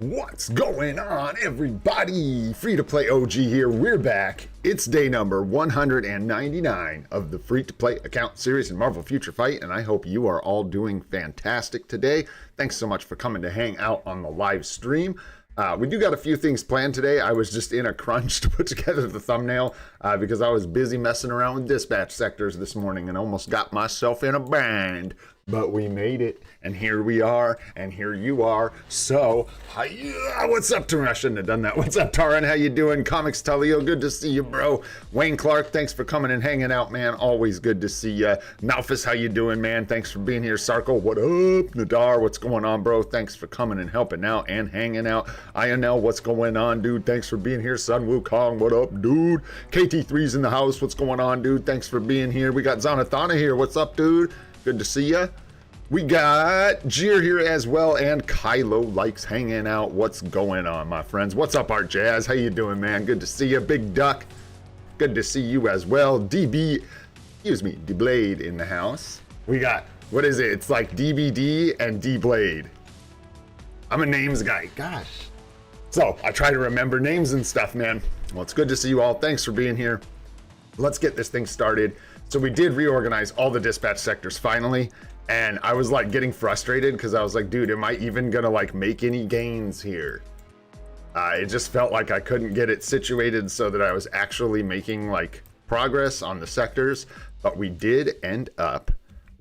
What's going on, everybody? Free-to-play OG here. We're back. It's day number 199 of the free-to-play account series in Marvel Future Fight, and I hope you are all doing fantastic today. Thanks so much for coming to hang out on the live stream. We do got a few things planned today. I was just in a crunch to put together the thumbnail because I was busy messing around with dispatch sectors this morning and almost got myself in a bind. But we made it, and here we are, and here you are. So, what's up, Taran? I shouldn't have done that. What's up, Taran? How you doing? Comics Talio, good to see you, bro. Wayne Clark, thanks for coming and hanging out, man. Always good to see you. Malphus, how you doing, man? Thanks for being here. Sarko, what up? Nadar, what's going on, bro? Thanks for coming and helping out and hanging out. Ionel, what's going on, dude? Thanks for being here. Sun Wukong, what up, dude? KT3's in the house. What's going on, dude? Thanks for being here. We got Zonathana here. What's up, dude? Good to see ya. We got Jeer here as well, and Kylo likes hanging out. What's going on, my friends? What's up, Art Jazz? How you doing, man? Good to see you. Big Duck, good to see you as well. D-Blade in the house. We got, what is it? It's like DBD and D-Blade. I'm a names guy. Gosh. So I try to remember names and stuff, man. Well, it's good to see you all. Thanks for being here. Let's get this thing started. So we did reorganize all the dispatch sectors finally. And I was like getting frustrated because I was like, dude, am I even gonna like make any gains here? It just felt like I couldn't get it situated so that I was actually making like progress on the sectors, but we did end up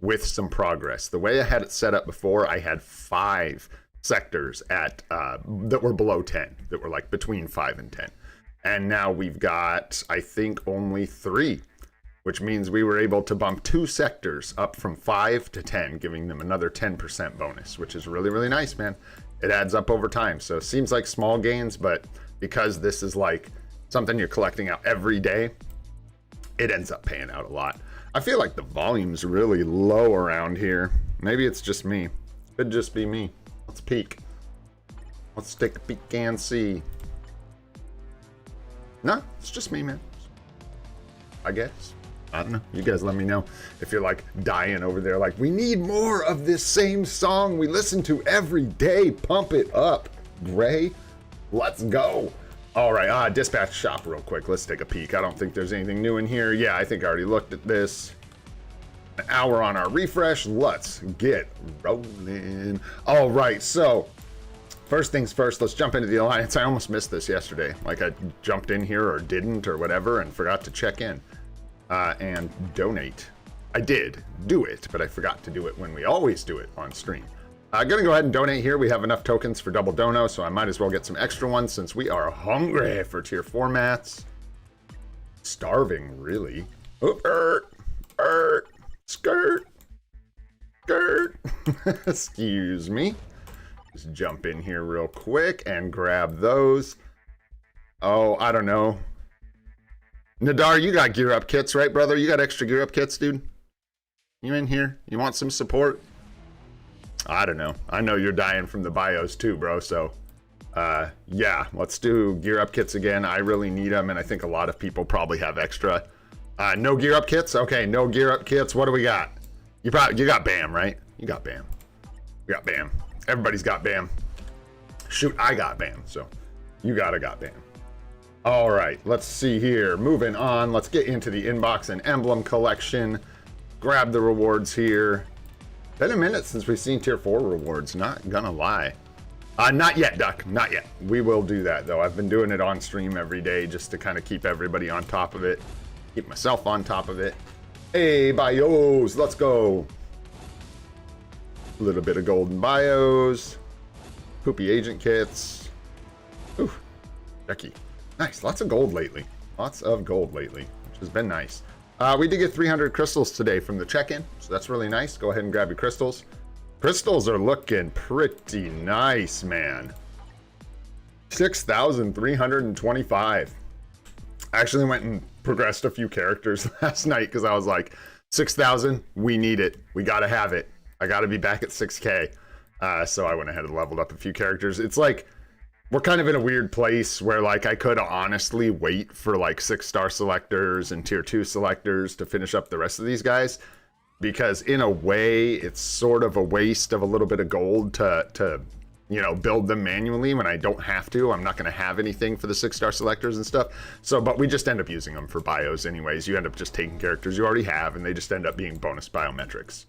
with some progress. The way I had it set up before, I had 5 sectors at that were below 10, that were like between 5 and 10. And now we've got, I think, only 3. Which means we were able to bump 2 sectors up from 5 to 10, giving them another 10% bonus, which is really, really nice, man. It adds up over time. So it seems like small gains, but because this is like something you're collecting out every day, it ends up paying out a lot. I feel like the volume's really low around here. Maybe it's just me. Could just be me. Let's peek. Let's take a peek and see. No, it's just me, man. I guess. I don't know. You guys let me know if you're like dying over there. Like, we need more of this same song we listen to every day. Pump it up, Gray. Let's go. All right, dispatch shop real quick. Let's take a peek. I don't think there's anything new in here. Yeah, I think I already looked at this. An hour on our refresh. Let's get rolling. All right, so first things first, let's jump into the alliance. I almost missed this yesterday. Like I jumped in here or didn't or whatever and forgot to check in. And donate. I did do it, but I forgot to do it when we always do it on stream. Gonna go ahead and donate here. We have enough tokens for double dono, so I might as well get some extra ones since we are hungry for tier 4 mats. Starving, really. Oop, skirt. Excuse me. Just jump in here real quick and grab those. Oh, I don't know. Nadar, you got gear up kits, right, brother? You got extra gear up kits, dude? You in here? You want some support? I don't know. I know you're dying from the bios too, bro. So, yeah, let's do gear up kits again. I really need them, and I think a lot of people probably have extra. No gear up kits? Okay, no gear up kits. What do we got? You got BAM, right? You got BAM. We got BAM. Everybody's got BAM. Shoot, I got BAM, so you got BAM. All right, let's see here. Moving on, let's get into the inbox and emblem collection. Grab the rewards here. Been a minute since we've seen tier 4 rewards, not gonna lie. Not yet, Duck, not yet. We will do that though. I've been doing it on stream every day just to kind of keep everybody on top of it. Keep myself on top of it. Hey, bios, let's go. A little bit of golden bios. Poopy agent kits. Ooh, Becky. Nice, lots of gold lately. Lots of gold lately, which has been nice. We did get 300 crystals today from the check-in, so that's really nice. Go ahead and grab your crystals. Crystals are looking pretty nice, man. 6,325. I actually went and progressed a few characters last night because I was like, 6,000, we need it. We gotta have it. I gotta be back at 6K. So I went ahead and leveled up a few characters. It's like, we're kind of in a weird place where like I could honestly wait for like 6-star selectors and tier 2 selectors to finish up the rest of these guys, because in a way it's sort of a waste of a little bit of gold to you know, build them manually when I don't have to. I'm not going to have anything for the 6-star selectors and stuff. So, but we just end up using them for bios anyways. You end up just taking characters you already have, and they just end up being bonus biometrics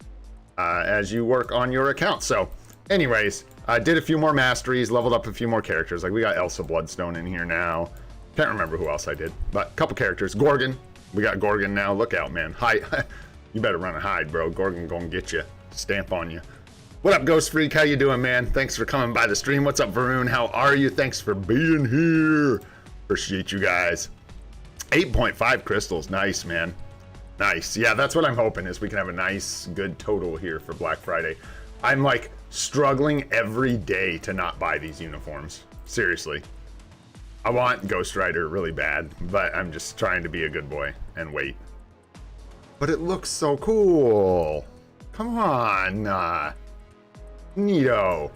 as you work on your account. So anyways, I did a few more masteries, leveled up a few more characters. Like we got Elsa Bloodstone in here now. Can't remember who else I did, but a couple characters. Gorgon. We got Gorgon now. Look out, man. Hide. You better run and hide, bro. Gorgon gonna get you. Stamp on you. What up, Ghost Freak? How you doing, man? Thanks for coming by the stream. What's up, Varun? How are you? Thanks for being here. Appreciate you guys. 8.5 crystals. Nice, man. Nice. Yeah, that's what I'm hoping is we can have a nice, good total here for Black Friday. I'm like struggling every day to not buy these uniforms. Seriously. I want Ghost Rider really bad, but I'm just trying to be a good boy and wait. But it looks so cool. Come on. Neato.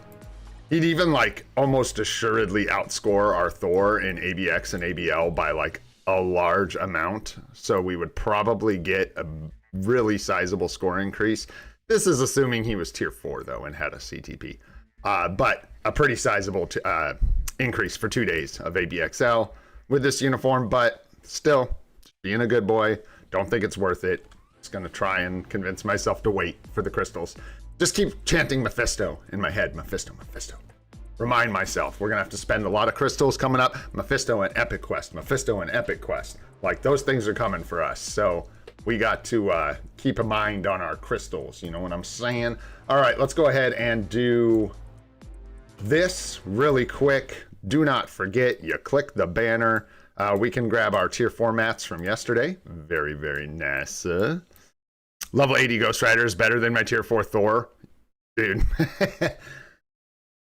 He'd even like almost assuredly outscore our Thor in ABX and ABL by like a large amount. So we would probably get a really sizable score increase. This is assuming he was tier 4 though and had a CTP. But a pretty sizable increase for 2 days of ABXL with this uniform, but still being a good boy. Don't think it's worth it. Just gonna try and convince myself to wait for the crystals. Just keep chanting Mephisto in my head. Mephisto, Mephisto. Remind myself, we're gonna have to spend a lot of crystals coming up. Mephisto and Epic Quest, Mephisto and Epic Quest. Like those things are coming for us. So we got to keep a mind on our crystals. You know what I'm saying? All right, let's go ahead and do this really quick. Do not forget, you click the banner. We can grab our tier 4 mats from yesterday. Very, very nice. Level 80 Ghost Rider is better than my tier 4 Thor. Dude.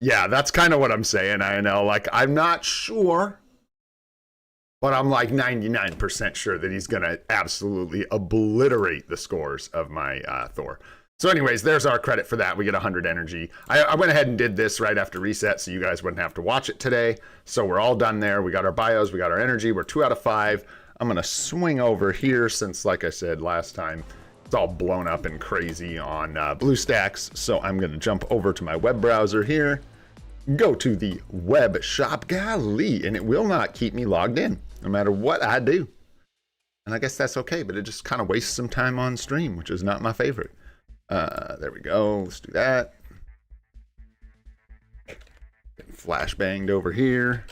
Yeah, that's kind of what I'm saying. I know, like, I'm not sure, but I'm like 99% sure that he's going to absolutely obliterate the scores of my Thor. So anyways, there's our credit for that. We get 100 energy. I went ahead and did this right after reset so you guys wouldn't have to watch it today. So we're all done there. We got our bios, we got our energy. We're 2 out of 5. I'm going to swing over here since, like I said last time, it's all blown up and crazy on BlueStacks. So I'm going to jump over to my web browser here, go to the web shop, golly, and it will not keep me logged in no matter what I do. And I guess that's okay, but it just kind of wastes some time on stream, which is not my favorite. There we go. Let's do that. Getting flashbanged over here.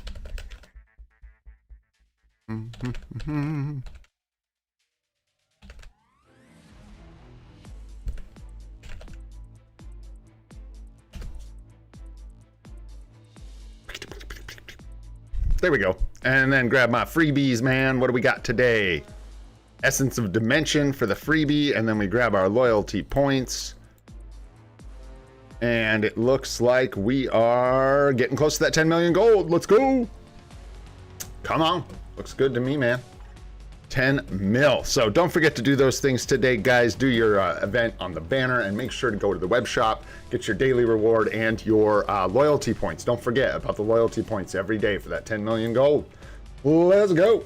There we go. And then grab my freebies, man. What do we got today? Essence of Dimension for the freebie, and then we grab our loyalty points. And it looks like we are getting close to that 10 million gold. Let's go. Come on. Looks good to me, man. 10 mil. So don't forget to do those things today, guys. Do your event on the banner and make sure to go to the web shop, get your daily reward and your loyalty points. Don't forget about the loyalty points every day for that 10 million gold. Let's go.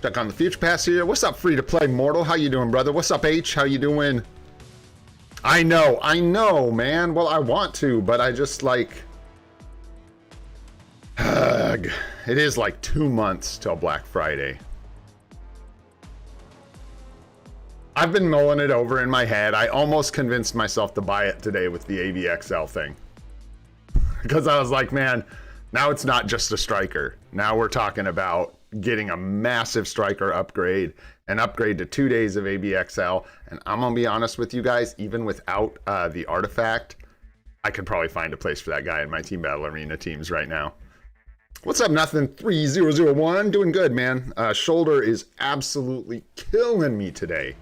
Check on the future pass here. What's up, free to play mortal? How you doing, brother? What's up, H? How you doing? I know, man. Well, I want to, but I just like, it is like 2 months till Black Friday. I've been mulling it over in my head. I almost convinced myself to buy it today with the AVXL thing. Because I was like, man, now it's not just a striker. Now we're talking about getting a massive striker upgrade, an upgrade to 2 days of ABXL. And I'm going to be honest with you guys, even without the artifact, I could probably find a place for that guy in my Team Battle Arena teams right now. What's up, nothing 3001? Doing good, man. Shoulder is absolutely killing me today.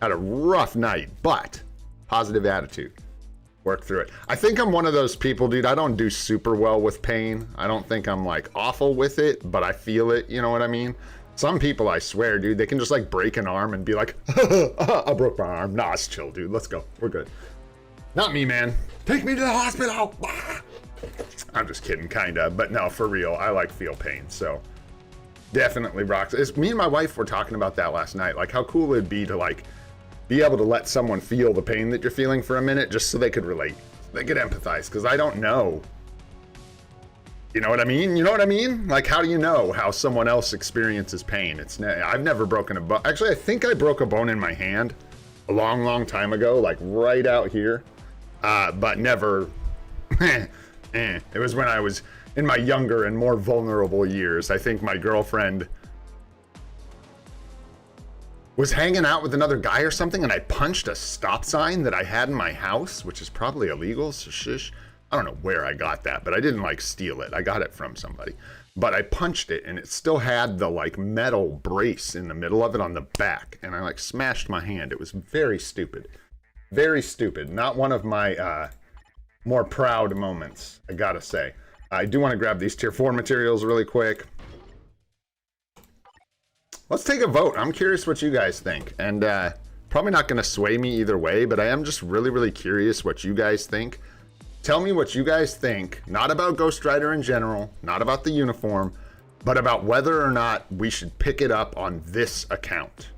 Had a rough night, but positive attitude. Work through it. I think I'm one of those people, dude. I don't do super well with pain. I don't think I'm like awful with it, but I feel it. You know what I mean? Some people, I swear, dude, they can just like break an arm and be like, I broke my arm. Nah, it's chill, dude. Let's go. We're good. Not me, man. Take me to the hospital. I'm just kidding, kind of. But no, for real, I like feel pain. So definitely rocks. Me and my wife were talking about that last night. Like how cool it'd be to like be able to let someone feel the pain that you're feeling for a minute just so they could relate. They could empathize, because I don't know You know what I mean? You know what I mean? Like, how do you know how someone else experiences pain? I've never broken a bone. Actually, I think I broke a bone in my hand a long, long time ago, like right out here. But never. It was when I was in my younger and more vulnerable years. I think my girlfriend was hanging out with another guy or something, and I punched a stop sign that I had in my house, which is probably illegal, so shush. I don't know where I got that, but I didn't like steal it. I got it from somebody. But I punched it, and it still had the like metal brace in the middle of it on the back, and I like smashed my hand. It was very stupid. Very stupid. Not one of my more proud moments, I gotta say. I do want to grab these tier 4 materials really quick. Let's take a vote. I'm curious what you guys think. And probably not going to sway me either way, but I am just really, really curious what you guys think. Tell me what you guys think, not about Ghost Rider in general, not about the uniform, but about whether or not we should pick it up on this account.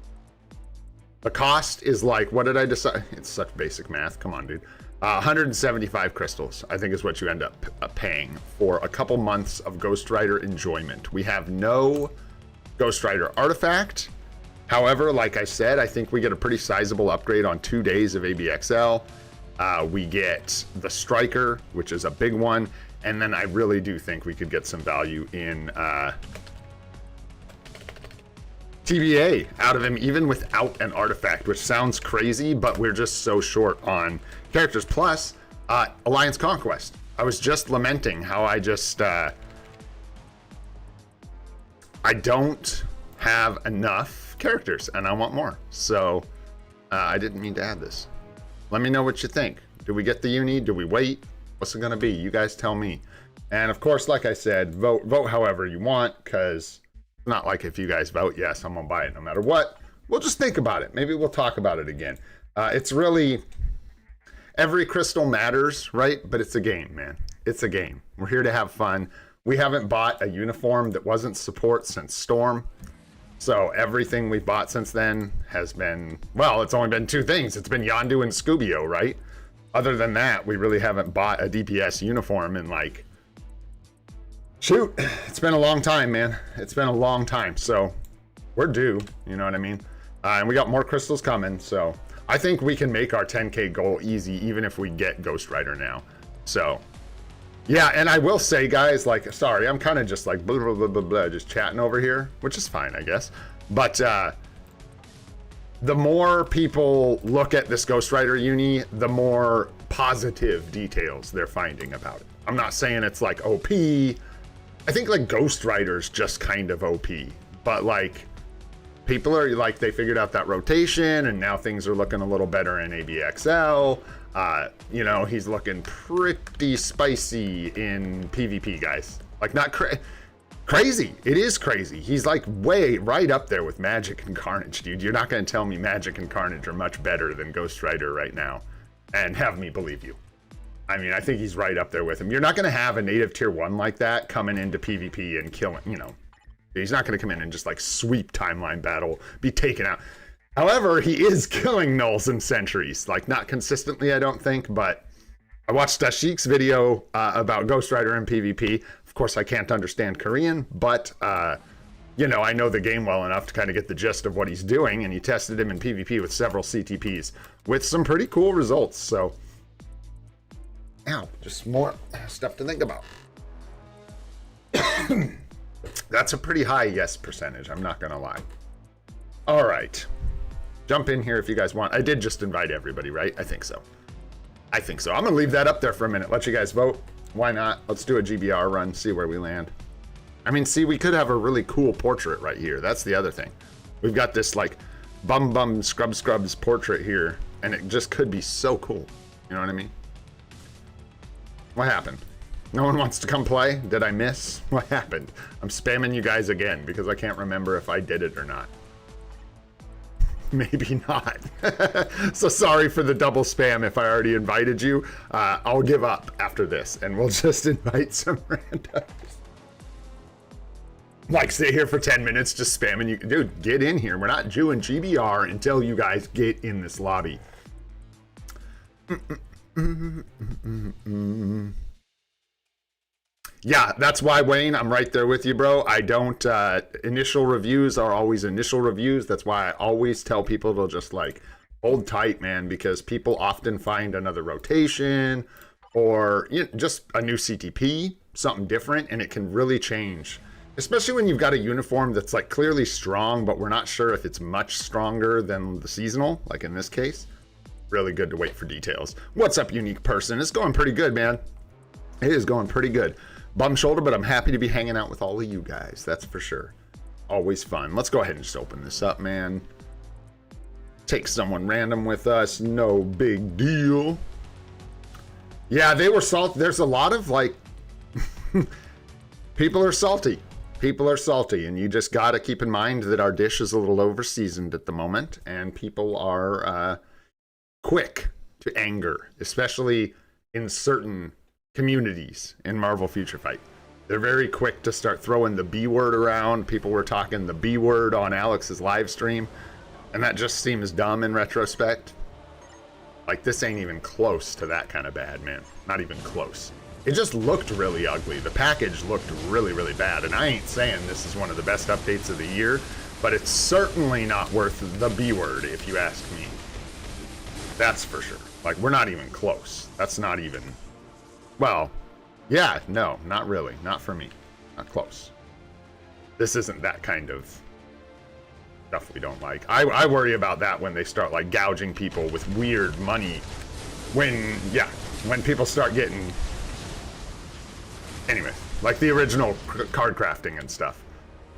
The cost is like, what did I decide? It's such basic math. Come on, dude. 175 crystals, I think, is what you end up paying for a couple months of Ghost Rider enjoyment. We have no Ghost Rider artifact. However, like I said, I think we get a pretty sizable upgrade on 2 days of ABXL. We get the Striker, which is a big one. And then I really do think we could get some value in TBA out of him, even without an artifact, which sounds crazy, but we're just so short on characters. Plus, Alliance Conquest. I was just lamenting how I just... I don't have enough characters, and I want more. So, I didn't mean to add this. Let me know what you think. Do we get the uni? Do we wait? What's it gonna be? You guys tell me. And of course, like I said, vote however you want, because it's not like if you guys vote yes, I'm gonna buy it no matter what. We'll just think about it. Maybe we'll talk about it again. It's really, every crystal matters, right? But it's a game, man. It's a game. We're here to have fun. We haven't bought a uniform that wasn't support since Storm. So everything we've bought since then has been, well, it's only been 2 things. It's been Yondu and Scubio, right? Other than that, we really haven't bought a DPS uniform in like, shoot, it's been a long time, man. It's been a long time. So we're due, you know what I mean? And we got more crystals coming. So I think we can make our 10K goal easy, even if we get Ghost Rider now. So yeah, and I will say, guys, like, sorry, I'm kind of just like blah, blah, blah, blah, blah, just chatting over here, which is fine, I guess. But the more people look at this Ghost Rider uni, the more positive details they're finding about it. I'm not saying it's like OP. I think like Ghost Rider's just kind of OP, but like people are like, they figured out that rotation, and now things are looking a little better in ABXL. You know, he's looking pretty spicy in PvP, guys. Like, not crazy. It is crazy. He's like way right up there with Magic and Carnage, dude. You're not going to tell me Magic and Carnage are much better than Ghost Rider right now and have me believe you. I mean, I think he's right up there with him. You're not going to have a native tier 1 like that coming into PvP and killing, you know. He's not going to come in and just like sweep timeline battle, be taken out. However, he is killing nulls and sentries, like not consistently, I don't think, but I watched Dashik's video about Ghost Rider and PvP. Of course, I can't understand Korean, but, you know, I know the game well enough to kind of get the gist of what he's doing, and he tested him in PvP with several CTPs with some pretty cool results, so. Ow, just more stuff to think about. That's a pretty high yes percentage, I'm not gonna lie. All right. Jump in here if you guys want. I did just invite everybody, right? I think so. I think so. I'm gonna leave that up there for a minute. Let you guys vote. Why not? Let's do a GBR run, see where we land. I mean, see, we could have a really cool portrait right here. That's the other thing. We've got this like bum scrubs portrait here, and it just could be so cool. You know what I mean? What happened? No one wants to come play? Did I miss? What happened? I'm spamming you guys again because I can't remember if I did it or not. Maybe not. So sorry for the double spam if I already invited you. I'll give up after this and we'll just invite some randos. Like, stay here for 10 minutes just spamming you. Dude, get in here. We're not doing GBR until you guys get in this lobby. Yeah, that's why, Wayne, I'm right there with you, bro. I don't, initial reviews are always initial reviews. That's why I always tell people to just, like, hold tight, man, because people often find another rotation or just a new CTP, something different, and it can really change. Especially when you've got a uniform that's, like, clearly strong, but we're not sure if it's much stronger than the seasonal, like in this case. Really good to wait for details. What's up, unique person? It's going pretty good, man. It is going pretty good. Bum shoulder, but I'm happy to be hanging out with all of you guys. That's for sure. Always fun. Let's go ahead and just open this up, man. Take someone random with us. No big deal. Yeah, they were salty. There's a lot of, like, people are salty. People are salty, and you just got to keep in mind that our dish is a little over-seasoned at the moment, and people are quick to anger, especially in certain communities in Marvel Future Fight. They're very quick to start throwing the B word around. People were talking the B word on Alex's live stream, and that just seems dumb in retrospect. Like, this ain't even close to that kind of bad, man. Not even close. It just looked really ugly. The package looked really, really bad, and I ain't saying this is one of the best updates of the year, but it's certainly not worth the B word, if you ask me. That's for sure. Like, we're not even close. That's not even... Well, yeah, no, not really. Not for me. Not close. This isn't that kind of stuff we don't like. I worry about that when they start, like, gouging people with weird money. When people start getting... Anyway, like the original card crafting and stuff.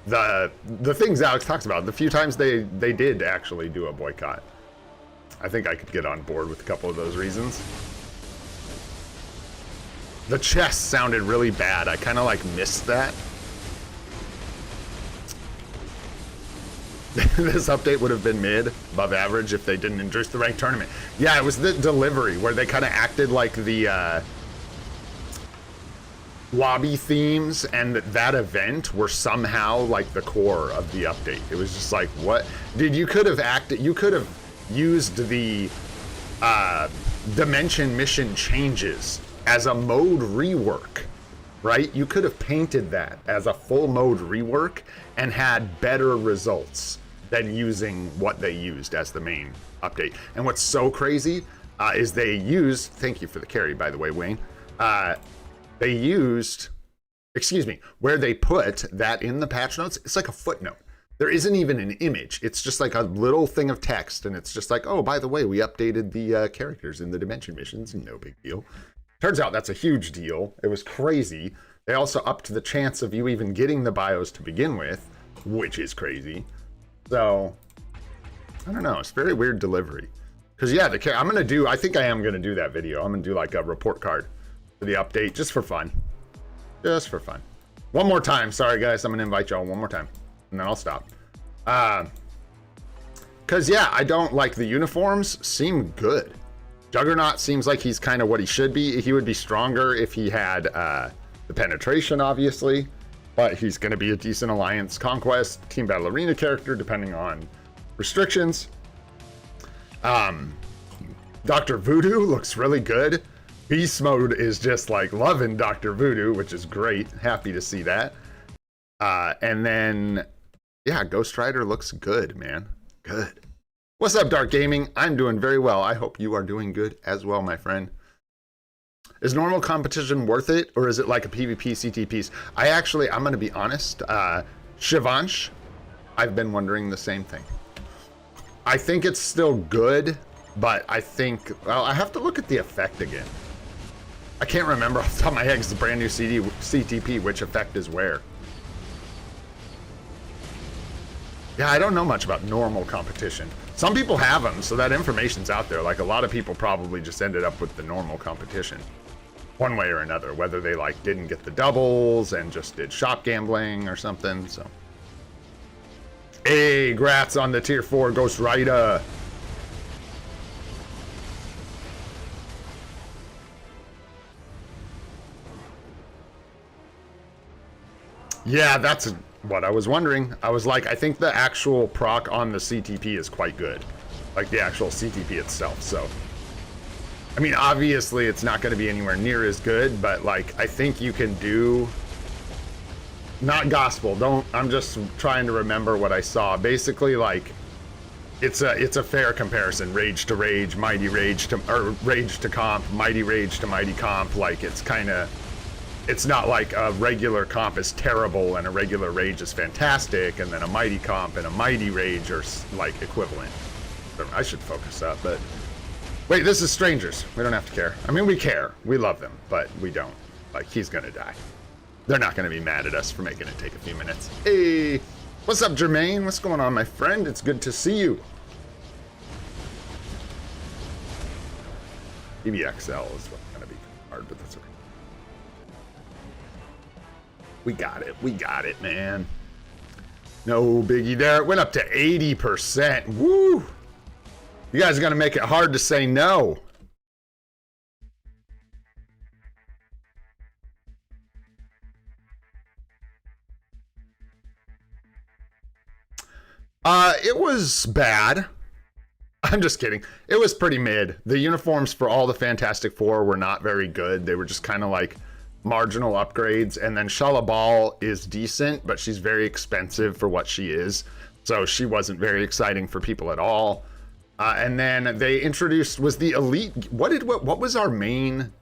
The things Alex talks about, the few times they did actually do a boycott. I think I could get on board with a couple of those reasons. The chest sounded really bad. I kind of like missed that. This update would have been mid, above average, if they didn't introduce the ranked tournament. Yeah, it was the delivery where they kind of acted like the lobby themes and that event were somehow like the core of the update. It was just like, what? Dude, you could have used the dimension mission changes as a mode rework, right? You could have painted that as a full mode rework and had better results than using what they used as the main update. And what's so crazy is they used, thank you for the carry, by the way, Wayne, they used, where they put that in the patch notes, it's like a footnote. There isn't even an image. It's just like a little thing of text, and it's just like, oh, by the way, we updated the characters in the dimension missions. No big deal. Turns out that's a huge deal. It was crazy. They also upped the chance of you even getting the bios to begin with, which is crazy. So, I don't know. It's very weird delivery. Because, yeah, I think I am going to do that video. I'm going to do like a report card for the update, just for fun. Just for fun. One more time. Sorry, guys. I'm going to invite y'all one more time. And then I'll stop. Because, yeah, I don't like the uniforms. Seem good. Juggernaut seems like he's kind of what he should be. He would be stronger if he had the penetration, obviously. But he's going to be a decent Alliance Conquest Team Battle Arena character, depending on restrictions. Dr. Voodoo looks really good. Beast Mode is just like loving Dr. Voodoo, which is great. Happy to see that. And then, yeah, Ghost Rider looks good, man. Good. What's up, Dark Gaming? I'm doing very well. I hope you are doing good as well, my friend. Is normal competition worth it, or is it like a PvP CTPs? I'm going to be honest. Shivansh, I've been wondering the same thing. I think it's still good, but I think, well, I have to look at the effect again. I can't remember off the top of my head because it's a brand new CTP, which effect is where. Yeah, I don't know much about normal competition. Some people have them, so that information's out there. Like, a lot of people probably just ended up with the normal competition. One way or another, whether they, like, didn't get the doubles and just did shop gambling or something, so. Hey, grats on the tier 4 Ghost Rider. Yeah, that's what I was wondering. I was like, I think the actual proc on the CTP is quite good. Like the actual CTP itself, so. I mean, obviously it's not going to be anywhere near as good, but like, I think you can do, not gospel, I'm just trying to remember what I saw. Basically, like, it's a fair comparison. Rage to rage, mighty rage to, or rage to comp, mighty rage to mighty comp. Like, it's kind of, it's not like a regular comp is terrible and a regular rage is fantastic, and then a mighty comp and a mighty rage are like equivalent. I should focus up, but wait, this is strangers. We don't have to care. I mean, we care. We love them, but we don't. Like, he's gonna die. They're not gonna be mad at us for making it take a few minutes. Hey, what's up, Jermaine? What's going on, my friend? It's good to see you. EBXL is what's gonna be hard, but that's okay. We got it. We got it, man. No biggie there. It went up to 80%. Woo! You guys are going to make it hard to say no. It was bad. I'm just kidding. It was pretty mid. The uniforms for all the Fantastic Four were not very good. They were just kind of like marginal upgrades. And then Shalabal is decent, but she's very expensive for what she is. So she wasn't very exciting for people at all. And then they introduced, was the Elite, what was our main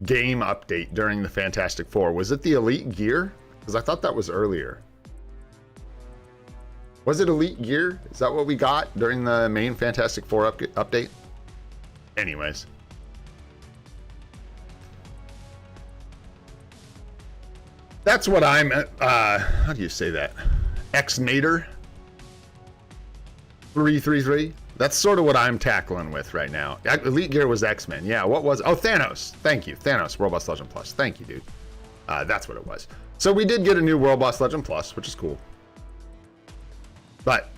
game update during the Fantastic Four? Was it the Elite Gear? Because I thought that was earlier. Was it Elite Gear? Is that what we got during the main Fantastic Four update? Anyways. That's what I'm, how do you say that? X-Nader 333. That's sort of what I'm tackling with right now. Elite Gear was X-Men. Yeah, what was... Oh, Thanos. Thank you. Thanos, World Boss Legend Plus. Thank you, dude. That's what it was. So we did get a new World Boss Legend Plus, which is cool. But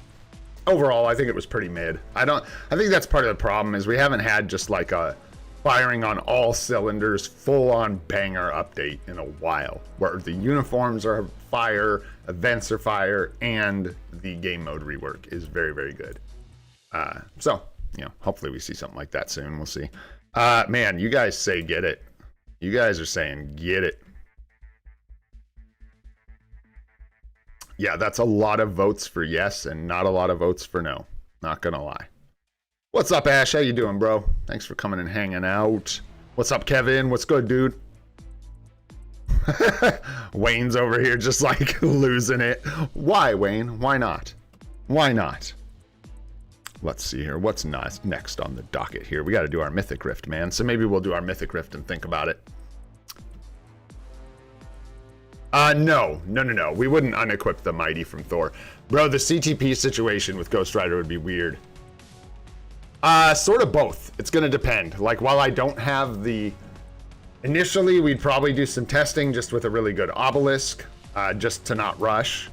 overall, I think it was pretty mid. I think that's part of the problem is we haven't had just like a firing on all cylinders, full-on banger update in a while, where the uniforms are fire, events are fire, and the game mode rework is very, very good. So, you know, hopefully we see something like that soon. We'll see. Man, you guys say get it. You guys are saying get it. Yeah, that's a lot of votes for yes and not a lot of votes for no. Not gonna lie. What's up, Ash? How you doing, bro? Thanks for coming and hanging out. What's up, Kevin? What's good, dude? Wayne's over here just like losing it. Why, Wayne? Why not? Why not? Let's see here. What's next on the docket here? We got to do our Mythic Rift, man. So maybe we'll do our Mythic Rift and think about it. No. We wouldn't unequip the Mighty from Thor. Bro, the CTP situation with Ghost Rider would be weird. Sort of both. It's going to depend. Like, while I don't have the... Initially, we'd probably do some testing just with a really good Obelisk, just to not rush.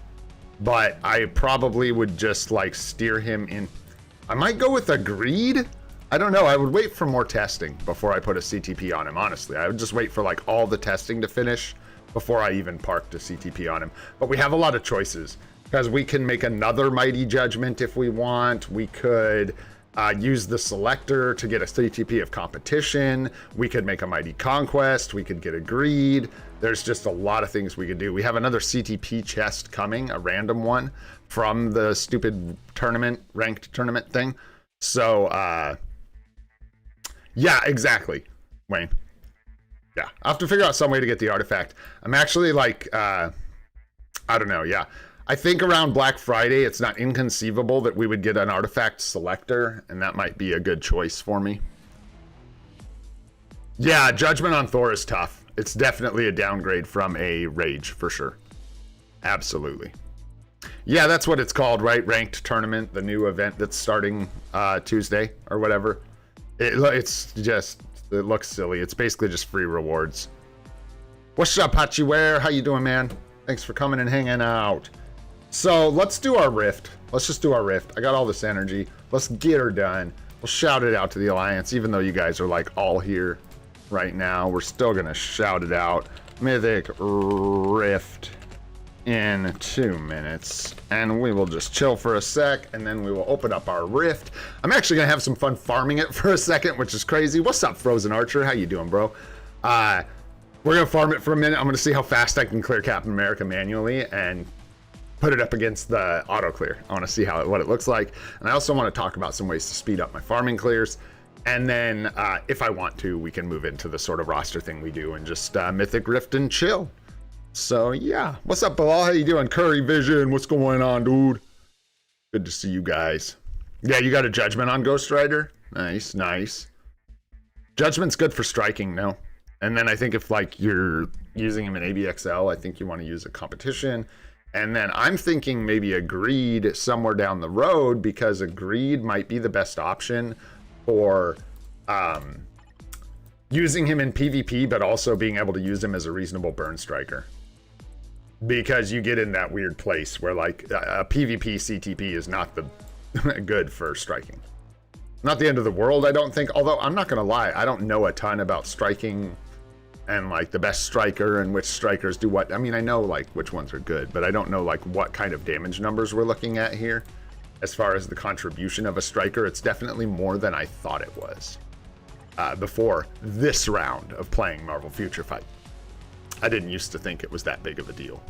But I probably would just, like, steer him in... I might go with a Greed. I don't know. I would wait for more testing before I put a CTP on him, honestly. I would just wait for, like, all the testing to finish before I even parked a CTP on him. But we have a lot of choices, because we can make another Mighty Judgment if we want. We could... use the selector to get a CTP of competition. We could make a Mighty Conquest. We could get a Greed. There's just a lot of things we could do. We have another CTP chest coming, a random one from the stupid tournament, ranked tournament thing. So, yeah, exactly, Wayne. Yeah, I'll have to figure out some way to get the artifact. I'm actually like, I don't know, yeah. I think around Black Friday, it's not inconceivable that we would get an artifact selector, and that might be a good choice for me. Yeah, Judgment on Thor is tough. It's definitely a downgrade from a Rage, for sure. Absolutely. Yeah, that's what it's called, right? Ranked Tournament, the new event that's starting Tuesday or whatever. It's just, it looks silly. It's basically just free rewards. What's up, Hachiware? How you doing, man? Thanks for coming and hanging out. So let's do our Rift. Let's just do our Rift. I got all this energy. Let's get her done. We'll shout it out to the Alliance, even though you guys are like all here right now. We're still gonna shout it out. Mythic Rift in 2 minutes, and we will just chill for a sec, and then we will open up our rift. I'm actually gonna have some fun farming it for a second, which is crazy. What's up, Frozen Archer? How you doing, bro? We're gonna farm it for a minute. I'm gonna see how fast I can clear Captain America manually and put it up against the auto clear. I want to see what it looks like, and I also want to talk about some ways to speed up my farming clears. And then, if I want to, we can move into the sort of roster thing we do and just Mythic Rift and chill. So yeah, what's up, Bilal? How you doing? Curry Vision, what's going on, dude? Good to see you guys. Yeah, you got a judgment on Ghost Rider? Nice, nice. Judgment's good for striking, no? And then I think if like you're using him in ABXL, I think you want to use a competition. And then I'm thinking maybe a greed somewhere down the road, because a greed might be the best option for using him in PvP, but also being able to use him as a reasonable burn striker. Because you get in that weird place where like a PvP CTP is not the good for striking. Not the end of the world, I don't think. Although I'm not gonna lie, I don't know a ton about striking and like the best striker and which strikers do what. I mean, I know like which ones are good, but I don't know like what kind of damage numbers we're looking at here. As far as the contribution of a striker, it's definitely more than I thought it was before this round of playing Marvel Future Fight. I didn't used to think it was that big of a deal.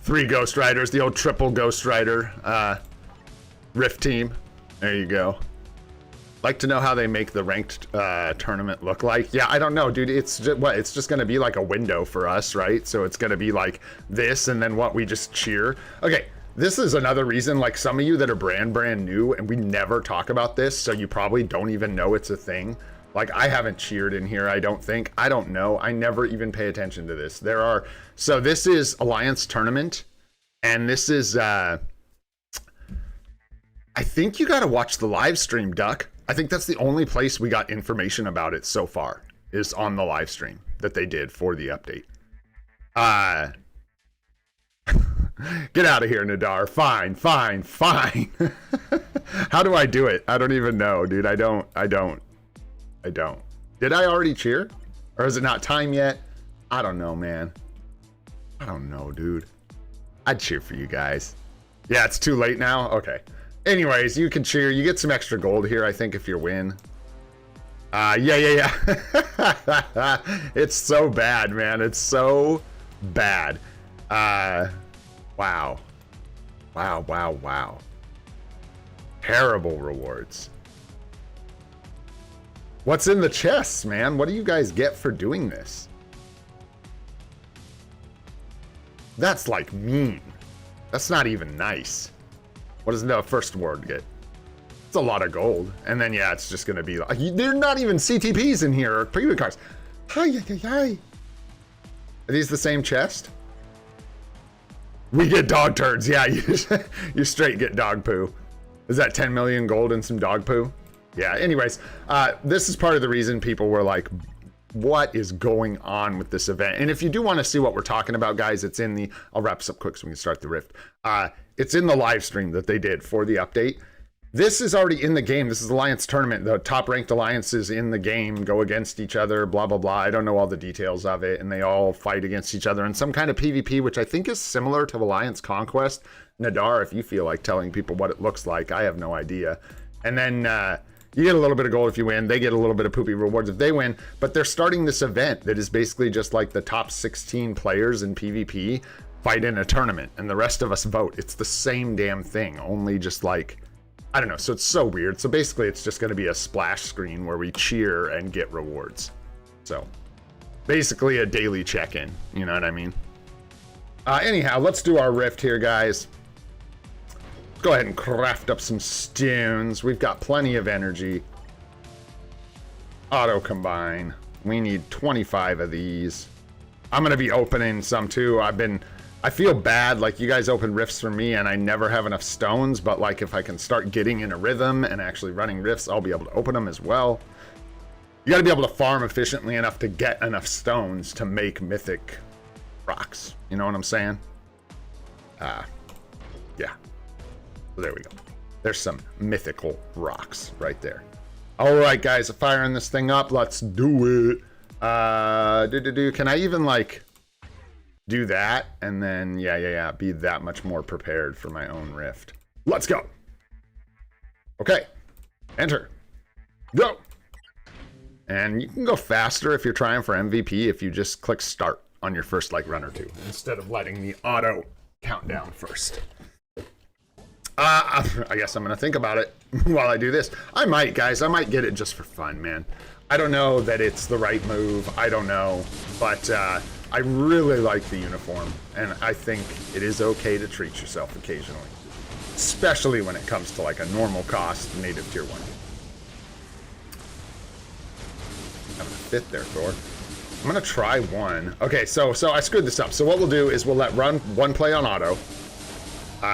3 Ghost Riders, the old triple Ghost Rider Rift team. There you go. Like to know how they make the ranked tournament look like. Yeah, I don't know, dude. It's just, what? It's just gonna be like a window for us, right? So it's gonna be like this, and then what? We just cheer. Okay, this is another reason. Like some of you that are brand new, and we never talk about this, so you probably don't even know it's a thing. Like I haven't cheered in here. I don't think. I don't know. I never even pay attention to this. There are. So this is Alliance Tournament, and this is. I think you got to watch the live stream, Duck. I think that's the only place we got information about it so far, is on the live stream that they did for the update. Get out of here, Nadar. Fine. How do I do it? I don't even know, dude. I don't. Did I already cheer? Or is it not time yet? I don't know, man. I don't know, dude. I'd cheer for you guys. Yeah, it's too late now? Okay. Anyways, you can cheer. You get some extra gold here, I think, if you win. Yeah. It's so bad, man. It's so bad. Wow. Terrible rewards. What's in the chests, man? What do you guys get for doing this? That's like mean. That's not even nice. What does the first award get? It's a lot of gold. And then, yeah, it's just going to be like, they're not even CTPs in here or preview cards. Hi. Are these the same chest? We get dog turds. Yeah, you straight get dog poo. Is that 10 million gold and some dog poo? Yeah, anyways, this is part of the reason people were like, what is going on with this event? And if you do want to see what we're talking about, guys, it's in the, I'll wrap this up quick so we can start the rift. It's in the live stream that they did for the update. This is already in the game. This is Alliance Tournament. The top ranked alliances in the game go against each other, blah, blah, blah. I don't know all the details of it. And they all fight against each other in some kind of PvP, which I think is similar to Alliance Conquest. Nadar, if you feel like telling people what it looks like, I have no idea. And then you get a little bit of gold if you win. They get a little bit of poopy rewards if they win. But they're starting this event that is basically just like the top 16 players in PvP fight in a tournament. And the rest of us vote. It's the same damn thing, only just like, I don't know. So it's so weird. So basically it's just going to be a splash screen where we cheer and get rewards. So basically a daily check-in. You know what I mean? Anyhow, let's do our rift here, guys. Go ahead and craft up some stones. We've got plenty of energy. Auto combine. We need 25 of these. I'm going to be opening some too. I feel bad. Like you guys open rifts for me and I never have enough stones. But like if I can start getting in a rhythm and actually running rifts, I'll be able to open them as well. You got to be able to farm efficiently enough to get enough stones to make mythic rocks. You know what I'm saying? Yeah. So there we go. There's some mythical rocks right there. All right, guys, firing this thing up. Let's do it. Can I even like? do that, and then, be that much more prepared for my own Rift. Let's go. Okay. Enter. Go. And you can go faster if you're trying for MVP if you just click start on your first like run or two instead of letting the auto count down first. I guess I'm gonna think about it while I do this. I might, guys. I might get it just for fun, man. I don't know that it's the right move. I don't know, but I really like the uniform, and I think it is okay to treat yourself occasionally, especially when it comes to like a normal cost native tier 1. Having a fit there, Thor. I'm gonna try one. Okay, so I screwed this up. So what we'll do is we'll let run one play on auto,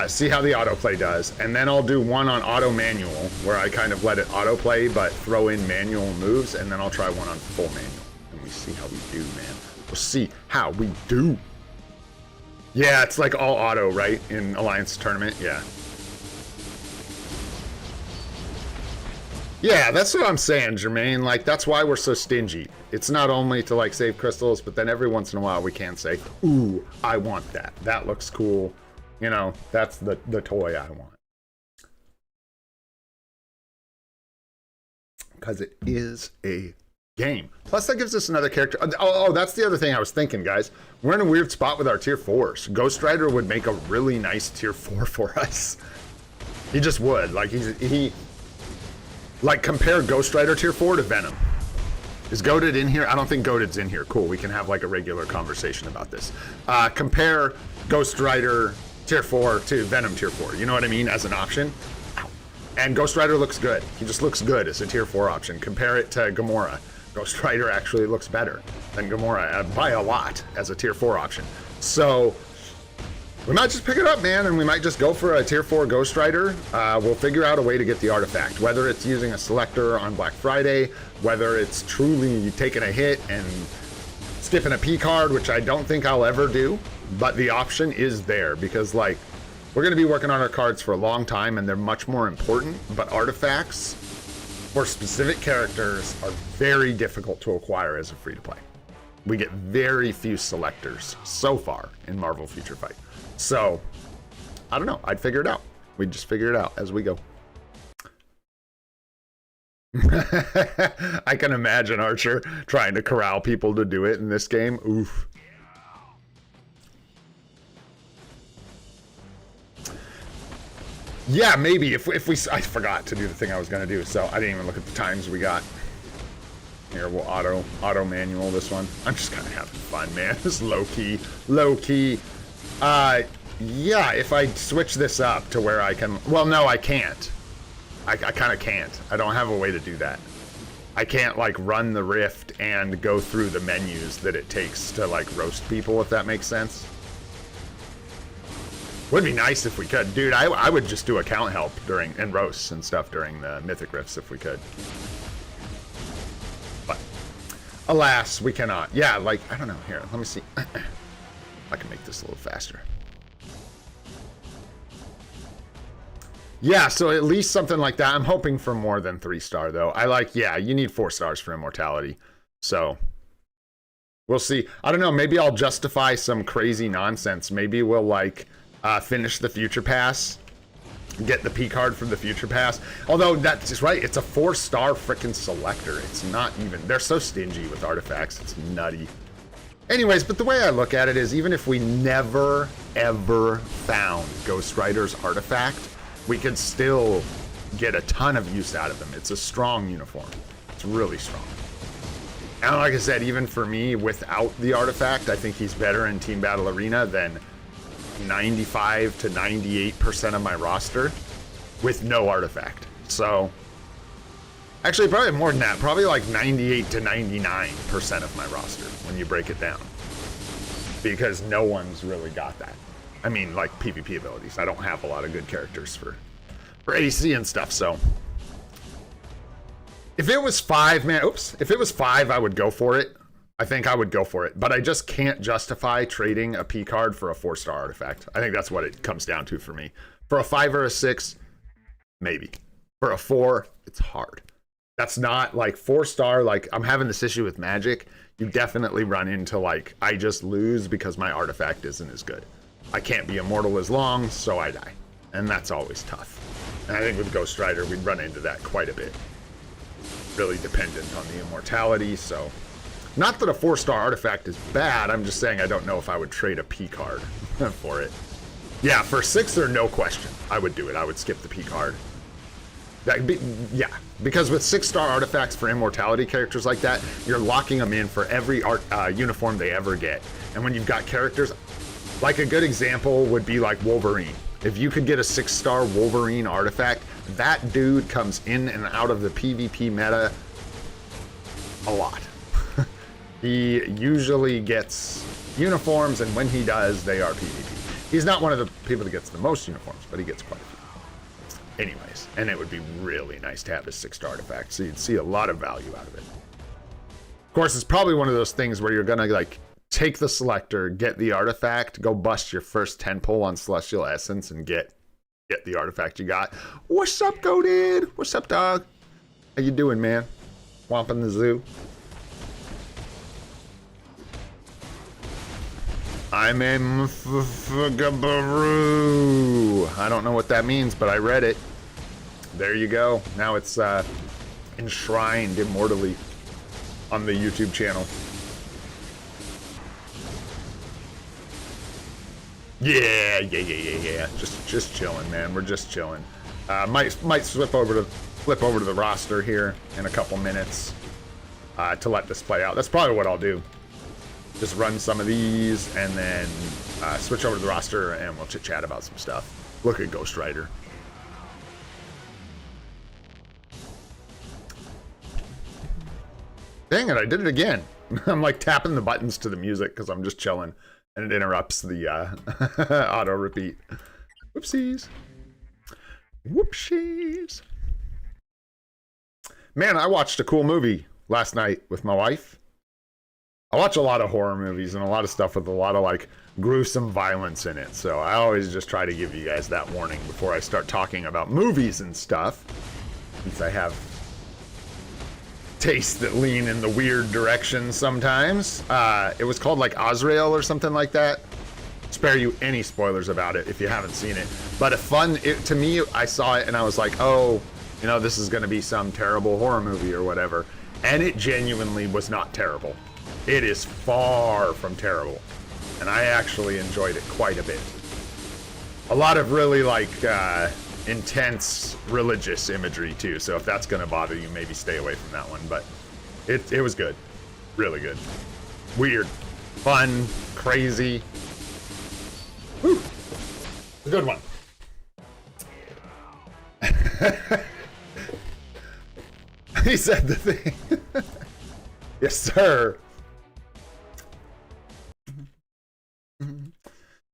see how the autoplay does, and then I'll do one on auto manual, where I kind of let it autoplay but throw in manual moves, and then I'll try one on full manual, and we see how we do, man. We'll see how we do. Yeah, it's like all auto, right? In Alliance Tournament, yeah. Yeah, that's what I'm saying, Jermaine. Like, that's why we're so stingy. It's not only to, like, save crystals, but then every once in a while we can say, ooh, I want that. That looks cool. You know, that's the toy I want. Because it is a game. Plus, that gives us another character. Oh, that's the other thing I was thinking, guys. We're in a weird spot with our tier 4s. Ghost Rider would make a really nice tier 4 for us. He just would. Like, like, compare Ghost Rider tier 4 to Venom. Is Goated in here? I don't think Goated's in here. Cool, we can have, like, a regular conversation about this. Compare Ghost Rider tier 4 to Venom tier 4. You know what I mean? As an option. And Ghost Rider looks good. He just looks good as a tier 4 option. Compare it to Gamora. Ghost Rider actually looks better than Gamora by a lot as a tier 4 option. So we might just pick it up, man, and we might just go for a tier 4 Ghost Rider. We'll figure out a way to get the artifact, whether it's using a selector on Black Friday, whether it's truly taking a hit and skipping a P card, which I don't think I'll ever do, but the option is there because, like, we're going to be working on our cards for a long time and they're much more important, but artifacts for specific characters are very difficult to acquire as a free-to-play. We get very few selectors so far in Marvel Future Fight. So, I don't know. I'd figure it out. We'd just figure it out as we go. I can imagine Archer trying to corral people to do it in this game. Oof. Yeah, maybe if we I forgot to do the thing I was gonna do, so I didn't even look at the times we got. Here, we'll auto manual this one. I'm just kind of having fun, man. This low key. Yeah, if I switch this up to where I can, well, no, I can't. I kind of can't. I don't have a way to do that. I can't like run the Rift and go through the menus that it takes to like roast people, if that makes sense. Would be nice if we could. Dude, I would just do account help during, and roasts and stuff during the Mythic Rifts if we could. But, alas, we cannot. Yeah, like, I don't know. Here, let me see. I can make this a little faster. Yeah, so at least something like that. I'm hoping for more than 3-star, though. I like, yeah, you need 4 stars for immortality. So, we'll see. I don't know. Maybe I'll justify some crazy nonsense. Maybe we'll, like, finish the Future Pass, get the P card from the Future Pass. Although that's just right, it's a 4-star freaking selector. It's not even, they're so stingy with artifacts, it's nutty. Anyways, but the way I look at it is even if we never ever found Ghost Rider's artifact, we could still get a ton of use out of them. It's a strong uniform. It's really strong. And like I said, even for me, without the artifact, I think he's better in Team Battle Arena than 95 to 98% of my roster with no artifact. So actually probably more than that, probably like 98 to 99% of my roster when you break it down, because no one's really got that. I mean, like PvP abilities. I don't have a lot of good characters for AC and stuff. So if it was 5, man, if it was 5, I would go for it. I think I would go for it, but I just can't justify trading a P card for a 4-star artifact. I think that's what it comes down to for me. For a 5 or a 6, maybe. For a 4, it's hard. That's not like 4-star. Like, I'm having this issue with Magic. You definitely run into like, I just lose because my artifact isn't as good. I can't be immortal as long, so I die. And that's always tough. And I think with Ghost Rider, we'd run into that quite a bit. Really dependent on the immortality, so. Not that a 4-star artifact is bad, I'm just saying I don't know if I would trade a P card for it. Yeah, for 6-er, no question. I would do it. I would skip the P card. Yeah, because with 6-star artifacts for immortality characters like that, you're locking them in for every uniform they ever get. And when you've got characters, like a good example would be like Wolverine. If you could get a 6-star Wolverine artifact, that dude comes in and out of the PvP meta a lot. He usually gets uniforms, and when he does, they are PvP. He's not one of the people that gets the most uniforms, but he gets quite a few. Anyways, and it would be really nice to have his 6-star artifact, so you'd see a lot of value out of it. Of course, it's probably one of those things where you're gonna like take the selector, get the artifact, go bust your first 10 pull on Celestial Essence, and get the artifact you got. What's up, Goated? What's up, dog? How you doing, man? Womping the zoo. I'm a mfgabaroo. I don't know what that means, but I read it. There you go. Now it's enshrined immortally on the YouTube channel. Yeah. Just chilling, man. We're just chilling. Might flip over to the roster here in a couple minutes to let this play out. That's probably what I'll do. Just run some of these and then switch over to the roster and we'll chit chat about some stuff. Look at Ghost Rider. Dang it, I did it again. I'm like tapping the buttons to the music because I'm just chilling and it interrupts the auto repeat. Whoopsies. Whoopsies. Man, I watched a cool movie last night with my wife. I watch a lot of horror movies and a lot of stuff with a lot of like gruesome violence in it. So I always just try to give you guys that warning before I start talking about movies and stuff. Since I have tastes that lean in the weird direction sometimes. It was called like Azrael or something like that. Spare you any spoilers about it if you haven't seen it. But to me, I saw it and I was like, oh, you know, this is going to be some terrible horror movie or whatever. And it genuinely was not terrible. It is far from terrible. And I actually enjoyed it quite a bit. A lot of really like intense religious imagery too. So if that's going to bother you, maybe stay away from that one. But it was good. Really good. Weird. Fun. Crazy. Whew. A good one. He said the thing. Yes, sir.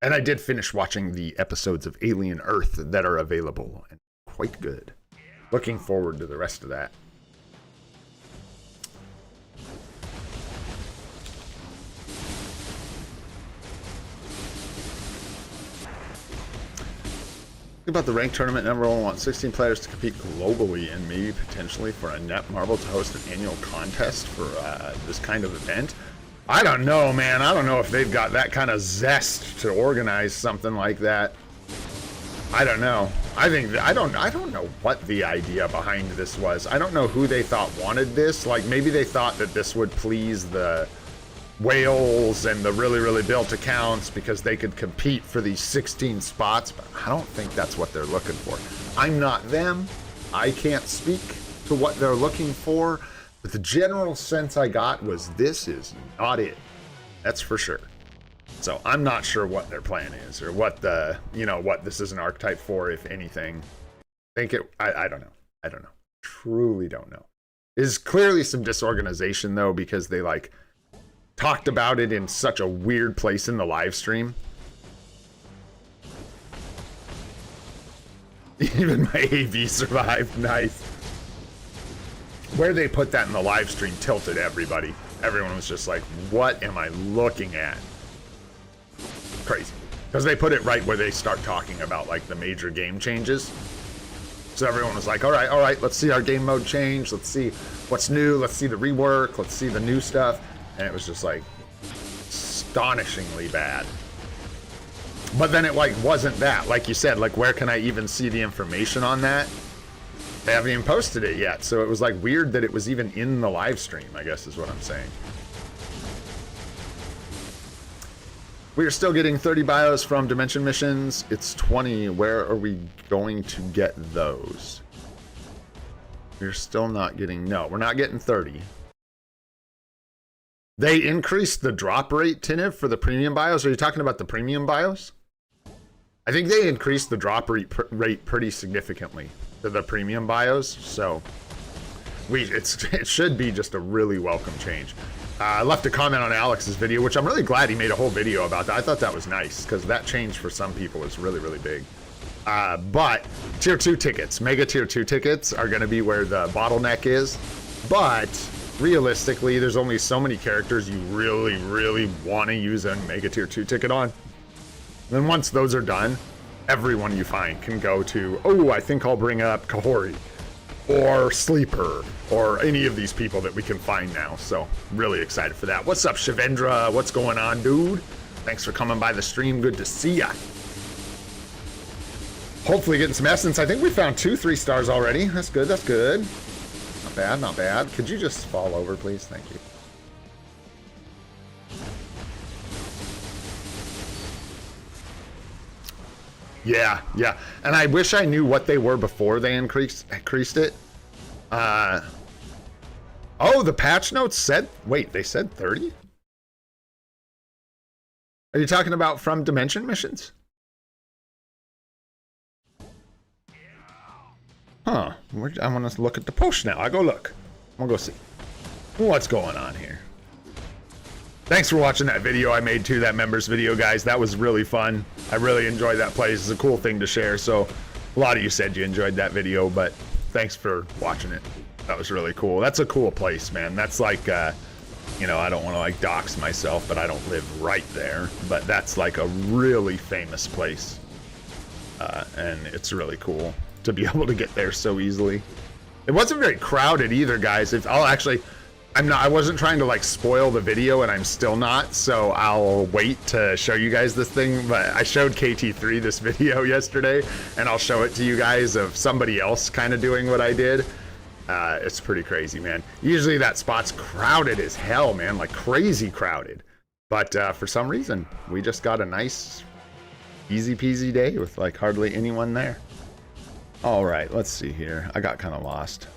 And I did finish watching the episodes of Alien Earth that are available, and quite good. Looking forward to the rest of that. Think about the ranked tournament, number one wants 16 players to compete globally and maybe potentially for a net marble to host an annual contest for this kind of event. I don't know, man. I don't know if they've got that kind of zest to organize something like that. I don't know. I don't know what the idea behind this was. I don't know who they thought wanted this. Like maybe they thought that this would please the whales and the really built accounts because they could compete for these 16 spots, but I don't think that's what they're looking for. I'm not them. I can't speak to what they're looking for, but the general sense I got was this is not it. That's for sure. So I'm not sure what their plan is or what the, you know, what this is an archetype for, if anything. I don't know. I don't know. Truly don't know. There's clearly some disorganization though, because they like talked about it in such a weird place in the live stream. Even my AV survived. Nice. Where they put that in the live stream tilted everybody. Everyone was just like, what am I looking at? Crazy. Because they put it right where they start talking about like the major game changes. So everyone was like, all right, let's see our game mode change. Let's see what's new. Let's see the rework. Let's see the new stuff. And it was just like astonishingly bad. But then it like wasn't that. Like you said, like where can I even see the information on that? They haven't even posted it yet. So it was like weird that it was even in the live stream, I guess is what I'm saying. We are still getting 30 bios from Dimension missions. It's 20. Where are we going to get those? We're still not getting... No, we're not getting 30. They increased the drop rate, Tiniv, for the premium bios. Are you talking about the premium bios? I think they increased the drop rate pretty significantly to the premium bios. So it should be just a really welcome change. I left a comment on Alex's video, which I'm really glad he made a whole video about that. I thought that was nice, because that change for some people is really, really big. But Tier 2 tickets, Mega Tier 2 tickets are going to be where the bottleneck is. But realistically, there's only so many characters you really, really want to use a Mega Tier 2 ticket on. Then once those are done, everyone you find can go to, oh, I think I'll bring up Kahori, or Sleeper, or any of these people that we can find now. So really excited for that. What's up, Shivendra? What's going on, dude? Thanks for coming by the stream. Good to see ya. Hopefully getting some essence. I think we found 2 3 stars already. That's good, that's good. Not bad, not bad. Could you just fall over, please? Thank you. Yeah, yeah. And I wish I knew what they were before they increased it. Oh, the patch notes said... Wait, they said 30? Are you talking about from Dimension missions? Huh. I want to look at the post now. I go look. I'll go see. What's going on here? Thanks for watching that video I made too, that members video, guys. That was really fun. I really enjoyed that place. It's a cool thing to share. So a lot of you said you enjoyed that video, but thanks for watching it. That was really cool. That's a cool place, man. That's like, you know, I don't want to like dox myself, but I don't live right there. But that's like a really famous place. And it's really cool to be able to get there so easily. It wasn't very crowded either, guys. I wasn't trying to like spoil the video, and I'm still not, so I'll wait to show you guys this thing. But I showed KT3 this video yesterday, and I'll show it to you guys of somebody else kind of doing what I did. It's pretty crazy, man. Usually that spot's crowded as hell, man, like crazy crowded. But for some reason, we just got a nice, easy peasy day with like hardly anyone there. All right, let's see here. I got kind of lost.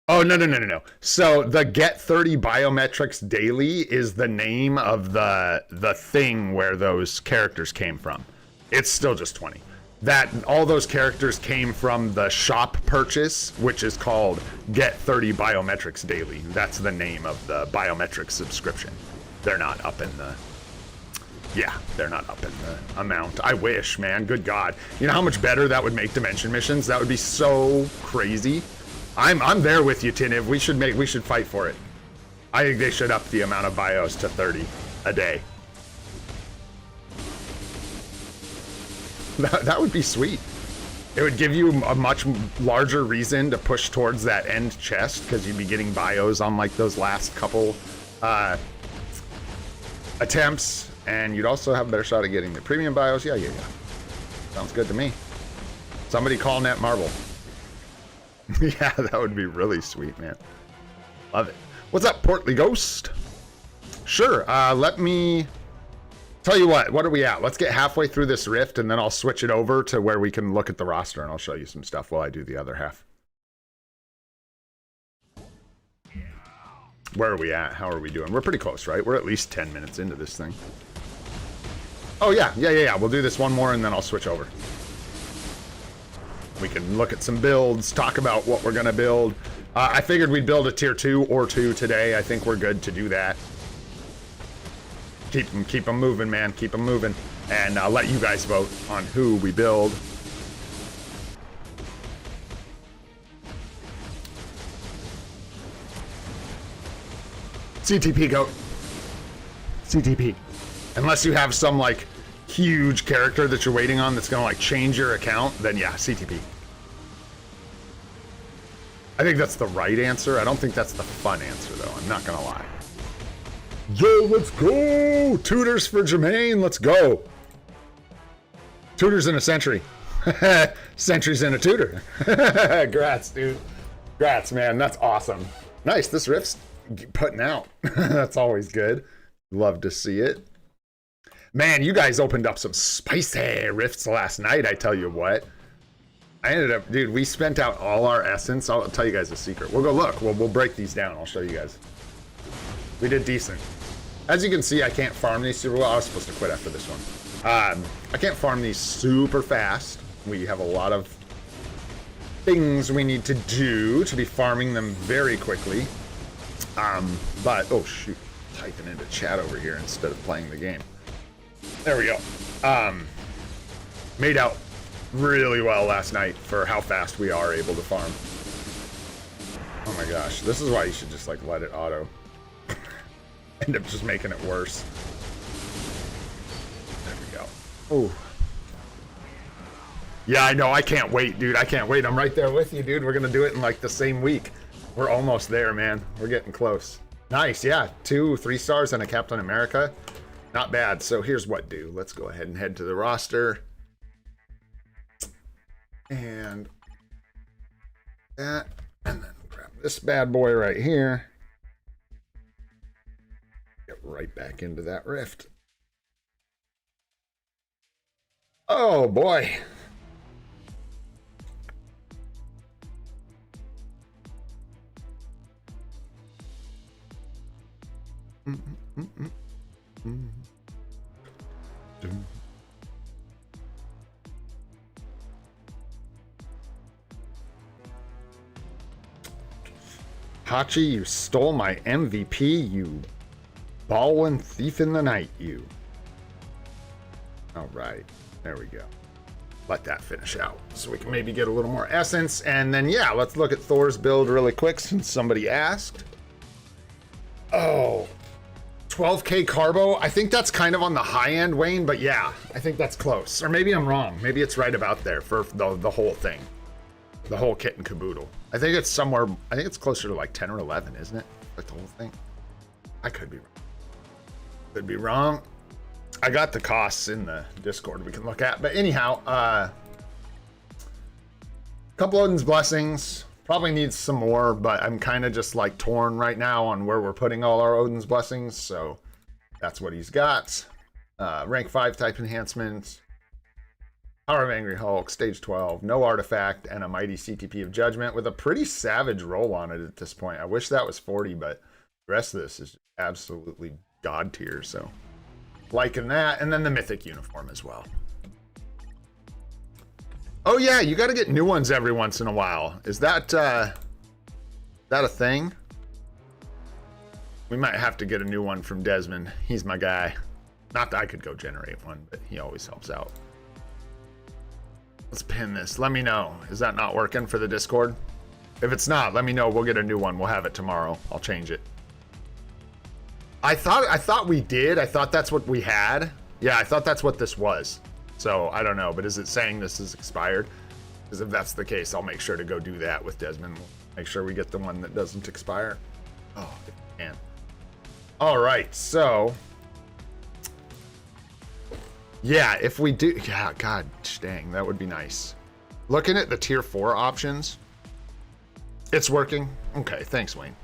Oh, no. So the Get 30 Biometrics Daily is the name of the thing where those characters came from. It's still just 20. All those characters came from the shop purchase, which is called Get 30 Biometrics Daily. That's the name of the biometric subscription. They're not up in the... Yeah, they're not up in the amount. I wish, man. Good God. You know how much better that would make Dimension missions? That would be so crazy. I'm there with you, Tiniv. We should fight for it. I think they should up the amount of bios to 30 a day. That would be sweet. It would give you a much larger reason to push towards that end chest, because you'd be getting bios on like those last couple attempts, and you'd also have a better shot at getting the premium bios. Yeah. Sounds good to me. Somebody call Net Marble. Yeah, that would be really sweet, man. Love it. What's up, Portly Ghost? Sure, let me... Tell you what are we at? Let's get halfway through this rift, and then I'll switch it over to where we can look at the roster, and I'll show you some stuff while I do the other half. Where are we at? How are we doing? We're pretty close, right? We're at least 10 minutes into this thing. Oh, yeah. We'll do this one more, and then I'll switch over. We can look at some builds, talk about what we're going to build. I figured we'd build a tier 2 or 2 today. I think we're good to do that. Keep them moving, man. Keep them moving. And I'll let you guys vote on who we build. CTP, goat. CTP. Unless you have some, like, huge character that you're waiting on that's gonna like change your account, then yeah, CTP. I think that's the right answer. I don't think that's the fun answer though, I'm not gonna lie. Yo, let's go! Tutors for Jermaine, let's go! Tutors in a century. Centuries in a tutor. Grats, dude. Grats, man, that's awesome. Nice, this rift's putting out. That's always good. Love to see it. Man, you guys opened up some spicy rifts last night, I tell you what. I ended up, dude, we spent out all our essence. I'll tell you guys a secret. We'll go look. We'll break these down. I'll show you guys. We did decent. As you can see, I can't farm these super well. I was supposed to quit after this one. I can't farm these super fast. We have a lot of things we need to do to be farming them very quickly. But, oh shoot, typing into chat over here instead of playing the game. There we go. Made out really well last night for how fast we are able to farm. Oh my gosh, this is why you should just like let it auto. End up just making it worse. There we go. Oh. Yeah, I know, I can't wait, dude. I can't wait. I'm right there with you, dude. We're gonna do it in like the same week. We're almost there, man. We're getting close. Nice, yeah. 2 3 stars and a Captain America. Not bad. So here's what do. Let's go ahead and head to the roster. And that, and then grab this bad boy right here. Get right back into that rift. Oh boy. Hachi, you stole my MVP, you ballin' thief in the night, you. All right, there we go. Let that finish out so we can maybe get a little more essence. And then, yeah, let's look at Thor's build really quick since somebody asked. Oh, 12K carbo. I think that's kind of on the high end, Wayne, but yeah, I think that's close. Or maybe I'm wrong. Maybe it's right about there for the whole thing. The whole kit and caboodle. I think it's somewhere, I think it's closer to like 10 or 11, isn't it? Like the whole thing. I could be wrong. Could be wrong. I got the costs in the Discord we can look at. But anyhow, couple Odin's Blessings. Probably needs some more, but I'm kind of just like torn right now on where we're putting all our Odin's Blessings. So that's what he's got. Rank 5 type enhancements. Power of Angry Hulk, stage 12, no artifact, and a mighty CTP of Judgment with a pretty savage roll on it at this point. I wish that was 40, but the rest of this is absolutely god tier, so liking that. And then the Mythic uniform as well. Oh yeah, you got to get new ones every once in a while. Is that a thing? We might have to get a new one from Desmond. He's my guy. Not that I could go generate one, but he always helps out. Let's pin this. Let me know. Is that not working for the Discord? If it's not, let me know. We'll get a new one. We'll have it tomorrow. I'll change it. I thought we did. I thought that's what we had. Yeah, I thought that's what this was. So I don't know, but is it saying this is expired? Because if that's the case, I'll make sure to go do that with Desmond. We'll make sure we get the one that doesn't expire. Oh, if we can. All right, so yeah, if we do, yeah, god dang, that would be nice. Looking at the tier 4 options, it's working. Okay, thanks, Wayne.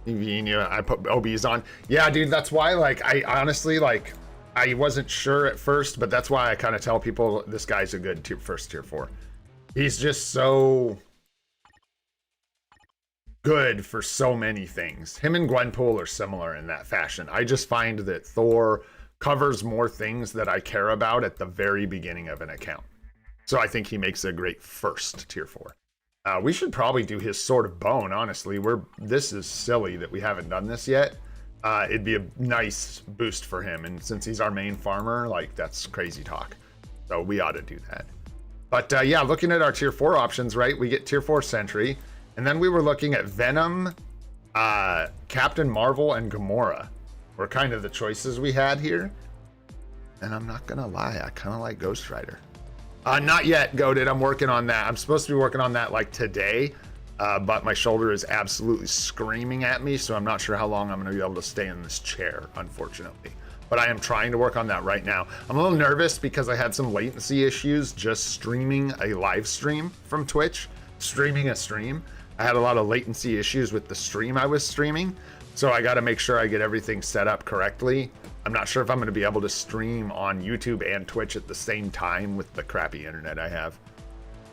I put OBs on. Yeah, dude, that's why, like, I honestly, like, I wasn't sure at first, but that's why I kind of tell people this guy's a good first tier 4. He's just so good for so many things. Him and Gwenpool are similar in that fashion. I just find that Thor covers more things that I care about at the very beginning of an account. So I think he makes a great first tier 4. We should probably do his Sword of Bone, honestly. This is silly that we haven't done this yet. It'd be a nice boost for him, and since he's our main farmer, like, that's crazy talk. So we ought to do that. But yeah, looking at our tier 4 options, right? We get tier 4 Sentry, and then we were looking at Venom, Captain Marvel, and Gamora. were kind of the choices we had here. And I'm not gonna lie, I kind of like Ghost Rider. Not yet, Goated. I'm working on that. I'm supposed to be working on that like today, but my shoulder is absolutely screaming at me, so I'm not sure how long I'm gonna be able to stay in this chair, unfortunately. But I am trying to work on that right now. I'm a little nervous because I had some latency issues just streaming a live stream from Twitch, streaming a stream. I had a lot of latency issues with the stream I was streaming, so I gotta make sure I get everything set up correctly. I'm not sure if I'm gonna be able to stream on YouTube and Twitch at the same time with the crappy internet I have.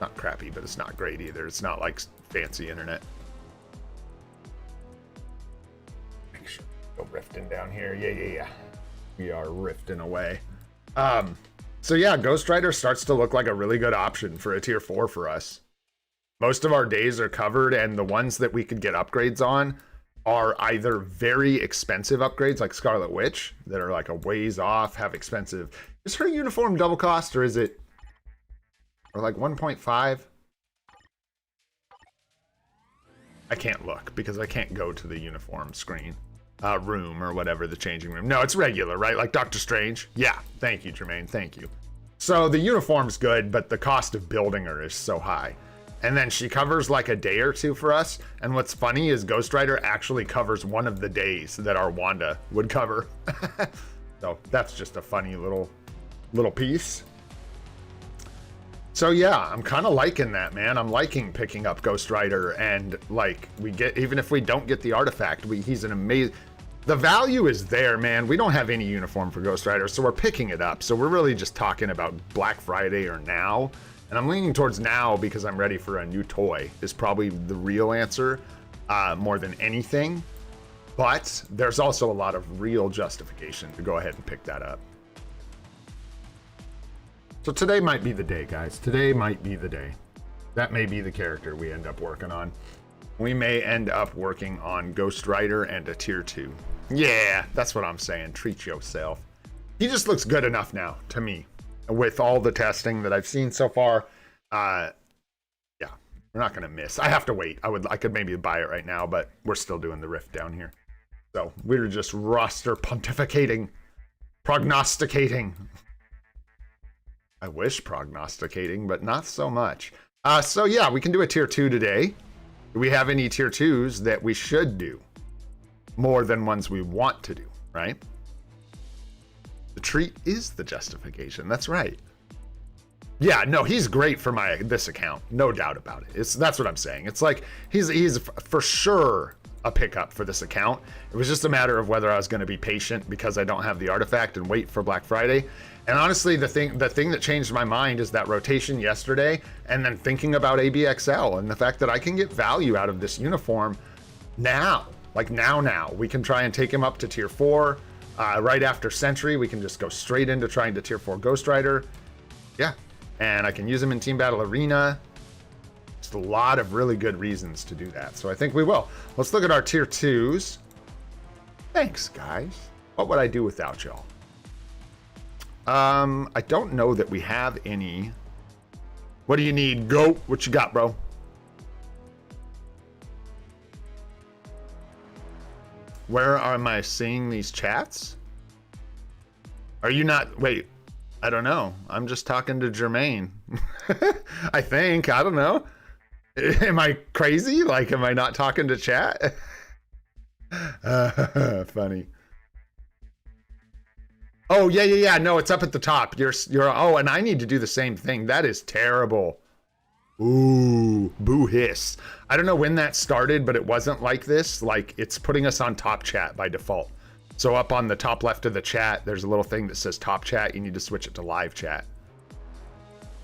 Not crappy, but it's not great either. It's not like fancy internet. Make sure go rifting down here. Yeah. We are rifting away. So yeah, Ghost Rider starts to look like a really good option for a tier 4 for us. Most of our days are covered, and the ones that we could get upgrades on are either very expensive upgrades like Scarlet Witch that are like a ways off, have expensive. Is her uniform double cost, or is it, or like 1.5? I can't look because I can't go to the uniform screen. Room or whatever, the changing room. No, it's regular, right? Like Doctor Strange. Yeah, thank you, Jermaine, thank you. So the uniform's good, but the cost of building her is so high. And then she covers like a day or two for us. And what's funny is Ghost Rider actually covers one of the days that our Wanda would cover. So that's just a funny little piece. So yeah, I'm kind of liking that, man. I'm liking picking up Ghost Rider, and like we get, even if we don't get the artifact, he's an amazing. The value is there, man. We don't have any uniform for Ghost Rider, so we're picking it up. So we're really just talking about Black Friday or now. And I'm leaning towards now because I'm ready for a new toy is probably the real answer, more than anything. But there's also a lot of real justification to go ahead and pick that up. So today might be the day, guys. Today might be the day. That may be the character we end up working on. We may end up working on Ghost Rider and a tier 2. Yeah, that's what I'm saying. Treat yourself. He just looks good enough now to me. With all the testing that I've seen so far, yeah, we're not gonna miss. I have to wait. I could maybe buy it right now, but we're still doing the rift down here. So we're just roster pontificating, prognosticating. I wish prognosticating, but not so much. So yeah, we can do a tier 2 today. Do we have any tier 2s that we should do? More than ones we want to do, right? The treat is the justification. That's right. Yeah, no, he's great for this account. No doubt about it. That's what I'm saying. It's like he's for sure a pickup for this account. It was just a matter of whether I was going to be patient because I don't have the artifact and wait for Black Friday. And honestly, the thing that changed my mind is that rotation yesterday, and then thinking about ABXL and the fact that I can get value out of this uniform now. Like now. We can try and take him up to tier 4. Right after Sentry, we can just go straight into trying to tier 4 Ghost Rider. Yeah, and I can use him in Team Battle Arena. Just a lot of really good reasons to do that. So I think we will. Let's look at our tier 2s. Thanks, guys. What would I do without y'all? I don't know that we have any. What do you need? Go. What you got, bro? Where am I seeing these chats? Are you not? Wait, I don't know. I'm just talking to Jermaine. I think. I don't know. Am I crazy? Like, am I not talking to chat? Funny. Oh, yeah. No, it's up at the top. You're. Oh, and I need to do the same thing. That is terrible. Ooh, boo hiss. I don't know when that started, but it wasn't like this. Like, it's putting us on top chat by default. So up on the top left of the chat, there's a little thing that says top chat. You need to switch it to live chat.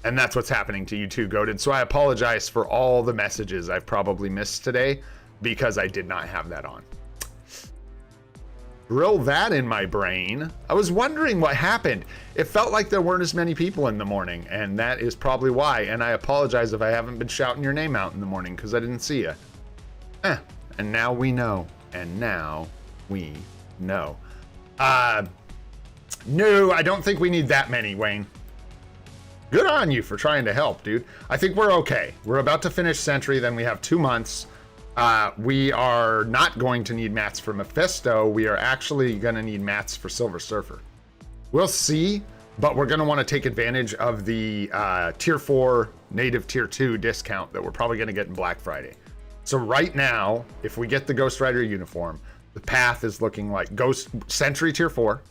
And that's what's happening to you too, Goated. So I apologize for all the messages I've probably missed today because I did not have that on. Drill that in my brain. I was wondering what happened. It felt like there weren't as many people in the morning, and that is probably why. And I apologize if I haven't been shouting your name out in the morning because I didn't see you. And now we know. And now we know. No, I don't think we need that many, Wayne. Good on you for trying to help, dude. I think we're okay. We're about to finish Sentry, then we have 2 months. We are not going to need mats for Mephisto. We are actually going to need mats for Silver Surfer. We'll see, but we're going to want to take advantage of the tier 4 native tier 2 discount that we're probably going to get in Black Friday. So right now, if we get the Ghost Rider uniform, the path is looking like Ghost Sentry tier 4.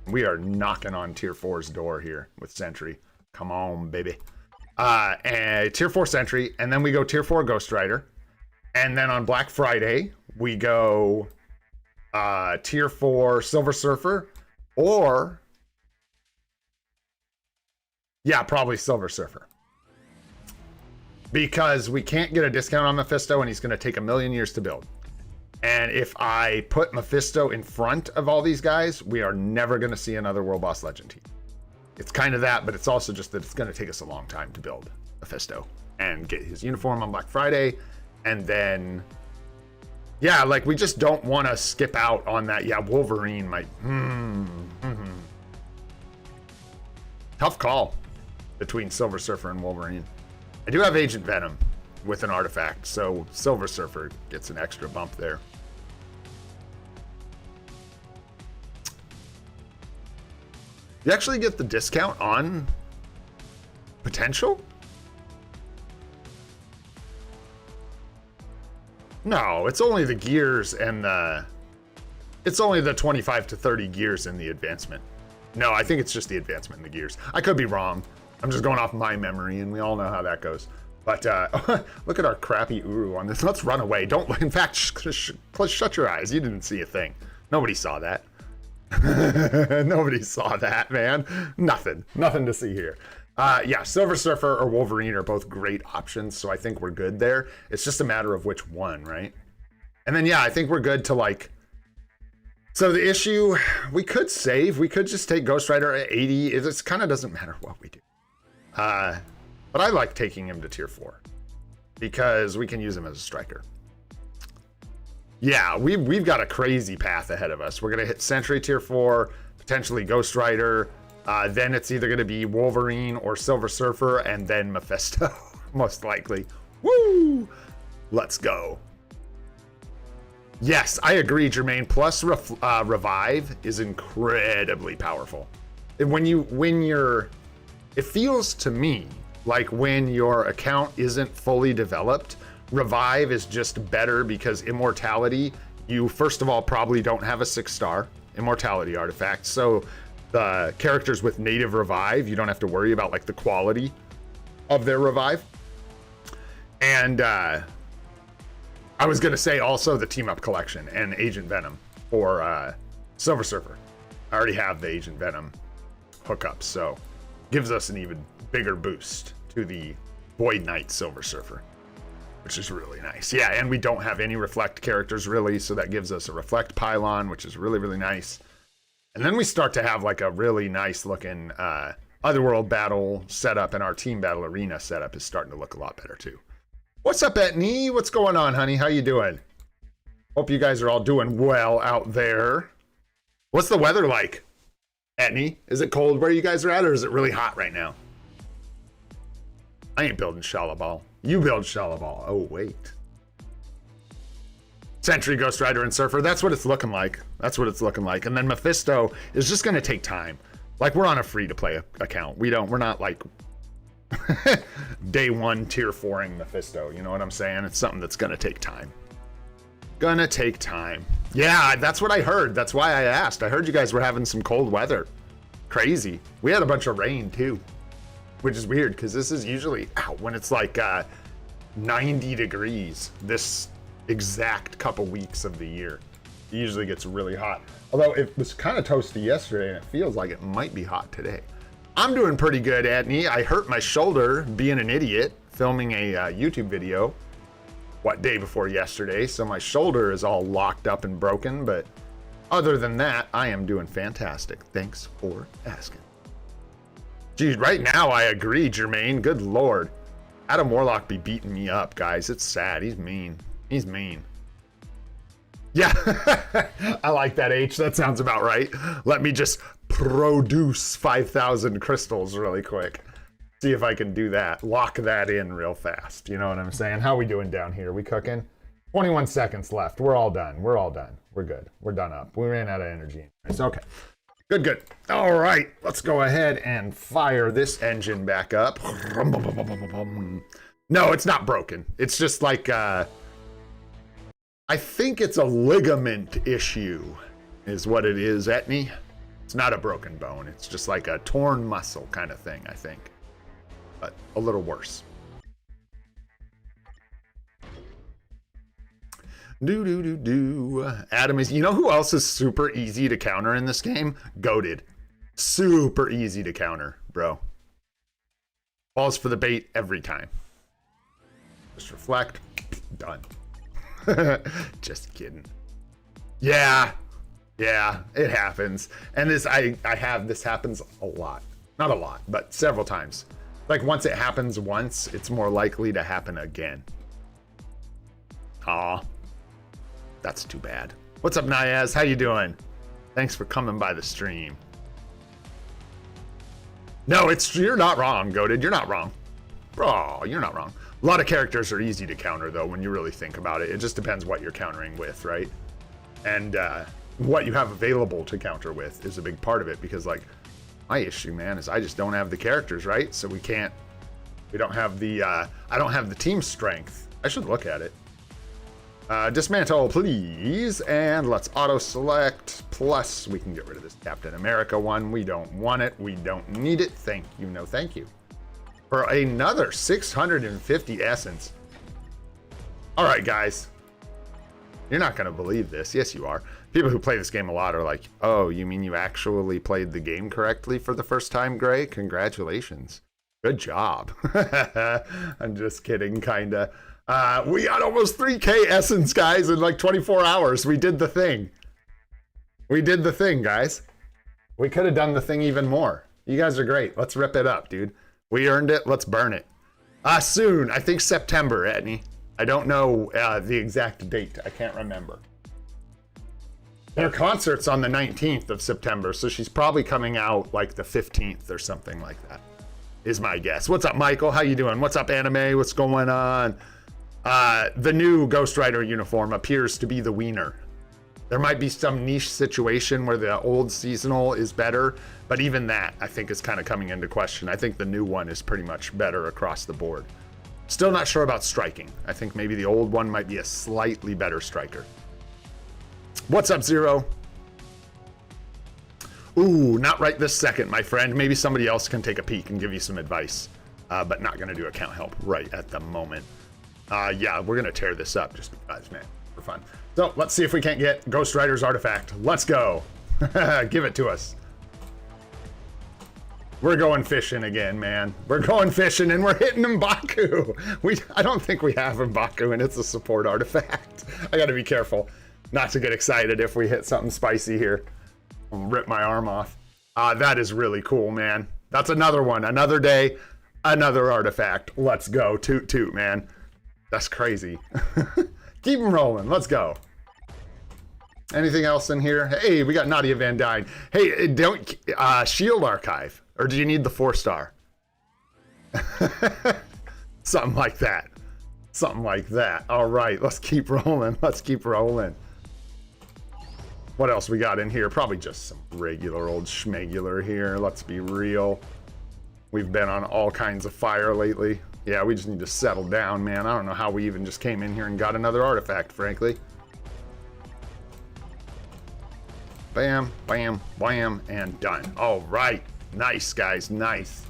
We are knocking on tier 4's door here with Sentry. Come on, baby. And tier 4 Sentry, and then we go tier 4 Ghost Rider. And then on Black Friday, we go tier 4 Silver Surfer, or yeah, probably Silver Surfer. Because we can't get a discount on Mephisto, and he's going to take 1,000,000 years to build. And if I put Mephisto in front of all these guys, we are never going to see another World Boss Legend team. It's kind of that, but it's also just that it's going to take us a long time to build Mephisto and get his uniform on Black Friday. And then, yeah, like we just don't want to skip out on that. Yeah, Wolverine might. Tough call between Silver Surfer and Wolverine. I do have Agent Venom with an artifact, so Silver Surfer gets an extra bump there. You actually get the discount on potential? No, it's only the gears and the... It's only the 25 to 30 gears in the advancement. No, I think it's just the advancement in the gears. I could be wrong. I'm just going off my memory, and we all know how that goes. But look at our crappy Uru on this. Let's run away. Don't, in fact, shut your eyes. You didn't see a thing. Nobody saw that. Nobody saw that, man. Nothing to see here. Yeah, Silver Surfer or Wolverine are both great options, so I think we're good there. It's just a matter of which one, right? And then, yeah, I think we're good to, like... So the issue, we could save. We could just take Ghost Rider at 80. It kind of doesn't matter what we do. But I like taking him to tier 4 because we can use him as a striker. Yeah, we've got a crazy path ahead of us. We're going to hit Sentry tier 4, potentially Ghost Rider. Then it's either going to be Wolverine or Silver Surfer, and then Mephisto, most likely. Woo! Let's go. Yes, I agree, Jermaine. Plus Revive is incredibly powerful. And it feels to me like when your account isn't fully developed, Revive is just better because Immortality, you first of all probably don't have a 6-star Immortality artifact. So the characters with native Revive, you don't have to worry about like the quality of their Revive. And I was going to say also the Team Up Collection and Agent Venom for Silver Surfer. I already have the Agent Venom hookup, so gives us an even bigger boost to the Void Knight Silver Surfer, which is really nice. Yeah, and we don't have any Reflect characters really, so that gives us a Reflect Pylon, which is really, really nice. And then we start to have like a really nice looking Otherworld battle setup, and our Team Battle Arena setup is starting to look a lot better too. What's up, Etney? What's going on, honey? How you doing? Hope you guys are all doing well out there. What's the weather like, Etney? Is it cold where you guys are at, or is it really hot right now? I ain't building Shalabal. You build Shalabal. Oh, wait. Sentry, Ghost Rider, and Surfer. That's what it's looking like. That's what it's looking like. And then Mephisto is just going to take time. Like, we're on a free-to-play account. We're not, like, day 1 tier 4ing Mephisto. You know what I'm saying? It's something that's going to take time. Gonna take time. Yeah, that's what I heard. That's why I asked. I heard you guys were having some cold weather. Crazy. We had a bunch of rain, too. Which is weird, because this is usually when it's like 90 degrees this exact couple weeks of the year. It usually gets really hot. Although it was kind of toasty yesterday, and it feels like it might be hot today. I'm doing pretty good, Adney. I hurt my shoulder being an idiot, filming a YouTube video, day before yesterday, so my shoulder is all locked up and broken, but other than that, I am doing fantastic. Thanks for asking. Geez, right now I agree, Jermaine. Good Lord. Adam Warlock be beating me up, guys. It's sad. He's mean. He's mean. Yeah, I like that, H. That sounds about right. Let me just produce 5,000 crystals really quick. See if I can do that. Lock that in real fast. You know what I'm saying? How we doing down here? We cooking? 21 seconds left. We're all done. We're all done. We're good. We're done up. We ran out of energy. It's okay. Good, good. All right. Let's go ahead and fire this engine back up. No, it's not broken. It's just like, I think it's a ligament issue is what it is, Etney. It's not a broken bone. It's just like a torn muscle kind of thing, I think. But a little worse. Adam is, you know who else is super easy to counter in this game? Goated. Super easy to counter, bro. Falls for the bait every time. Just reflect. Done. Just kidding. Yeah. Yeah, it happens. And this, this happens a lot. Not a lot, but several times. Like once it happens once, it's more likely to happen again. Aw. That's too bad. What's up, Niaz? How you doing? Thanks for coming by the stream. No, you're not wrong, Goated. You're not wrong. Bro, you're not wrong. A lot of characters are easy to counter, though, when you really think about it. It just depends what you're countering with, right? And what you have available to counter with is a big part of it, because, like, my issue, man, is I just don't have the characters, right? So we don't have the, I don't have the team strength. I should look at it. Dismantle, please, and let's auto-select, plus we can get rid of this Captain America one. We don't want it. We don't need it. Thank you. No, thank you. For another 650 essence. All right, guys. You're not going to believe this. Yes, you are. People who play this game a lot are like, oh, you mean you actually played the game correctly for the first time, Gray? Congratulations. Good job. I'm just kidding, kind of. We got almost 3K essence, guys, in like 24 hours. We did the thing. We did the thing, guys. We could have done the thing even more. You guys are great. Let's rip it up, dude. We earned it. Let's burn it. Soon. I think September, Etney. I don't know the exact date. I can't remember. Their concert's on the 19th of September, so she's probably coming out like the 15th or something like that, is my guess. What's up, Michael? How you doing? What's up, Anime? What's going on? The new Ghost Rider uniform appears to be the wiener. There might be some niche situation where the old seasonal is better, but even that, I think, is kind of coming into question. I think the new one is pretty much better across the board. Still not sure about striking. I think maybe the old one might be a slightly better striker. What's up, Zero? Ooh, not right this second, my friend. Maybe somebody else can take a peek and give you some advice, but not going to do account help right at the moment. Yeah, we're going to tear this up just because, man, for fun. So let's see if we can't get Ghost Rider's artifact. Let's go. Give it to us. We're going fishing again, man. We're going fishing and we're hitting M'Baku. I don't think we have M'Baku and it's a support artifact. I got to be careful not to get excited if we hit something spicy here. I'll rip my arm off. That is really cool, man. That's another one. Another day, another artifact. Let's go. Toot toot, man. That's crazy. Keep them rolling. Let's go. Anything else in here? Hey, we got Nadia Van Dyne. Hey, don't shield archive. Or do you need the 4-star? Something like that. Something like that. All right, let's keep rolling. Let's keep rolling. What else we got in here? Probably just some regular old schmegular here. Let's be real. We've been on all kinds of fire lately. Yeah, we just need to settle down, man. I don't know how we even just came in here and got another artifact, frankly. Bam, bam, bam, and done. All right. Nice, guys. Nice.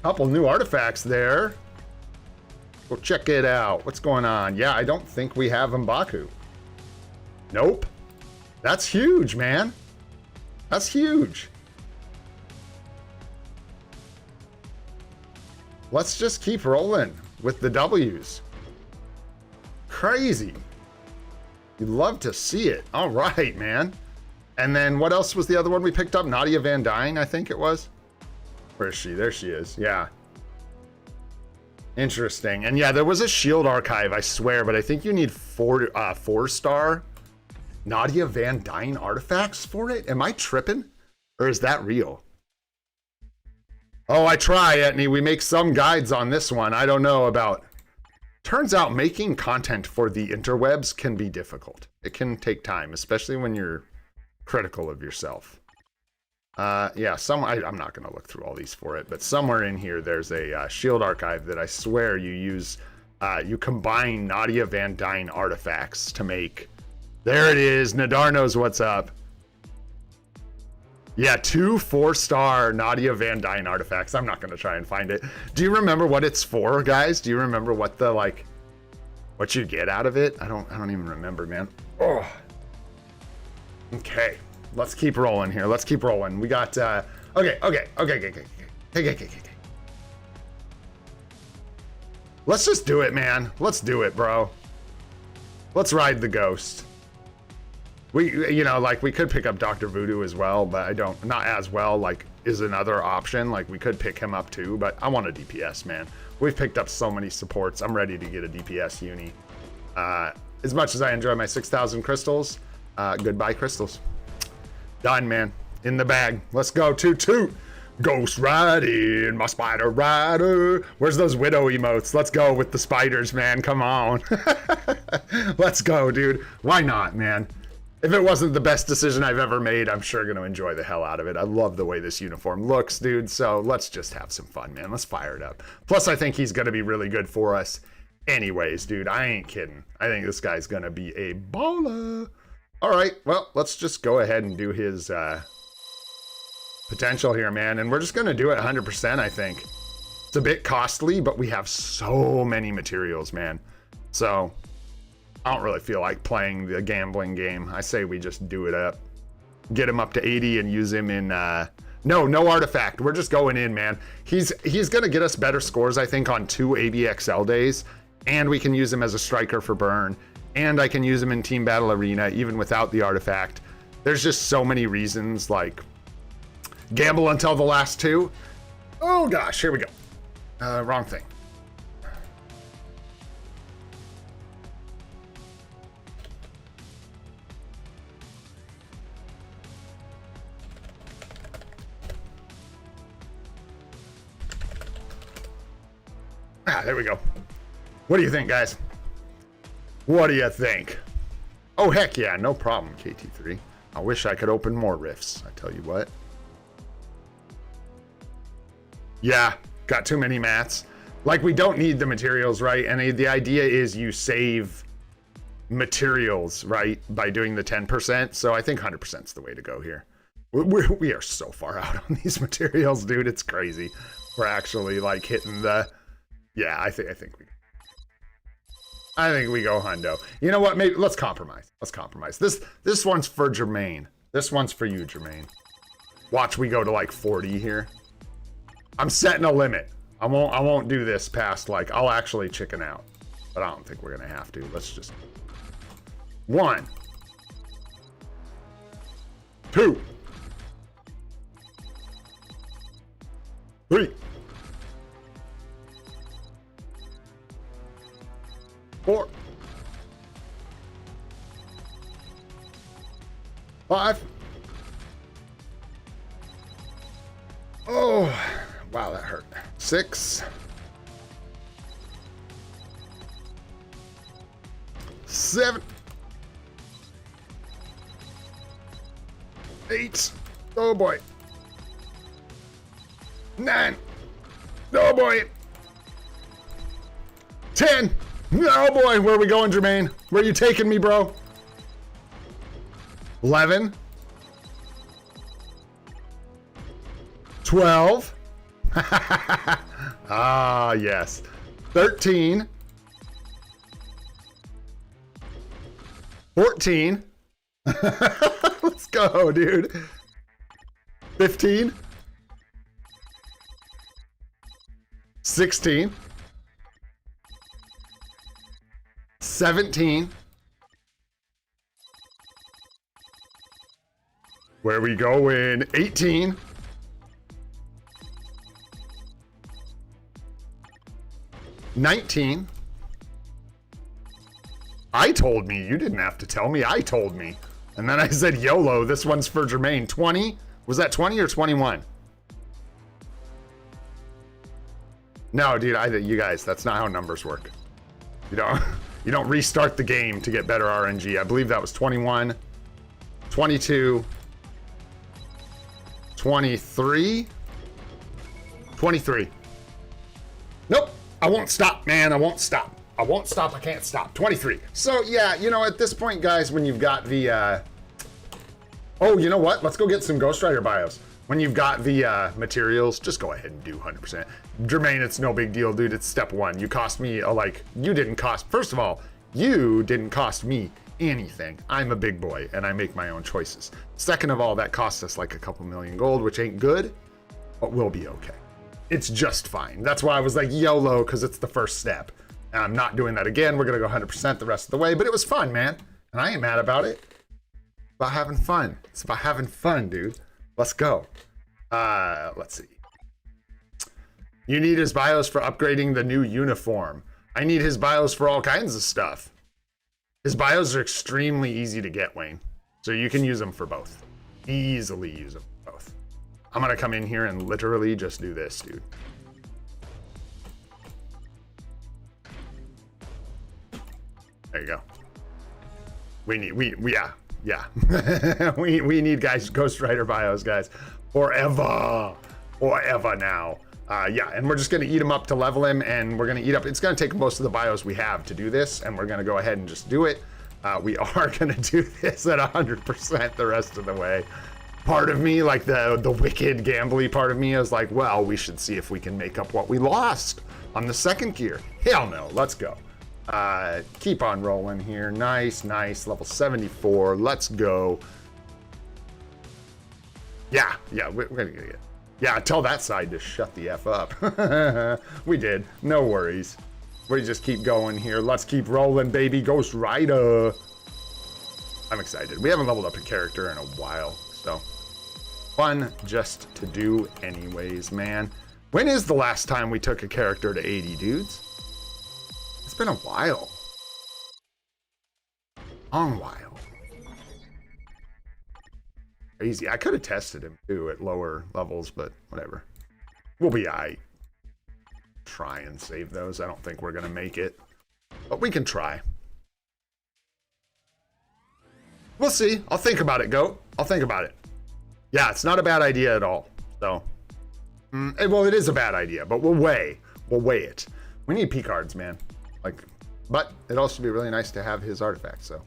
Couple new artifacts there. Go check it out. What's going on? Yeah, I don't think we have M'Baku. Nope. That's huge, man. That's huge. Let's just keep rolling with the W's. Crazy. You'd love to see it. All right, man. And then what else was the other one we picked up? Nadia Van Dyne, I think it was. Where is she? There she is. Yeah. Interesting. And yeah, there was a shield archive, I swear, but I think you need 4-star Nadia Van Dyne artifacts for it. Am I tripping? Or is that real? Oh, I try, Etney. We make some guides on this one. I don't know about Turns out making content for the interwebs can be difficult. It can take time, especially when you're critical of yourself. Yeah, I'm not going to look through all these for it, but somewhere in here there's a shield archive that I swear you use. You combine Nadia Van Dyne artifacts to make. There it is. Nadar knows what's up. Yeah, 2 4-star Nadia Van Dyne artifacts. I'm not going to try and find it. Do you remember what it's for, guys? Do you remember what the, like, what you get out of it? I don't even remember, man. Oh. Okay. Let's keep rolling here. Let's keep rolling. We got, okay. Let's just do it, man. Let's do it, bro. Let's ride the ghost. You know, like, we could pick up Dr. Voodoo as well, but not as well, like, is another option. Like, we could pick him up too, but I want a DPS, man. We've picked up so many supports. I'm ready to get a DPS uni. As much as I enjoy my 6,000 crystals, goodbye crystals. Done, man. In the bag. Let's go. Toot. Ghost riding, my spider rider. Where's those widow emotes? Let's go with the spiders, man. Come on. Let's go, dude. Why not, man? If it wasn't the best decision I've ever made, I'm sure going to enjoy the hell out of it. I love the way this uniform looks, dude. So let's just have some fun, man. Let's fire it up. Plus, I think he's going to be really good for us anyways, dude. I ain't kidding. I think this guy's going to be a baller. All right. Well, let's just go ahead and do his potential here, man. And we're just going to do it 100%, I think. It's a bit costly, but we have so many materials, man. So I don't really feel like playing the gambling game. I say we just do it up. Get him up to 80 and use him in... No artifact. We're just going in, man. He's going to get us better scores, I think, on 2 ABXL days. And we can use him as a striker for burn. And I can use him in Team Battle Arena, even without the artifact. There's just so many reasons, like... Gamble until the last 2. Oh, gosh. Here we go. Wrong thing. There we go. What do you think, guys? What do you think? Oh, heck yeah, no problem, KT3. I wish I could open more rifts, I tell you what. Yeah, got too many mats. Like, we don't need the materials, right? And the idea is you save materials, right, by doing the 10%. So I think 100% is the way to go here. We are so far out on these materials, dude. It's crazy. We're actually, like, hitting the... Yeah, I think we go hundo. You know what? Maybe let's compromise. This one's for Jermaine. This one's for you, Jermaine. Watch, we go to like 40 here. I'm setting a limit. I won't do this past, like, I'll actually chicken out. But I don't think we're gonna have to. Let's just 1 2 3 4 5 Oh, wow, that hurt. 6 7 8 Oh boy. 9 Oh boy. 10 Oh boy, where are we going, Jermaine? Where are you taking me, bro? 11 12 Ah, yes. 13 14 Let's go, dude. 15 16 17 Where we going? 18 19 I told me. You didn't have to tell me. I told me. And then I said YOLO. This one's for Jermaine. 20? Was that 20 or 21? No, dude, you guys, that's not how numbers work. You don't, you don't restart the game to get better RNG. I believe that was 21, 22, 23, 23. Nope, I won't stop, man. I won't stop. I won't stop. I can't stop. 23. So yeah, you know, at this point, guys, when you've got the, oh, you know what? Let's go get some Ghost Rider bios. When you've got the materials, just go ahead and do 100%. Jermaine, it's no big deal, dude. It's step one. You cost me you didn't cost, first of all, you didn't cost me anything. I'm a big boy and I make my own choices. Second of all, that cost us like a couple million gold, which ain't good, but we'll be okay. It's just fine. That's why I was like YOLO, because it's the first step. And I'm not doing that again. We're going to go 100% the rest of the way, but it was fun, man. And I ain't mad about it. It's about having fun. It's about having fun, dude. Let's go. Let's see. You need his bios for upgrading the new uniform. I need his bios for all kinds of stuff. His bios are extremely easy to get, Wayne. So you can use them for both. Easily use them for both. I'm going to come in here and literally just do this, dude. There you go. Yeah. we need guys, Ghost Rider bios, guys. Forever now. Yeah, and we're just gonna eat him up to level him, and we're gonna eat up, it's gonna take most of the bios we have to do this, and we're gonna go ahead and just do it. We are gonna do this at 100% the rest of the way. Part of me, like the wicked gambly part of me, is like, well, we should see if we can make up what we lost on the second gear. Hell no, let's go. Keep on rolling here. Nice, level 74. Let's go. Yeah, we're gonna get it. Yeah, tell that side to shut the F up. We did, no worries. We just keep going here. Let's keep rolling, baby. Ghost Rider. I'm excited. We haven't leveled up a character in a while, so fun just to do anyways, man. When is the last time we took a character to 80, dudes? It's been a while. Long while. Crazy. I could have tested him too at lower levels, but whatever. We'll be aight. Try and save those. I don't think we're gonna make it, but we can try. We'll see. I'll think about it, Goat. I'll think about it. Yeah, it's not a bad idea at all. So, well, it is a bad idea, but we'll weigh it. We need P cards, man. Like, but it'd also be really nice to have his artifact. So,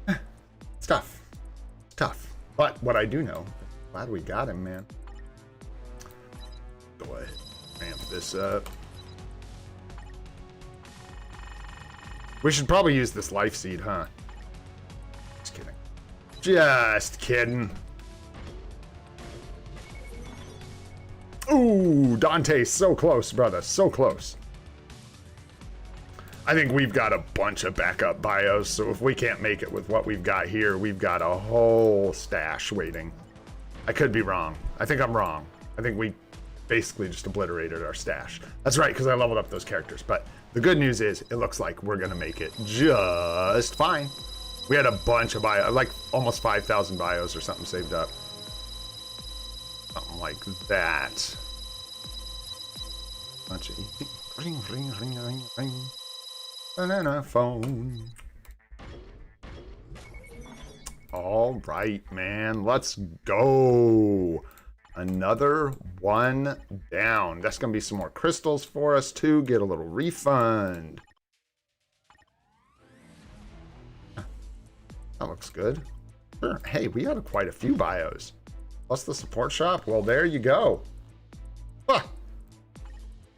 it's tough. Tough. But what I do know, glad we got him, man. Go ahead, ramp this up. We should probably use this life seed, huh? Just kidding. Just kidding. Ooh, Dante, so close, brother, so close. I think we've got a bunch of backup bios, so if we can't make it with what we've got here, we've got a whole stash waiting. I could be wrong. I think I'm wrong. I think we basically just obliterated our stash. That's right, because I leveled up those characters. But the good news is, it looks like we're going to make it just fine. We had a bunch of bios, like almost 5,000 bios or something saved up. Something like that. Bunch of ring, ring, ring, ring, ring. Banana phone. All right, man, let's go. Another one down. That's gonna be some more crystals for us too. Get a little refund. That looks good. Sure. Hey, we got quite a few bios. Plus the support shop. Well, there you go. Ah.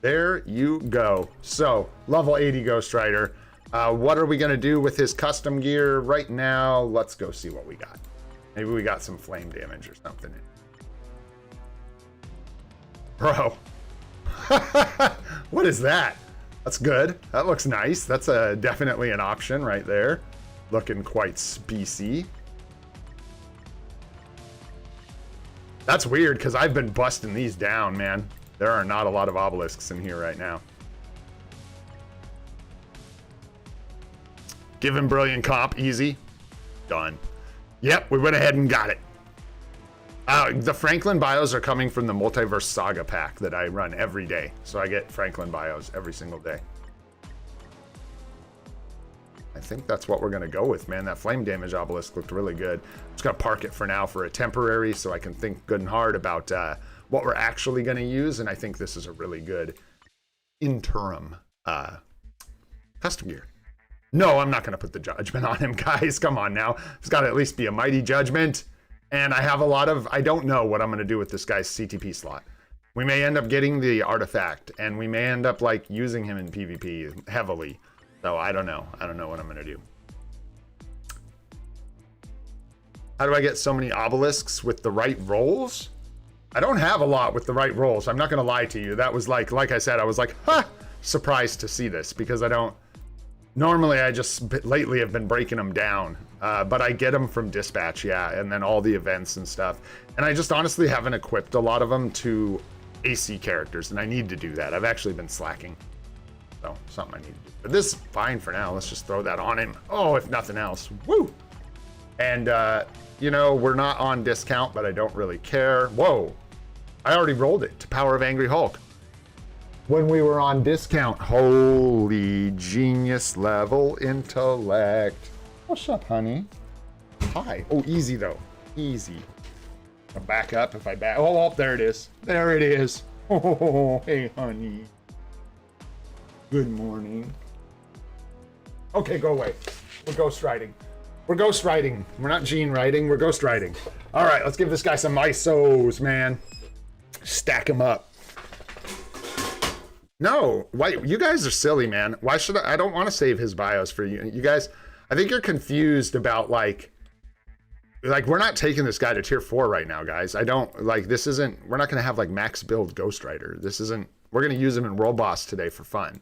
There you go. So, level 80 Ghost Rider. What are we going to do with his custom gear right now? Let's go see what we got. Maybe we got some flame damage or something. Bro. What is that? That's good. That looks nice. That's definitely an option right there. Looking quite specie. That's weird because I've been busting these down, man. There are not a lot of obelisks in here right now. Give him brilliant comp, easy. Done. Yep, we went ahead and got it. The Franklin bios are coming from the Multiverse Saga pack that I run every day. So I get Franklin bios every single day. think that's what we're going to go with, man. That flame damage obelisk looked really good. I'm just going to park it for now for a temporary so I can think good and hard about what we're actually going to use. And I think this is a really good interim custom gear. No, I'm not going to put the judgment on him, guys. Come on now. It's got to at least be a mighty judgment. And I have a lot of, I don't know what I'm going to do with this guy's CTP slot. We may end up getting the artifact, and we may end up like using him in PvP heavily. So I don't know. I don't know what I'm going to do. How do I get so many obelisks with the right rolls? I don't have a lot with the right rolls. I'm not going to lie to you. That was like I said, I was like, huh, surprised to see this because I don't, normally I just lately have been breaking them down. But I get them from dispatch, yeah, and then all the events and stuff. And I just honestly haven't equipped a lot of them to AC characters, and I need to do that. I've actually been slacking. So, something I need to do. But this is fine for now. Let's just throw that on him. Oh, if nothing else. Woo! And, you know, we're not on discount, but I don't really care. Whoa! I already rolled it to Power of Angry Hulk. When we were on discount. Holy genius level intellect. What's up, honey? Hi. Oh, easy, though. Easy. I'll back up if I back. Oh, there it is. There it is. Oh, hey, honey. Good morning. Okay, go away. We're ghost riding. We're ghost riding. We're not gene riding. We're ghost riding. All right, let's give this guy some ISOs, man. Stack him up. No, why? You guys are silly, man. Why should I don't want to save his bios for you. You guys, I think you're confused about like we're not taking this guy to tier 4 right now, guys. I don't like this isn't we're not gonna have like max build Ghost Rider. This isn't we're gonna use him in World Boss today for fun.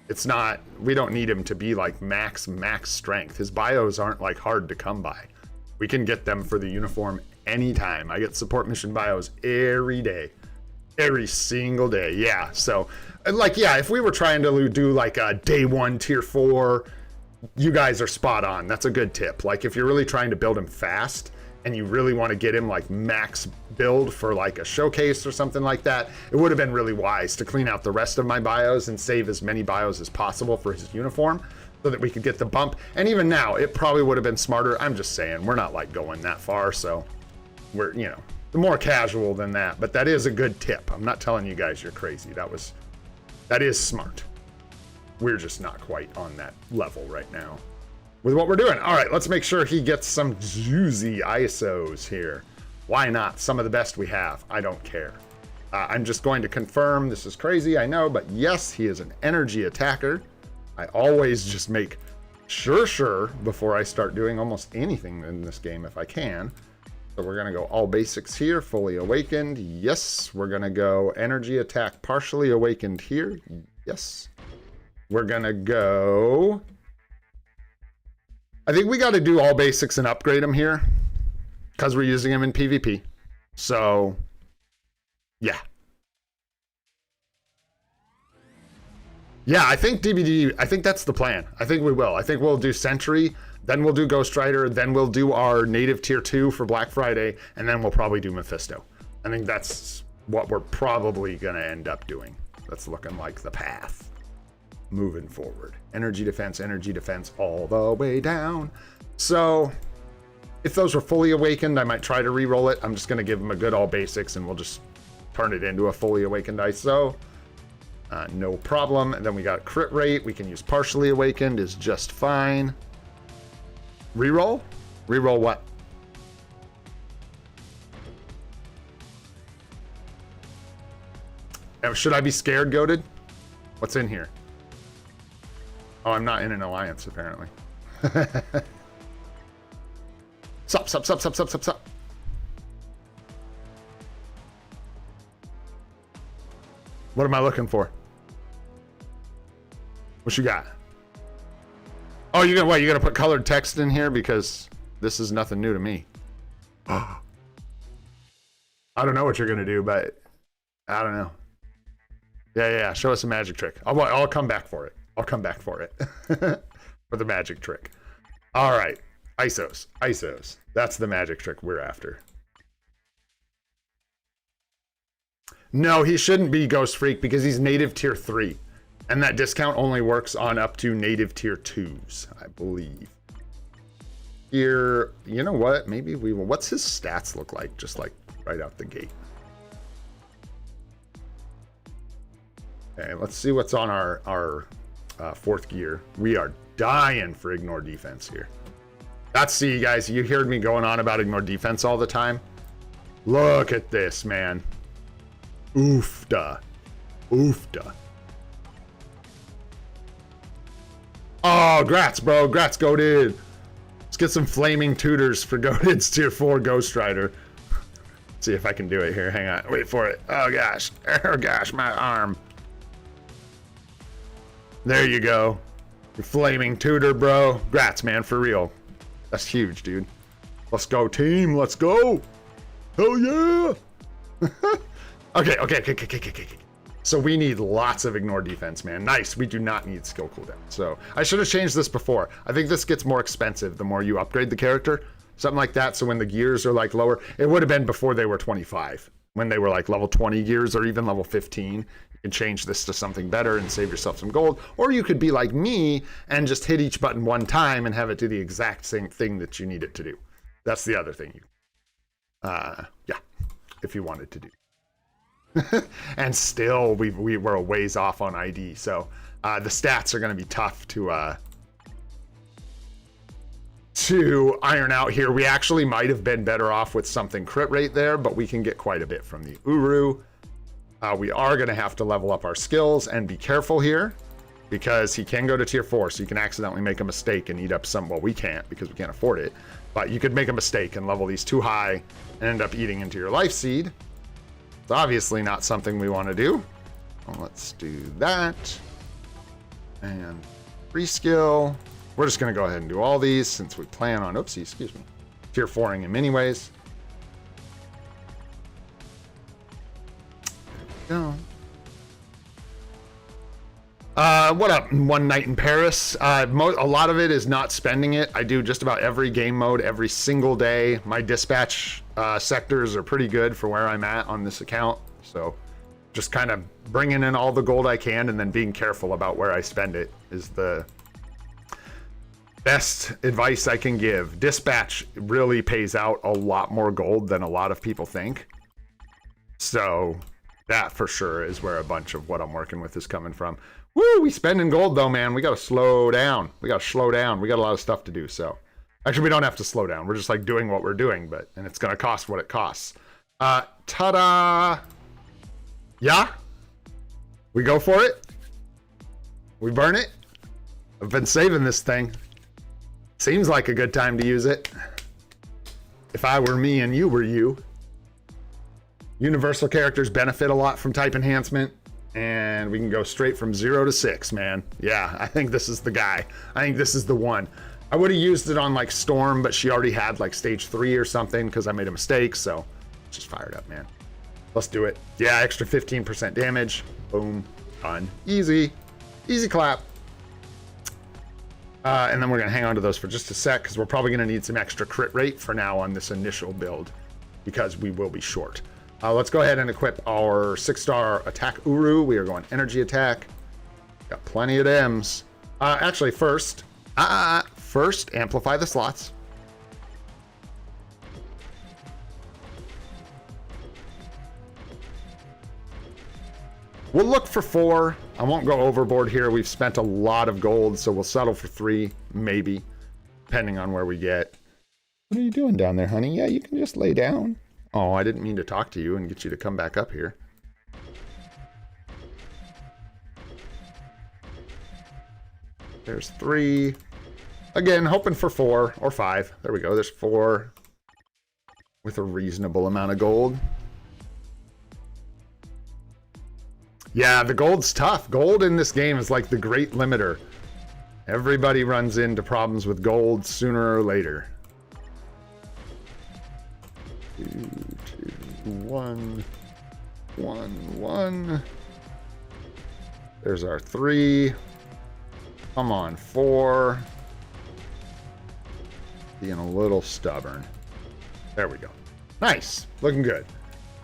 It's not we don't need him to be like max strength. His bios aren't like hard to come by. We can get them for the uniform anytime. I get support mission bios every day. Every single day. Yeah. So like yeah, if we were trying to do like a day 1 tier 4, you guys are spot on. That's a good tip. Like if you're really trying to build him fast and you really want to get him like max build for like a showcase or something like that, it would have been really wise to clean out the rest of my bios and save as many bios as possible for his uniform so that we could get the bump. And even now, it probably would have been smarter. I'm just saying, we're not like going that far. So we're, you know, more casual than that. But that is a good tip. I'm not telling you guys you're crazy. That is smart. We're just not quite on that level right now with what we're doing. All right, let's make sure he gets some juicy ISOs here. Why not? Some of the best we have. I don't care. I'm just going to confirm. This is crazy, I know, but yes, he is an energy attacker. I always just make sure before I start doing almost anything in this game if I can. So we're gonna go all basics here, fully awakened. Yes, we're gonna go energy attack partially awakened here. Yes. We're gonna go, I think we got to do all basics and upgrade him here because we're using him in PvP. So, yeah. Yeah, I think DBD, I think that's the plan. I think we will. I think we'll do Sentry, then we'll do Ghost Rider, then we'll do our native tier 2 for Black Friday, and then we'll probably do Mephisto. I think that's what we're probably going to end up doing. That's looking like the path. Moving forward. Energy defense all the way down. So if those were fully awakened, I might try to re-roll it. I'm just going to give them a good all basics and we'll just turn it into a fully awakened ISO. No problem. And then we got crit rate. We can use partially awakened is just fine. Re-roll? Re-roll what? Should I be scared, goated? What's in here? Oh, I'm not in an alliance, apparently. Sup. What am I looking for? What you got? Oh, you're gonna put colored text in here? Because this is nothing new to me. I don't know what you're gonna do, but I don't know. Yeah. Show us a magic trick. I'll come back for it. I'll come back for it. For the magic trick. All right. ISOs. That's the magic trick we're after. No, he shouldn't be Ghost Freak because he's native tier 3. And that discount only works on up to native tier 2s, I believe. Here, you know what? Maybe we will. What's his stats look like? Just like right out the gate. Okay, let's see what's on our fourth gear. We are dying for ignore defense here. That's, see, guys, you heard me going on about ignore defense all the time. Look at this, man. Oofda. Oofda. Oh, grats, bro. Grats, goated. Let's get some flaming tutors for goated's tier 4 Ghost Rider. Let's see if I can do it here. Hang on. Wait for it. Oh, gosh. Oh, gosh, my arm. There you go. Your flaming tutor, bro. Grats, man, for real. That's huge, dude. Let's go, team. Let's go. Hell yeah. Okay. So we need lots of ignore defense, man. Nice. We do not need skill cooldown. So I should have changed this before. I think this gets more expensive the more you upgrade the character. Something like that. So when the gears are like lower, it would have been before they were 25. When they were like level 20 gears or even level 15, you can change this to something better and save yourself some gold. Or you could be like me and just hit each button one time and have it do the exact same thing that you need it to do. That's the other thing. Yeah, if you wanted to do. And still, we were a ways off on ID. So the stats are going to be tough to iron out here. We actually might have been better off with something crit rate there, but we can get quite a bit from the Uru. We are going to have to level up our skills and be careful here because he can go to tier 4, so you can accidentally make a mistake and eat up some. Well, we can't because we can't afford it, but you could make a mistake and level these too high and end up eating into your life seed. It's obviously not something we want to do. Well, let's do that. And free skill. We're just going to go ahead and do all these since we plan on, oopsie, excuse me, tier 4ing him anyways. There we go. What up, One Night in Paris? A lot of it is not spending it. I do just about every game mode every single day. My dispatch sectors are pretty good for where I'm at on this account. So just kind of bringing in all the gold I can and then being careful about where I spend it is the best advice I can give. Dispatch really pays out a lot more gold than a lot of people think. So that for sure is where a bunch of what I'm working with is coming from. Woo, we spending gold though, man. We got to slow down. We got a lot of stuff to do. So actually we don't have to slow down. We're just like doing what we're doing, and it's going to cost what it costs. Ta-da. Yeah. We go for it. We burn it. I've been saving this thing. Seems like a good time to use it. If I were me and you were you. Universal characters benefit a lot from type enhancement. And we can go straight from 0 to 6, man. Yeah, I think this is the guy. I think this is the one. I would have used it on like Storm, but she already had like stage 3 or something because I made a mistake. So just fired up, man. Let's do it. Yeah, extra 15% damage. Boom. Done. Easy. Easy clap. And then we're going to hang on to those for just a sec because we're probably going to need some extra crit rate for now on this initial build because we will be short. Let's go ahead and equip our 6-star attack Uru. We are going energy attack. Got plenty of M's. Actually, first amplify the slots. We'll look for 4. I won't go overboard here. We've spent a lot of gold, so we'll settle for 3, maybe, depending on where we get. What are you doing down there, honey? Yeah, you can just lay down. Oh, I didn't mean to talk to you and get you to come back up here. There's 3. Again, hoping for 4 or 5. There we go. There's 4 with a reasonable amount of gold. Yeah, the gold's tough. Gold in this game is like the great limiter. Everybody runs into problems with gold sooner or later. 2, 2, 1, 1, 1. There's our 3. Come on, 4. Being a little stubborn. There we go. Nice. Looking good.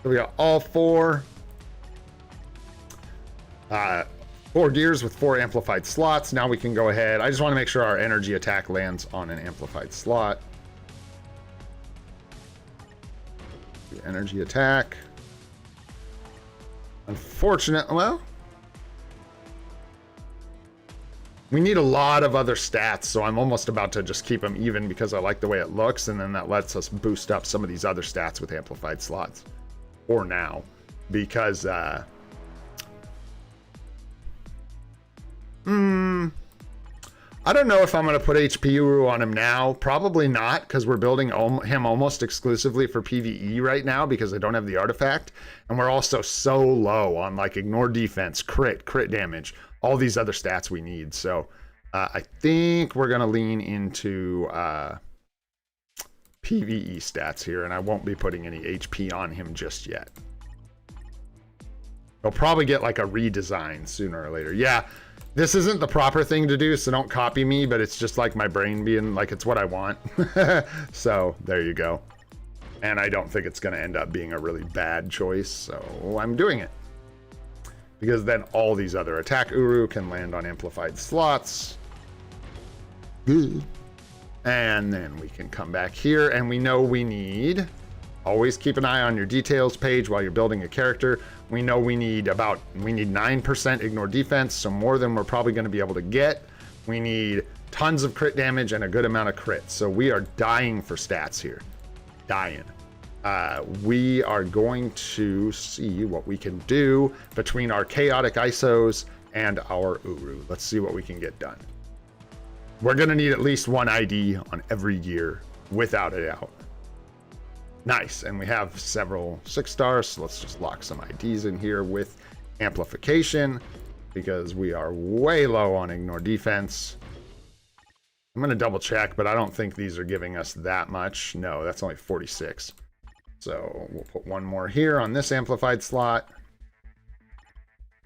So we got all 4. 4 gears with 4 amplified slots. Now we can go ahead. I just want to make sure our energy attack lands on an amplified slot. The energy attack. Unfortunate. Well, we need a lot of other stats, so I'm almost about to just keep them even because I like the way it looks, and then that lets us boost up some of these other stats with amplified slots. For now, because I don't know if I'm going to put HP Uru on him now. Probably not, because we're building him almost exclusively for PvE right now because I don't have the artifact. And we're also so low on like ignore defense, crit damage, all these other stats we need. So I think we're going to lean into PvE stats here, and I won't be putting any HP on him just yet. He'll probably get like a redesign sooner or later. Yeah. This isn't the proper thing to do, so don't copy me, but it's just like my brain being like, it's what I want. So there you go. And I don't think it's going to end up being a really bad choice, so I'm doing it. Because then all these other attack Uru can land on amplified slots. And then we can come back here, and we know we need... Always keep an eye on your details page while you're building a character. We know we need 9% ignore defense, so more than we're probably going to be able to get. We need tons of crit damage and a good amount of crits. So we are dying for stats here. Dying. We are going to see what we can do between our chaotic ISOs and our Uru. Let's see what we can get done. We're going to need at least 1 ID on every gear, without a doubt. Nice, and we have several 6 stars, so let's just lock some IDs in here with amplification because we are way low on ignore defense. I'm going to double check, but I don't think these are giving us that much. No, that's only 46. So we'll put 1 more here on this amplified slot.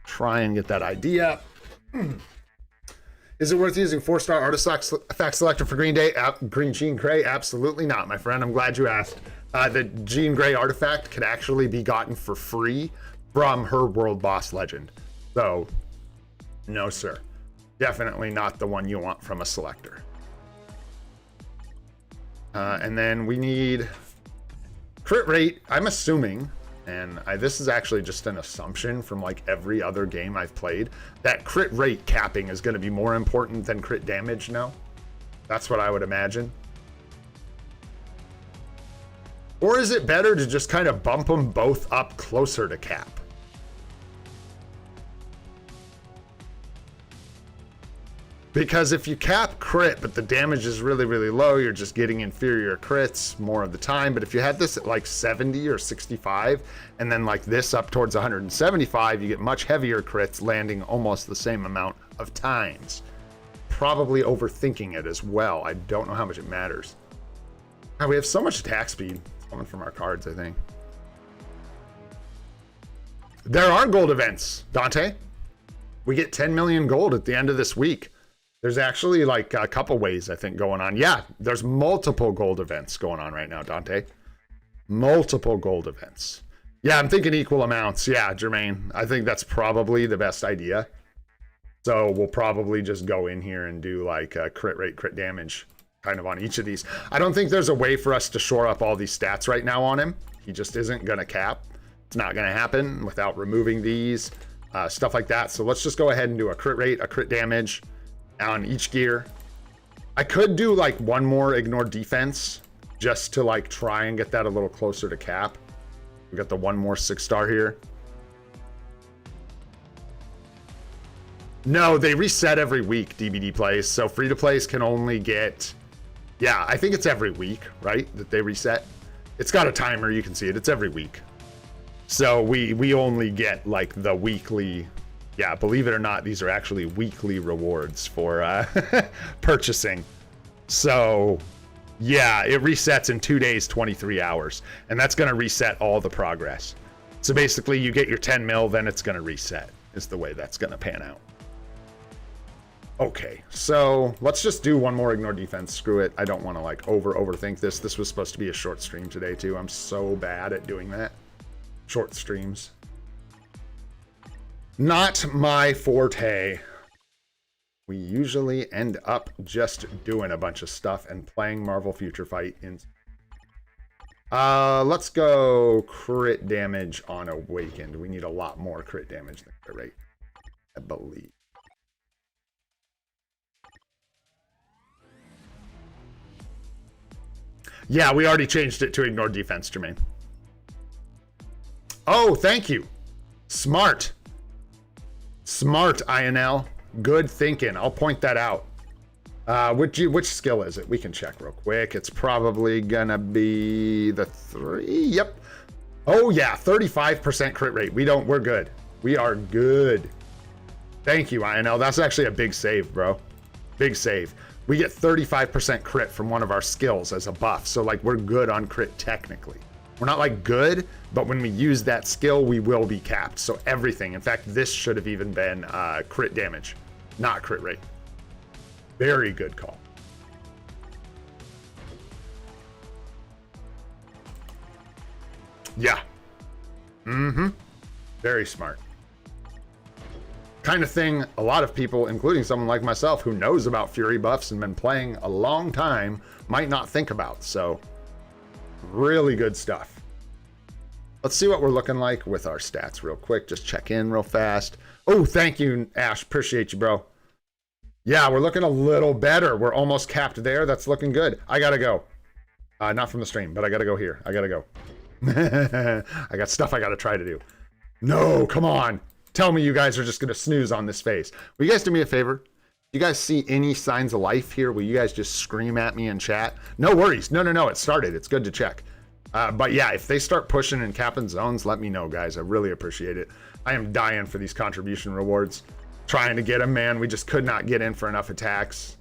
Try and get that ID up. Is it worth using 4-star artifact selector for Green Jean Grey? Absolutely not, my friend. I'm glad you asked. The Jean Grey artifact can actually be gotten for free from her World Boss Legend. So, no sir. Definitely not the one you want from a selector. And then we need crit rate, I'm assuming, and this is actually just an assumption from like every other game I've played, that crit rate capping is going to be more important than crit damage now. That's what I would imagine. Or is it better to just kind of bump them both up closer to cap? Because if you cap crit, but the damage is really, really low, you're just getting inferior crits more of the time. But if you had this at like 70 or 65, and then like this up towards 175, you get much heavier crits landing almost the same amount of times. Probably overthinking it as well. I don't know how much it matters. God, we have so much attack speed. Coming from our cards, I think. There are gold events, Dante. We get 10 million gold at the end of this week. There's actually like a couple ways I think going on. Yeah, there's multiple gold events going on right now, Dante. Multiple gold events. Yeah, I'm thinking equal amounts. Yeah, Jermaine, I think that's probably the best idea. So we'll probably just go in here and do like a crit rate, crit damage kind of on each of these. I don't think there's a way for us to shore up all these stats right now on him. He just isn't going to cap. It's not going to happen without removing these, stuff like that. So let's just go ahead and do a crit rate, a crit damage on each gear. I could do like 1 more ignore defense just to like try and get that a little closer to cap. We got the 1 more 6-star here. No, they reset every week, DBD plays. So free to plays can only get... Yeah, I think it's every week, right? That they reset. It's got a timer, you can see it. It's every week. So we only get like the weekly. Yeah, believe it or not, these are actually weekly rewards for purchasing. So yeah, it resets in 2 days, 23 hours. And that's going to reset all the progress. So basically you get your 10 mil, then it's going to reset is the way that's going to pan out. Okay, so let's just do 1 more ignore defense. Screw it. I don't want to like overthink this. This was supposed to be a short stream today too. I'm so bad at doing that. Short streams. Not my forte. We usually end up just doing a bunch of stuff and playing Marvel Future Fight in. Let's go crit damage on Awakened. We need a lot more crit damage than crit rate, I believe. Yeah, we already changed it to ignore defense, Jermaine. Oh, thank you. Smart. Smart, INL. Good thinking. I'll point that out. Which skill is it? We can check real quick. It's probably gonna be the 3. Yep. Oh yeah, 35% crit rate. We're good. We are good. Thank you, INL. That's actually a big save, bro. Big save. We get 35% crit from one of our skills as a buff. So like we're good on crit technically. We're not like good, but when we use that skill, we will be capped. So everything, in fact, this should have even been crit damage, not crit rate. Very good call. Yeah. Mm-hmm. Very smart. Kind of thing a lot of people, including someone like myself who knows about Fury buffs and been playing a long time, might not think about. So really good stuff. Let's see what we're looking like with our stats real quick. Just check in real fast. Oh, thank you, Ash. Appreciate you, bro. Yeah, we're looking a little better. We're almost capped there. That's looking good. I gotta go. Not from the stream, but I gotta go here. I gotta go. I got stuff I gotta try to do. No, come on. Tell me you guys are just gonna snooze on this face. Will you guys do me a favor? You guys see any signs of life here? Will you guys just scream at me in chat? No worries. No, it started. It's good to check. But yeah, if they start pushing and capping zones, let me know, guys. I really appreciate it. I am dying for these contribution rewards. Trying to get them, man. We just could not get in for enough attacks.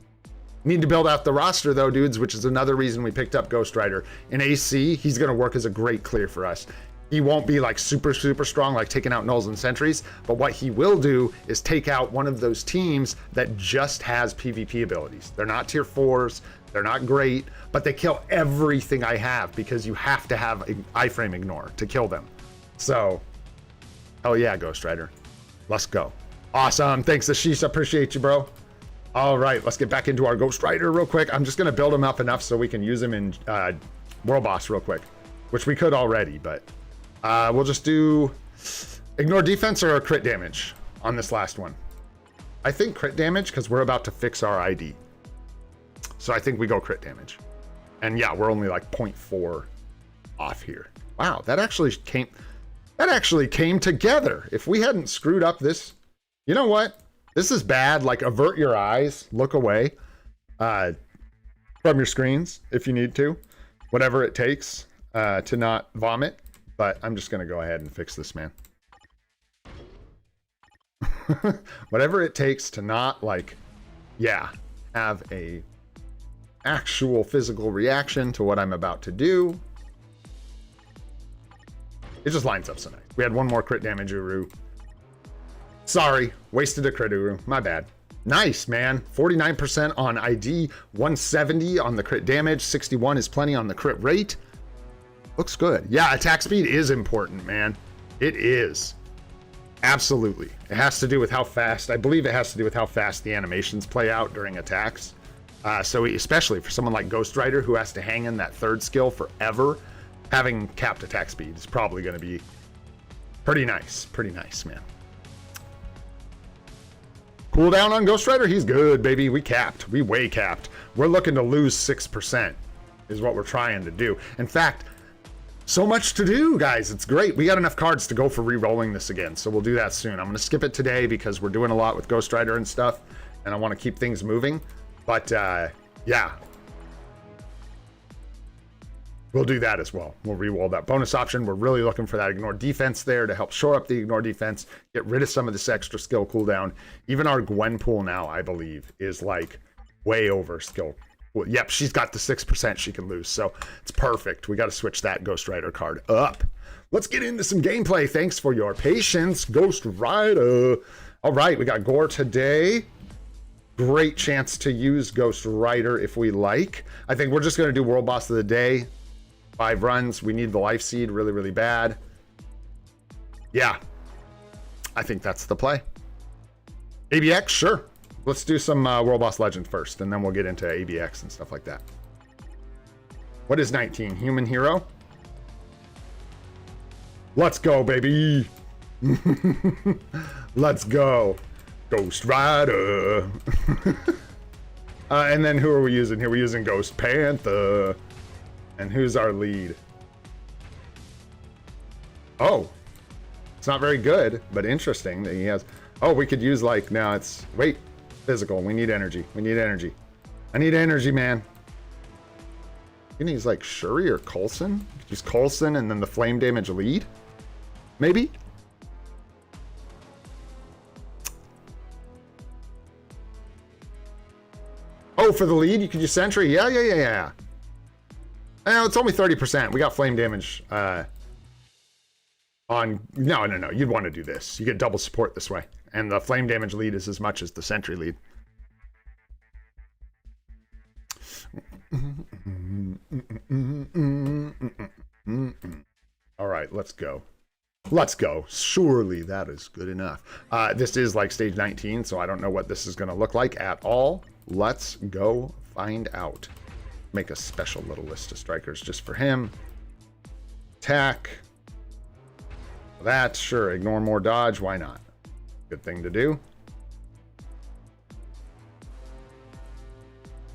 Need to build out the roster, though, dudes, which is another reason we picked up Ghost Rider. In AC, he's going to work as a great clear for us. He won't be like super strong, like taking out Nulls and Sentries, but what he will do is take out one of those teams that just has PvP abilities. They're not tier 4s, they're not great, but they kill everything I have because you have to have an iframe ignore to kill them. So, hell yeah, Ghost Rider. Let's go. Awesome. Thanks, Ashish. Appreciate you, bro. All right, let's get back into our Ghost Rider real quick. I'm just going to build him up enough so we can use him in World Boss real quick, which we could already, but we'll just do ignore defense or crit damage on this last one. I think crit damage because we're about to fix our ID. So I think we go crit damage. And yeah, we're only like 0.4 off here. Wow, that actually came together. If we hadn't screwed up this, you know what? This is bad. Like, avert your eyes, look away from your screens if you need to, whatever it takes to not vomit. But I'm just going to go ahead and fix this, man. Whatever it takes to not, like, yeah, have a actual physical reaction to what I'm about to do. It just lines up so nice. We had one more crit damage, Uru. Sorry, wasted a crit, Uru. My bad. Nice, man. 49% on ID, 170 on the crit damage, 61 is plenty on the crit rate. Looks good. Yeah, attack speed is important, man. It is. Absolutely. It has to do with how fast, I believe it has to do with how fast the animations play out during attacks. So especially for someone like Ghost Rider who has to hang in that third skill forever, having capped attack speed is probably going to be pretty nice. Pretty nice, man. Cooldown on Ghost Rider, he's good, baby. We capped. We way capped. We're looking to lose 6% is what we're trying to do. In fact, so much to do, guys. It's great. We got enough cards to go for re-rolling this again, so we'll do that soon. I'm going to skip it today because we're doing a lot with Ghost Rider and stuff, and I want to keep things moving. But, yeah. We'll do that as well. We'll re-roll that bonus option. We're really looking for that ignore defense there to help shore up the ignore defense, get rid of some of this extra skill cooldown. Even our Gwen pool now, I believe, is like way over skill. Well, yep, she's got the 6% she can lose, so it's perfect. We got to switch that Ghost Rider card up. Let's get into some gameplay. Thanks for your patience, Ghost Rider. All right, we got Gore today. Great chance to use Ghost Rider if we like. I think we're just going to do World Boss of the Day. 5 runs. We need the life seed really, really bad. Yeah. I think that's the play. ABX, sure. Let's do some World Boss Legend first, and then we'll get into ABX and stuff like that. What is 19? Human Hero? Let's go, baby. Let's go. Ghost Rider. And then who are we using here? We're using Ghost Panther. And who's our lead? Oh. It's not very good, but interesting that he has... Oh, we could use like... Now it's... Wait. Physical. We need energy. We need energy. I need energy, man. You can use like Shuri or Coulson? Use Coulson and then the flame damage lead? Maybe? Oh, for the lead, you could use Sentry? Yeah. Oh, it's only 30%. We got flame damage on... No. You'd want to do this. You get double support this way. And the flame damage lead is as much as the Sentry lead. All right, let's go. Let's go. Surely that is good enough. This is like stage 19, so I don't know what this is going to look like at all. Let's go find out. Make a special little list of strikers just for him. Attack. That, sure. Ignore more dodge. Why not? Good thing to do.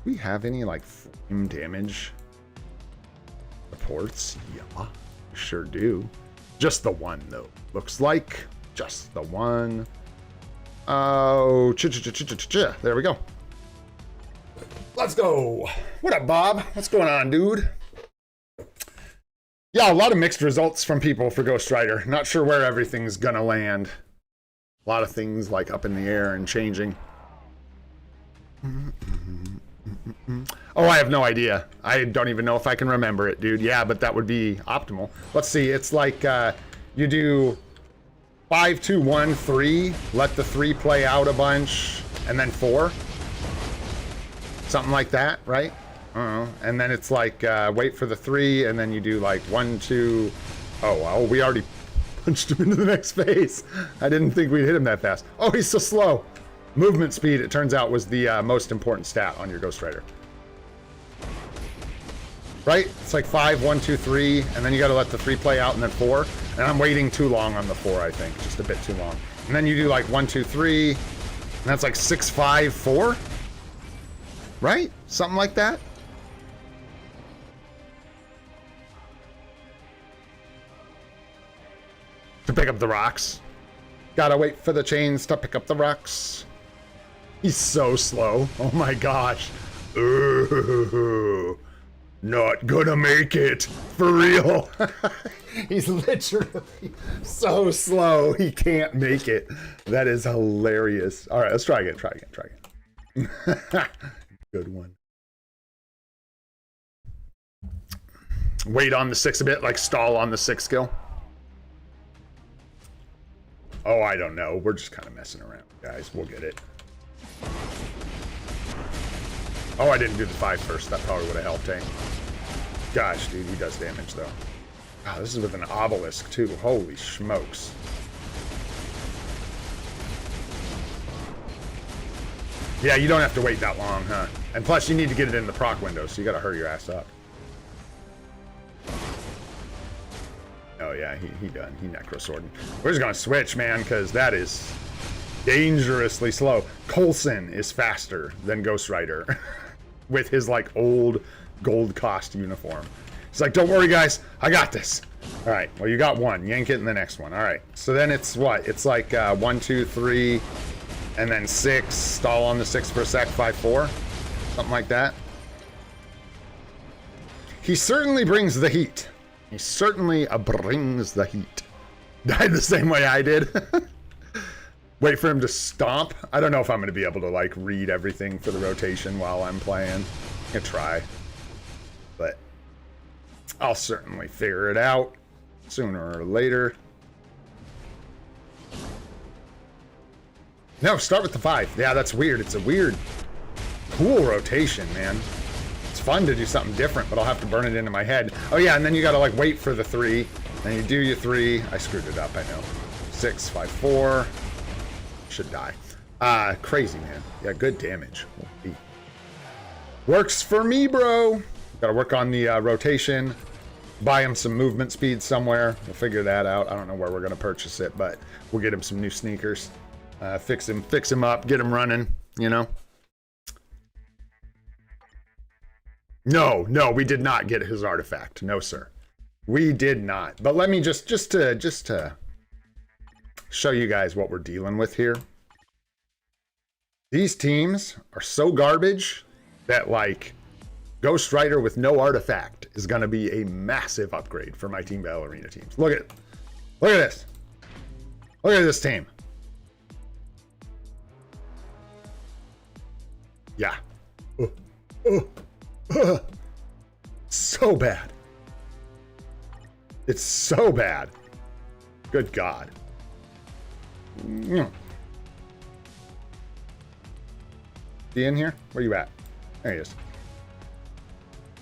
Do we have any like flame damage supports? Yeah, we sure do. Just the one though. Looks like just the one. Oh, there we go. Let's go. What up, Bob? What's going on, dude? Yeah, a lot of mixed results from people for Ghost Rider. Not sure where everything's gonna land. A lot of things like up in the air and changing. Oh, I have no idea. I don't even know if I can remember it, dude. Yeah, but that would be optimal. Let's see. It's like you do 5, 2, 1, 3. Let the 3 play out a bunch, and then 4. Something like that, right? I don't know. And then it's like wait for the 3, and then you do like 1, 2. Oh, well, we already punched him into the next phase. I didn't think we'd hit him that fast. Oh, he's so slow. Movement speed, it turns out, was the most important stat on your Ghost Rider. Right? It's like 5, 1, 2, 3, and then you got to let the 3 play out, and then 4. And I'm waiting too long on the 4, I think. Just a bit too long. And then you do like 1, 2, 3, and that's like 6, 5, 4? Right? Something like that? To pick up the rocks. Gotta wait for the chains to pick up the rocks. He's so slow. Oh my gosh. Ooh, not gonna make it. For real. He's literally so slow. He can't make it. That is hilarious. All right, let's try again. Try again. Good one. Wait on the 6 a bit, like stall on the 6 skill. Oh, I don't know. We're just kind of messing around, guys. We'll get it. Oh, I didn't do the 5 first. That probably would have helped, eh? Gosh, dude, he does damage, though. Wow, this is with an obelisk, too. Holy smokes. Yeah, you don't have to wait that long, huh? And plus, you need to get it in the proc window, so you gotta hurry your ass up. Oh yeah, he done. He necroswording. We're just gonna switch, man, because that is dangerously slow. Coulson is faster than Ghost Rider with his like old gold cost uniform. He's like, don't worry, guys, I got this. All right, well, you got one. Yank it in the next one. All right, so then it's what? It's like 1, 2, 3, and then 6. Stall on the 6 for a sec. 5, 4, something like that. He certainly brings the heat. He certainly brings the heat. Died the same way I did. Wait for him to stomp. I don't know if I'm going to be able to like read everything for the rotation while I'm playing. I'm going to try. But I'll certainly figure it out sooner or later. No, start with the 5. Yeah, that's weird. It's a weird, cool rotation, man. It's fun to do something different, but I'll have to burn it into my head. Oh yeah, and then you gotta like wait for the 3, and you do your 3. I screwed it up, I know. 654. Should die. Crazy, man. Yeah, good damage. Works for me, bro. Gotta work on the rotation. Buy him some movement speed somewhere. We'll figure that out. I don't know where we're gonna purchase it, but we'll get him some new sneakers. Fix him up, get him running, you know? No, we did not get his artifact. No, sir. We did not. But let me just to show you guys what we're dealing with here. These teams are so garbage that, like, Ghost Rider with no artifact is going to be a massive upgrade for my Team Battle Arena teams. Look at it. Look at this. Look at this team. Yeah. So bad. It's so bad. Good God. He in here? Where you at? There he is.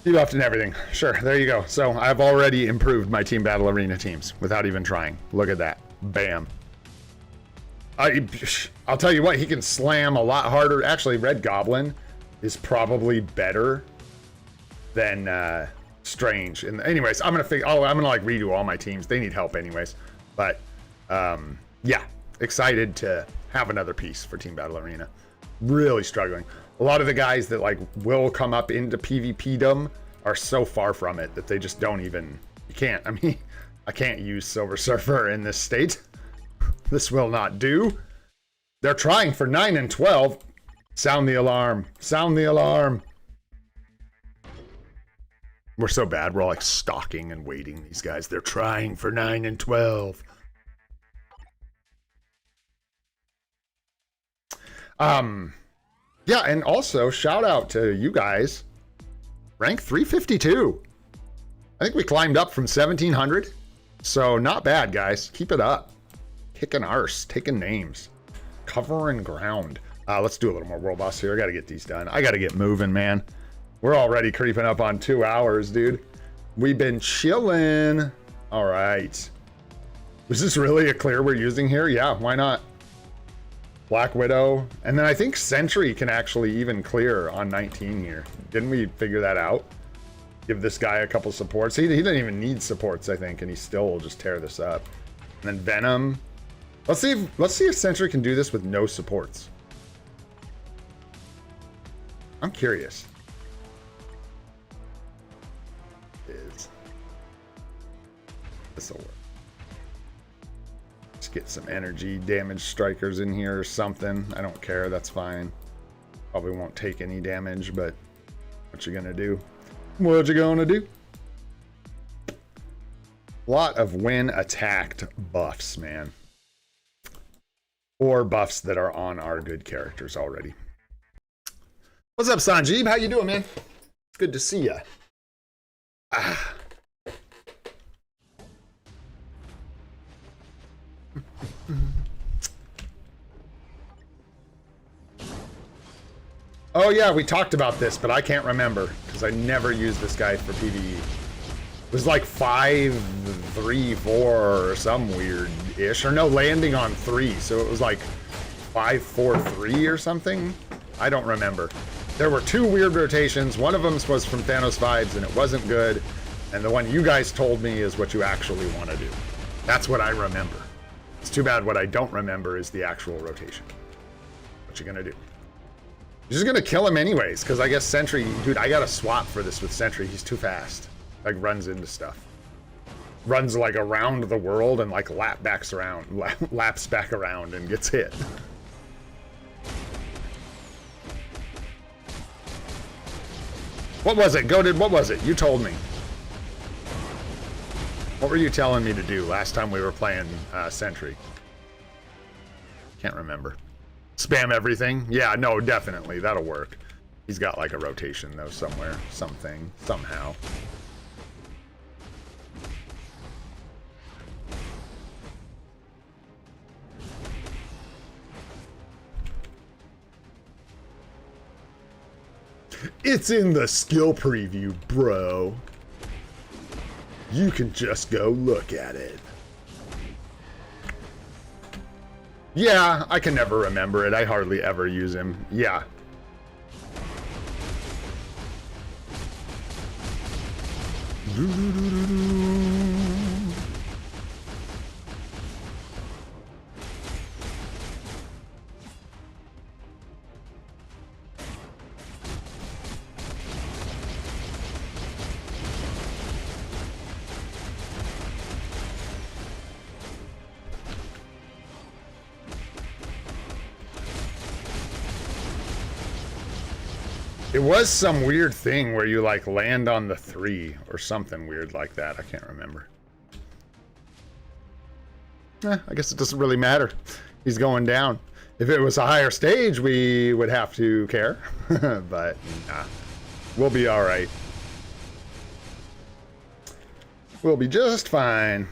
Debuffed and everything. Sure, there you go. So I've already improved my Team Battle Arena teams without even trying. Look at that. Bam. I'll tell you what, he can slam a lot harder. Actually, Red Goblin is probably better than Strange. And anyways, I'm gonna like redo all my teams. They need help anyways. But yeah, excited to have another piece for Team Battle Arena. Really struggling. A lot of the guys that like will come up into PvPdom are so far from it that they just don't even, you can't, I mean, I can't use Silver Surfer in this state. This will not do. They're trying for 9 and 12. Sound the alarm. Sound the alarm. We're so bad. We're like stalking and waiting these guys. They're trying for 9 and 12. Yeah, and also shout out to you guys. Rank 352. I think we climbed up from 1700. So not bad, guys. Keep it up. Kicking arse, taking names, covering ground. Let's do a little more world boss here. I got to get these done. I got to get moving, man. We're already creeping up on 2 hours, dude. We've been chilling. All right. Was this really a clear we're using here? Yeah, why not? Black Widow. And then I think Sentry can actually even clear on 19 here. Didn't we figure that out? Give this guy a couple supports. He didn't even need supports, I think, and he still will just tear this up. And then Venom. Let's see if Sentry can do this with no supports. I'm curious. This'll work. Let's get some energy damage strikers in here or something. I don't care, that's fine. Probably won't take any damage, but what you gonna do? What you gonna do? Lot of when attacked buffs, man. Or buffs that are on our good characters already. What's up, Sanjeev? How you doing, man? It's good to see ya. Oh yeah, we talked about this, but I can't remember because I never used this guy for PvE. It was like 5-3-4 or some weird-ish, or no, landing on 3, so it was like 5-4-3 or something. I don't remember. There were 2 weird rotations. One of them was from Thanos Vibes, and it wasn't good. And the one you guys told me is what you actually want to do. That's what I remember. It's too bad what I don't remember is the actual rotation. What you gonna do? You're just gonna kill him anyways, because I guess Sentry, dude, I gotta swap for this with Sentry. He's too fast. Like, runs into stuff. Runs like around the world and like laps back around and gets hit. What was it? Goated, what was it? You told me. What were you telling me to do last time we were playing Sentry? Can't remember. Spam everything? Yeah, no, definitely. That'll work. He's got like a rotation though somewhere. Something. Somehow. It's in the skill preview, bro. You can just go look at it. Yeah, I can never remember it. I hardly ever use him. Yeah. It was some weird thing where you like land on the 3 or something weird like that. I can't remember. I guess it doesn't really matter. He's going down. If it was a higher stage, we would have to care. But nah, we'll be all right. We'll be just fine.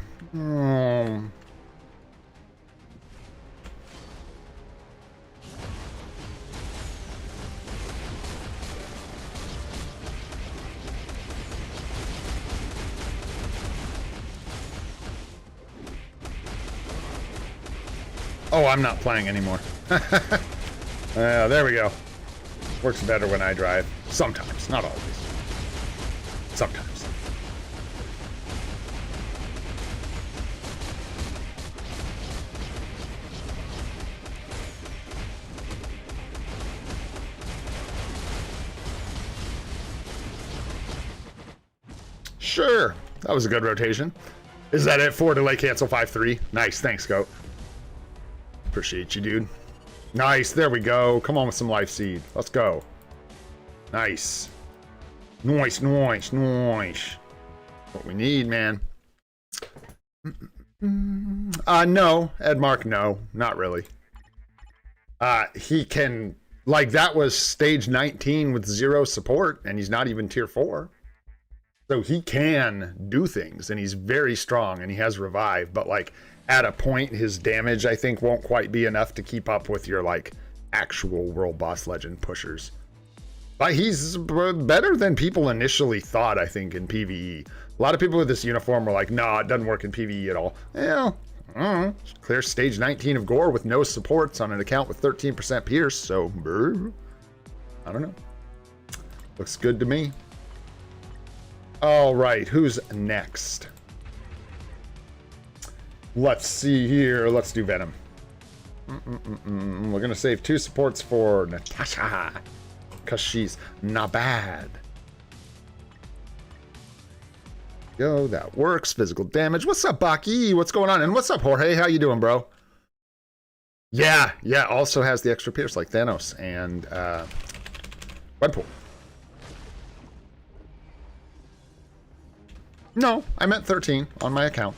Oh, I'm not playing anymore. There we go. Works better when I drive. Sometimes, not always. Sometimes. Sure. That was a good rotation. Is that it? 4 delay cancel 5-3. Nice. Thanks, Goat. Appreciate you, dude. Nice. There we go. Come on with some life seed. Let's go. Nice. Nice, nice, nice. What we need, man. No. Edmark, no. Not really. He can... Like, that was stage 19 with 0 support, and he's not even tier 4. So he can do things, and he's very strong, and he has revive, but like at a point his damage I think won't quite be enough to keep up with your like actual world boss legend pushers. But he's better than people initially thought, I think, in PvE. A lot of people with this uniform were like, nah, it doesn't work in PvE at all. Yeah, clear stage 19 of gore with no supports on an account with 13% pierce, so I don't know. Looks good to me. All right, who's next? Let's see here. Let's do Venom. We're going to save 2 supports for Natasha, because she's not bad. Go, that works. Physical damage. What's up, Baki? What's going on? And what's up, Jorge? How you doing, bro? Yeah, also has the extra pierce like Thanos and Webpool. No, I meant 13 on my account.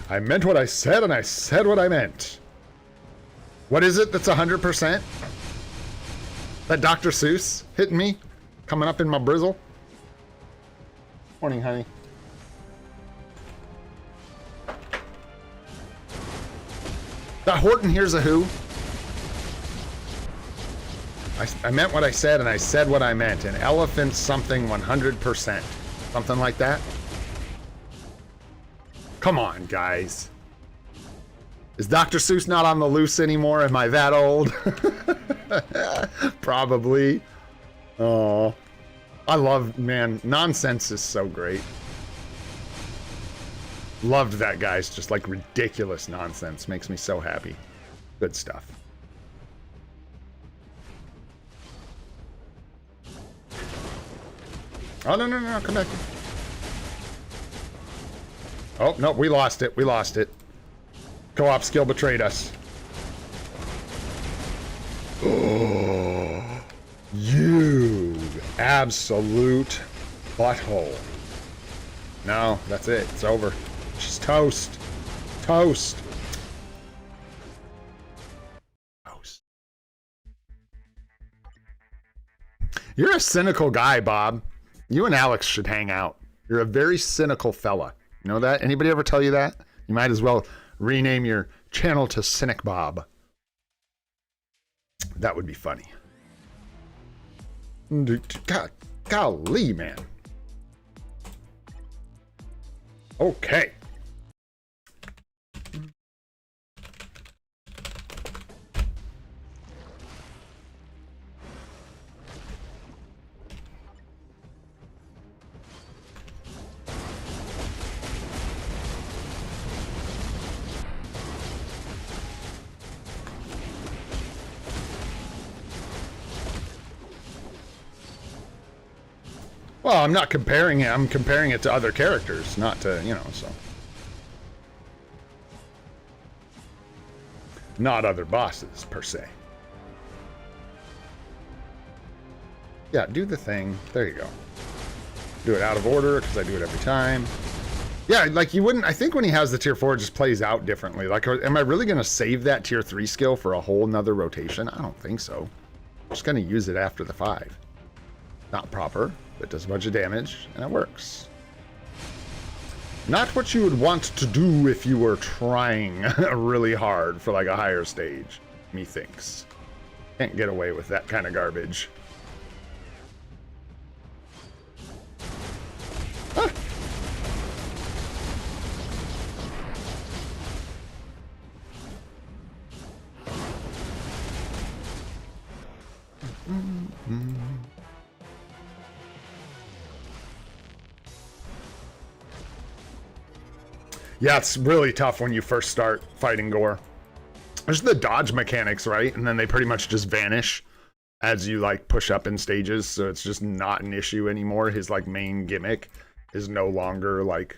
I meant what I said, and I said what I meant. What is it that's 100%? That Dr. Seuss hitting me? Coming up in my brizzle? Morning, honey. That Horton here's a who? I meant what I said, and I said what I meant. An elephant something 100%. Something like that? Come on, guys. Is Dr. Seuss not on the loose anymore? Am I that old? Probably. Oh, I love, man, nonsense is so great. Loved that guy's just like ridiculous nonsense. Makes me so happy. Good stuff. Oh, no, come back. Oh, no, we lost it. We lost it. Co-op skill betrayed us. Oh, you absolute butthole. No, that's it. It's over. She's toast. Toast. Toast. You're a cynical guy, Bob. You and Alex should hang out. You're a very cynical fella. You know that? Anybody ever tell you that? You might as well rename your channel to Cynic Bob. That would be funny. God, golly, man. Okay. Well, I'm not comparing it. I'm comparing it to other characters, not to, you know, so. Not other bosses, per se. Yeah, do the thing. There you go. Do it out of order, because I do it every time. Yeah, like you wouldn't... I think when he has the tier 4, it just plays out differently. Like, am I really going to save that tier 3 skill for a whole nother rotation? I don't think so. I'm just going to use it after the 5. Not proper. It does a bunch of damage, and it works. Not what you would want to do if you were trying really hard for like a higher stage, methinks. Can't get away with that kind of garbage. Ah. Yeah, it's really tough when you first start fighting Gore. There's the dodge mechanics, right? And then they pretty much just vanish as you like push up in stages, so it's just not an issue anymore. His like main gimmick is no longer like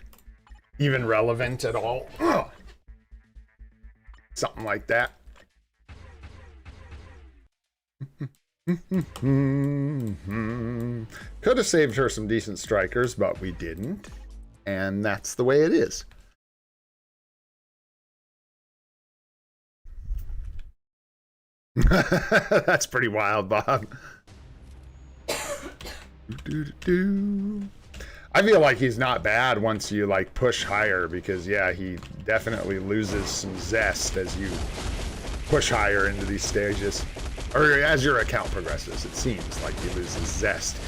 even relevant at all. Ugh. Something like that. Could have saved her some decent strikers, but we didn't. And that's the way it is. That's pretty wild, Bob. I feel like he's not bad once you like push higher, because yeah, he definitely loses some zest as you push higher into these stages, or as your account progresses. It seems like he loses zest.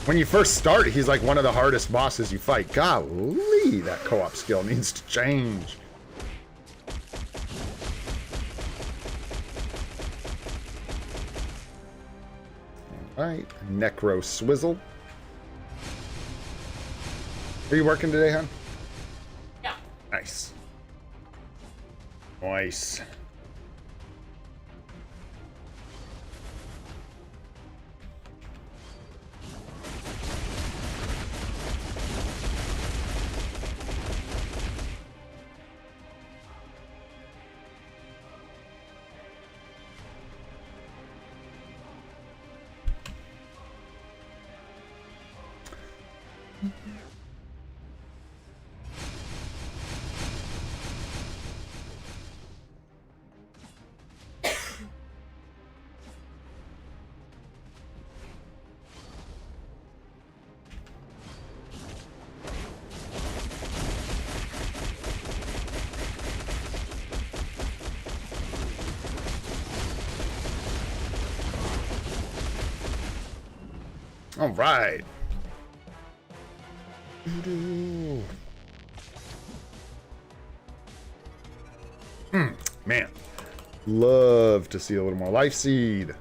When you first start, he's like one of the hardest bosses you fight. Golly, that co-op skill needs to change. Alright, Necro Swizzle. Are you working today, hon? Yeah. Nice. Nice. All right. Man, love to see a little more life seed.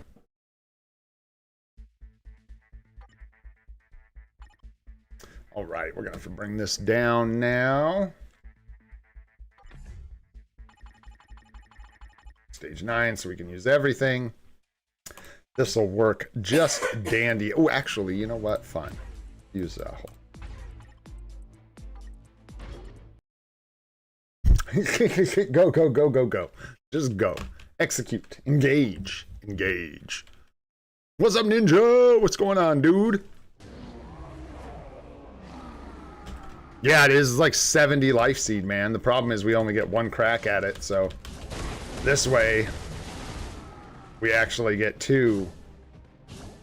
All right, we're gonna have to bring this down now. Stage 9, so we can use everything. This will work just dandy. Oh, actually, you know what? Fine. Use a hole. Go, go, go, go, go. Just go. Execute. Engage. Engage. What's up, Ninja? What's going on, dude? Yeah, it is like 70 life seed, man. The problem is we only get one crack at it, so this way we actually get 2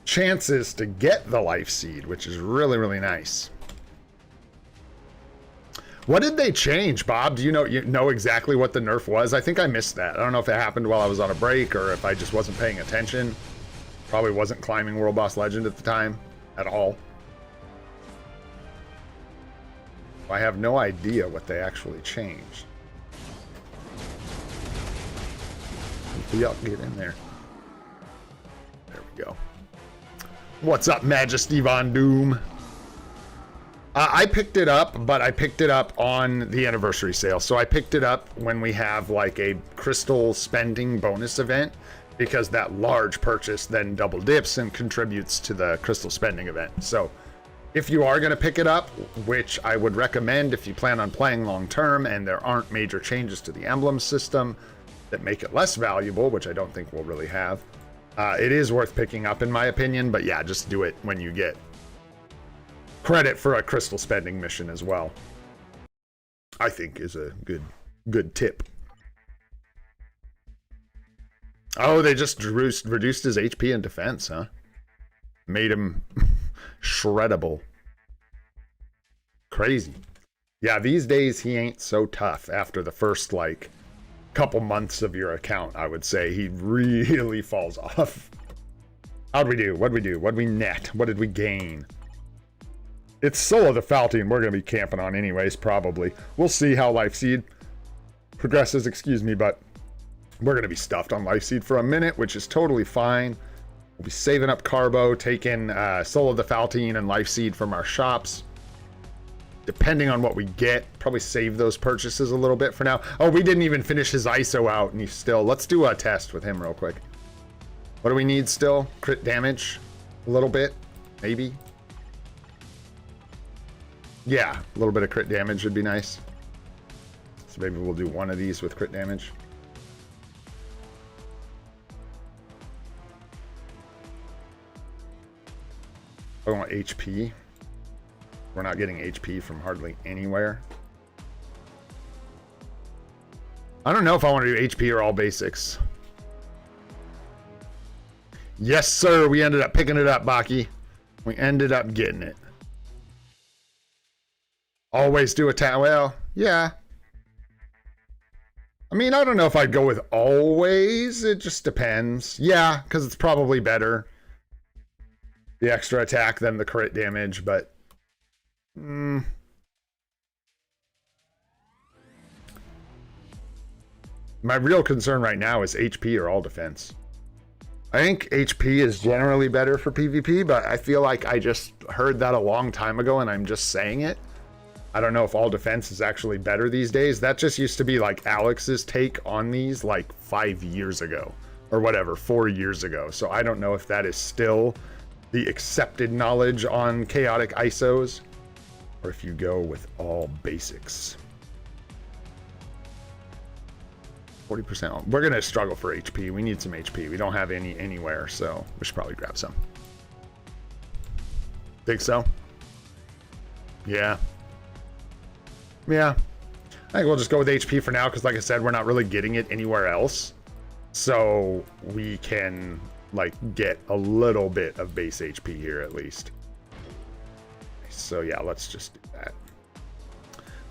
chances to get the life seed, which is really, really nice. What did they change, Bob? Do you know exactly what the nerf was? I think I missed that. I don't know if it happened while I was on a break or if I just wasn't paying attention. Probably wasn't climbing World Boss Legend at the time at all. I have no idea what they actually changed. Y'all get in there. There we go. What's up, Majesty Von Doom? I picked it up, but I picked it up on the anniversary sale. So I picked it up when we have like a crystal spending bonus event, because that large purchase then double dips and contributes to the crystal spending event. So if you are going to pick it up, which I would recommend if you plan on playing long term and there aren't major changes to the emblem system that make it less valuable, which I don't think we'll really have, it is worth picking up in my opinion. But yeah, just do it when you get credit for a crystal spending mission as well. I think is a good tip. Oh, they just reduced his HP and defense, huh? Made him shreddable. Crazy. Yeah, these days he ain't so tough after the first, like, couple months of your account, I would say. He really falls off. How'd we do? What'd we do? What'd we net? What did we gain? It's Soul of the Faltine we're going to be camping on anyways, probably. We'll see how Life Seed progresses, excuse me, but we're going to be stuffed on Life Seed for a minute, which is totally fine. We'll be saving up Carbo, taking Soul of the Faltine and Life Seed from our shops. Depending on what we get, probably save those purchases a little bit for now. Oh, we didn't even finish his ISO out, and he's still... Let's do a test with him real quick. What do we need still? Crit damage? A little bit? Maybe? Yeah, a little bit of crit damage would be nice. So maybe we'll do one of these with crit damage. I want HP. We're not getting HP from hardly anywhere. I don't know if I want to do HP or all basics. Yes, sir. We ended up picking it up, Baki. We ended up getting it. Always do attack. Well, yeah. I mean, I don't know if I'd go with always. It just depends. Yeah, because it's probably better. The extra attack than the crit damage, but... my real concern right now is HP or all defense. I think HP is generally better for PvP, but I feel like I just heard that a long time ago and I'm just saying it. I don't know if all defense is actually better these days. That just used to be like Alex's take on these like 5 years ago or whatever, 4 years ago. So I don't know if that is still the accepted knowledge on chaotic ISOs or if you go with all basics. 40%. We're going to struggle for HP. We need some HP. We don't have any anywhere, so we should probably grab some. Think so? Yeah. Yeah. I think we'll just go with HP for now because, like I said, we're not really getting it anywhere else. So we can, like, get a little bit of base HP here at least. So, yeah, let's just do that.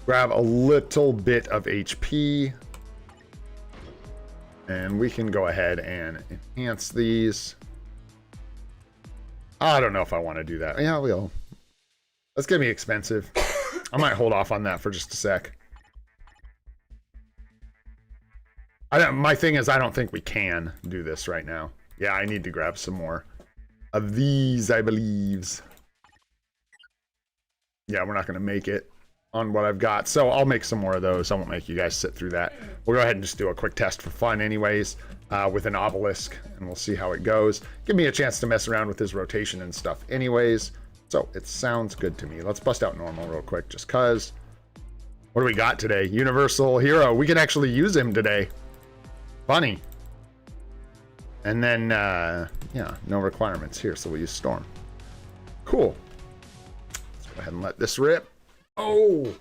Grab a little bit of HP. And we can go ahead and enhance these. I don't know if I want to do that. Yeah, we'll. That's going to be expensive. I might hold off on that for just a sec. My thing is, I don't think we can do this right now. Yeah, I need to grab some more of these, I believe. Yeah, we're not going to make it on what I've got. So I'll make some more of those. I won't make you guys sit through that. We'll go ahead and just do a quick test for fun anyways, with an obelisk, and we'll see how it goes. Give me a chance to mess around with his rotation and stuff anyways. So it sounds good to me. Let's bust out normal real quick just cuz. What do we got today? Universal Hero. We can actually use him today. Funny. And then, yeah, no requirements here, so we'll use Storm. Cool. Let's go ahead and let this rip. Oh!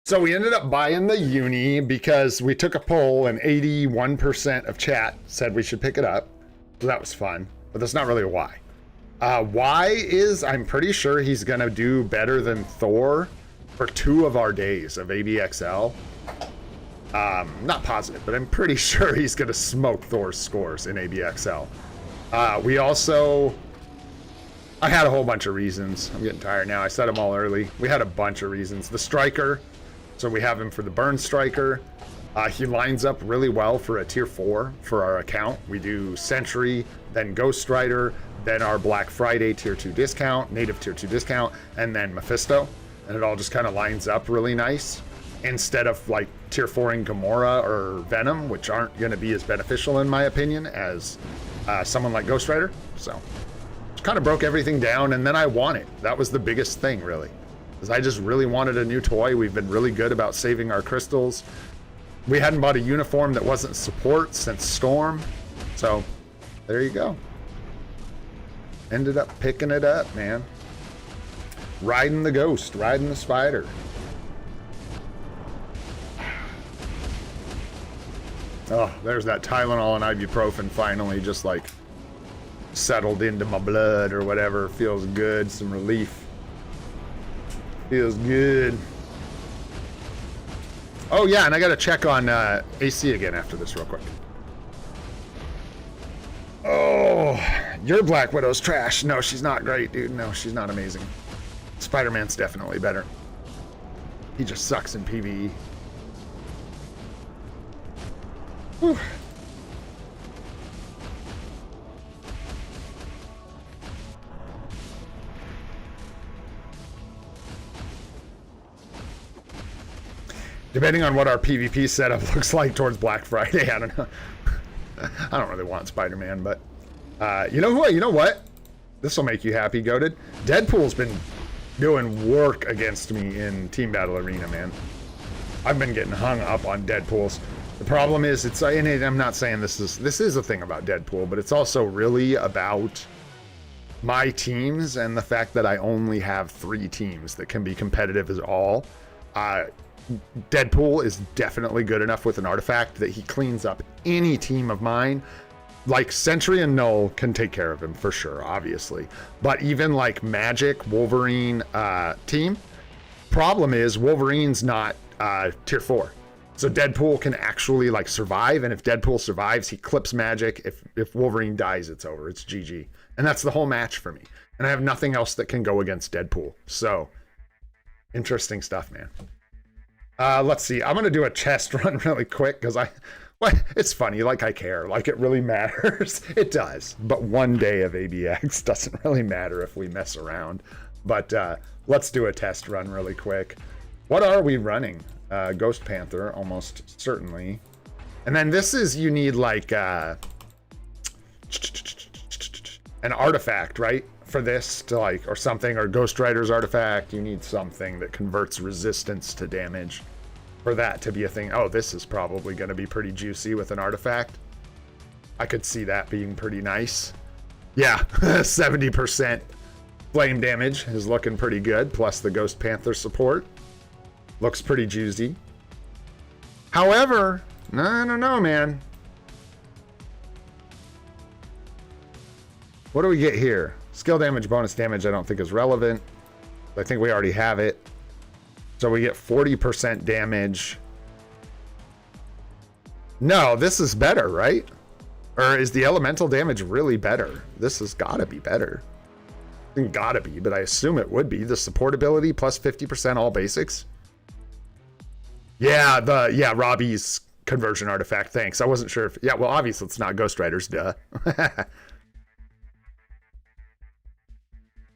So we ended up buying the uni because we took a poll and 81% of chat said we should pick it up. So that was fun, but that's not really a why. Why is I'm pretty sure he's gonna do better than Thor for 2 of our days of ABXL. Not positive, but I'm pretty sure he's gonna smoke Thor's scores in ABXL. We also I had a whole bunch of reasons. I'm getting tired now. I said them all early. We had a bunch of reasons. The striker, so we have him for the burn striker. He lines up really well for a tier 4 for our account. We do Sentry, then Ghost Rider, then our Black Friday tier 2 discount, native tier 2 discount, and then Mephisto. And it all just kind of lines up really nice. Instead of like tier 4ing Gamora or Venom, which aren't going to be as beneficial in my opinion as someone like Ghost Rider. So just kind of broke everything down, and then I won it. That was the biggest thing, really. Because I just really wanted a new toy. We've been really good about saving our crystals. We hadn't bought a uniform that wasn't support since Storm. So there you go. Ended up picking it up, man. Riding the ghost, riding the spider. Oh, there's that Tylenol and ibuprofen finally just like settled into my blood or whatever. Feels good, some relief. Feels good. Oh yeah, and I gotta check on AC again after this real quick. Oh, your Black Widow's trash. No, she's not great, dude. No, she's not amazing. Spider-Man's definitely better. He just sucks in PvE. Whew. Depending on what our PvP setup looks like towards Black Friday, I don't know. I don't really want Spider-Man, but you know what? This will make you happy, Goated. Deadpool's been doing work against me in Team Battle Arena, man. I've been getting hung up on Deadpools. The problem is, I'm not saying this is a thing about Deadpool, but it's also really about my teams and the fact that I only have 3 teams that can be competitive as all. Deadpool is definitely good enough with an artifact that he cleans up any team of mine. Like Sentry and Null can take care of him for sure, obviously. But even like Magic, Wolverine team, problem is Wolverine's not tier 4. So Deadpool can actually like survive, and if Deadpool survives, he clips Magic. If Wolverine dies, it's over. It's GG. And that's the whole match for me. And I have nothing else that can go against Deadpool. So interesting stuff, man. Let's see. I'm gonna do a test run really quick because it's funny. Like I care. Like it really matters. It does. But one day of ABX doesn't really matter if we mess around. But let's do a test run really quick. What are we running? Ghost Panther, almost certainly. And then this is, you need like an artifact, right? For this to like, or something, or Ghost Rider's artifact. You need something that converts resistance to damage for that to be a thing. Oh, this is probably going to be pretty juicy with an artifact. I could see that being pretty nice. Yeah, 70% flame damage is looking pretty good, plus the Ghost Panther support. Looks pretty juicy. However, no, man. What do we get here? Skill damage, bonus damage, I don't think is relevant. I think we already have it. So we get 40% damage. No, this is better, right? Or is the elemental damage really better? This has gotta be better. I think gotta be, but I assume it would be. The support ability plus 50% all basics. Yeah, Robbie's conversion artifact. Thanks. I wasn't sure if... Yeah, well, obviously it's not Ghost Riders, duh.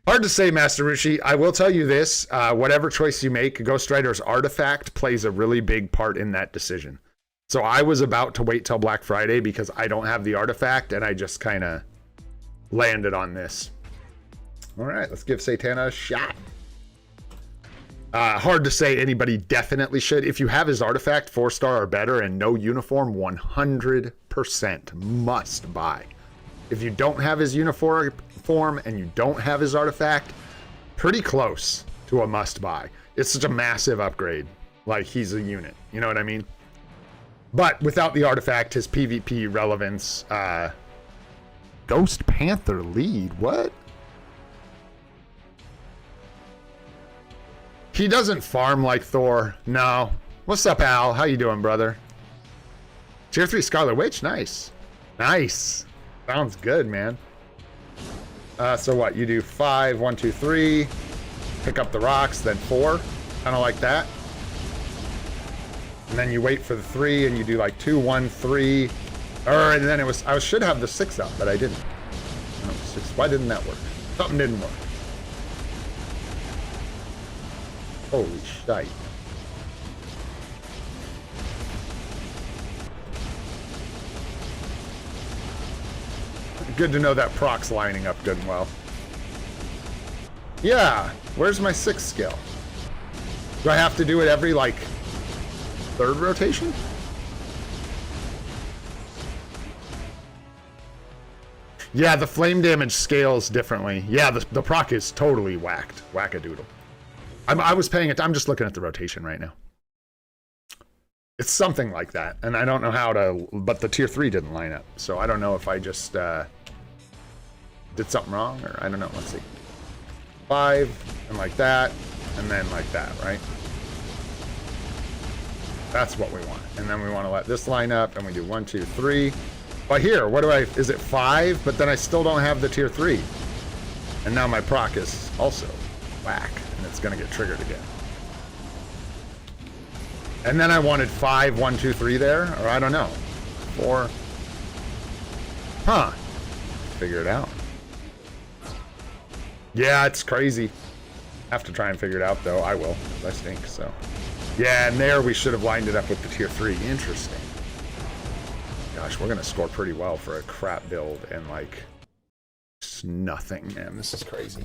Hard to say, Master Rushi. I will tell you this. Whatever choice you make, Ghost Rider's artifact plays a really big part in that decision. So I was about to wait till Black Friday because I don't have the artifact, and I just kind of landed on this. All right, let's give Satana a shot. Hard to say anybody definitely should. If you have his artifact, 4-star or better, and no uniform, 100% must buy. If you don't have his uniform and you don't have his artifact, pretty close to a must buy. It's such a massive upgrade. Like, he's a unit. You know what I mean? But without the artifact, his PvP relevance... Ghost Panther lead? What? He doesn't farm like Thor. No. What's up, Al? How you doing, brother? Tier 3 Scarlet Witch? Nice. Nice. Sounds good, man. So what? You do 5, 1, 2, 3, pick up the rocks, then 4, kind of like that. And then you wait for the 3, and you do like 2, 1, 3. And then it was, I should have the 6 up, but I didn't. No, 6. Why didn't that work? Something didn't work. Holy shite. Good to know that proc's lining up good and well. Yeah, where's my 6th skill? Do I have to do it every, like, 3rd rotation? Yeah, the flame damage scales differently. Yeah, the proc is totally whacked. Whack-a-doodle. I was paying it. I'm just looking at the rotation right now. It's something like that, and I don't know how to, but the tier 3 didn't line up, so I don't know if I just did something wrong, or I don't know. Let's see. 5, and like that, and then like that, right? That's what we want. And then we want to let this line up, and we do 1, 2, 3. But here, what do I, is it 5? But then I still don't have the tier 3. And now my proc is also whack, and it's going to get triggered again. And then I wanted 5, 1, 2, 3 there, or I don't know. 4. Huh. Figure it out. Yeah, it's crazy. Have to try and figure it out, though. I will, because I stink, so. Yeah, and there we should have lined it up with the tier 3. Interesting. Gosh, we're going to score pretty well for a crap build, and, like, just nothing, man. This is crazy.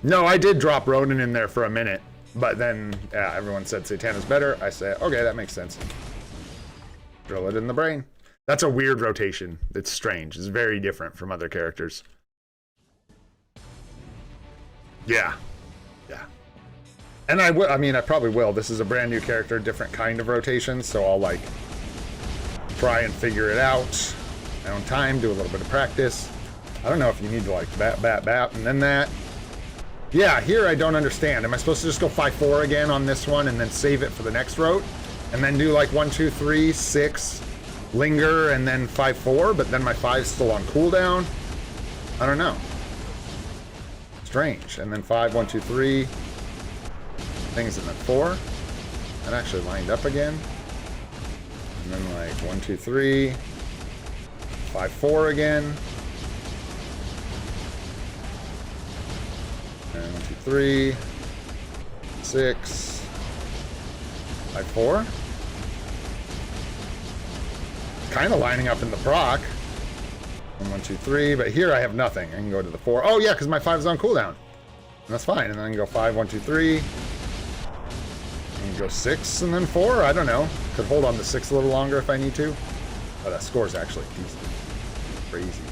No, I did drop Ronin in there for a minute, but then everyone said Satana's better. I said, okay, that makes sense. Drill it in the brain. That's a weird rotation. It's strange. It's very different from other characters. Yeah. Yeah. And I will, I mean, I probably will. This is a brand new character, different kind of rotation, so I'll, like, try and figure it out my own time, do a little bit of practice. I don't know if you need to, like, bat, bat, bat, and then that. Yeah, here I don't understand. Am I supposed to just go 5-4 again on this one and then save it for the next route? And then do like 1, 2, 3, 6, linger, and then 5-4, but then my 5's still on cooldown? I don't know. Strange. And then 5, 1, 2, 3. Things, and then 4. That actually lined up again. And then like 1, 2, 3. 5-4 again. And 1, 2, 3, 6, 5-4. Kind of lining up in the proc. 1, 2, 3, but here I have nothing. I can go to the 4. Oh yeah, because my 5 is on cooldown. And that's fine. And then I can go 5, 1, 2, 3. And go 6 and then 4. I don't know. Could hold on to 6 a little longer if I need to. Oh, that score's actually decent. Crazy.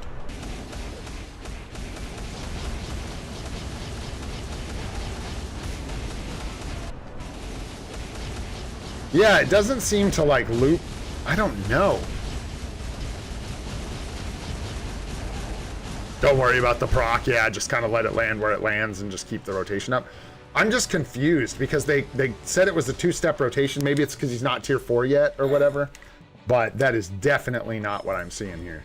Yeah, it doesn't seem to, like, loop. I don't know. Don't worry about the proc. Yeah, just kind of let it land where it lands and just keep the rotation up. I'm just confused because they said it was a 2-step rotation. Maybe it's because he's not tier 4 yet or whatever. But that is definitely not what I'm seeing here.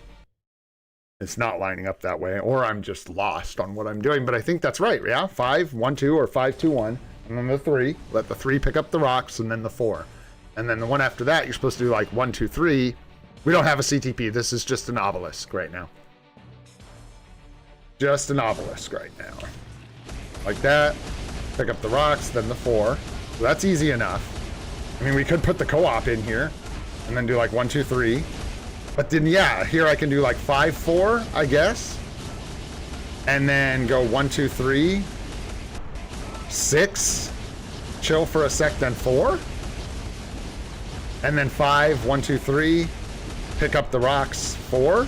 It's not lining up that way. Or I'm just lost on what I'm doing. But I think that's right. Yeah, 5, 1, 2, or 5, 2, 1. And then the 3. Let the 3 pick up the rocks, and then the 4. And then the one after that, you're supposed to do like 1, 2, 3. We don't have a CTP. This is just an obelisk right now. Just an obelisk right now. Like that. Pick up the rocks, then the 4. So that's easy enough. I mean, we could put the co-op in here and then do like 1, 2, 3. But then, yeah, here I can do like 5, 4, I guess. And then go 1, 2, 3. 6. Chill for a sec, then 4. And then 5, 1, 2, 3. Pick up the rocks, 4.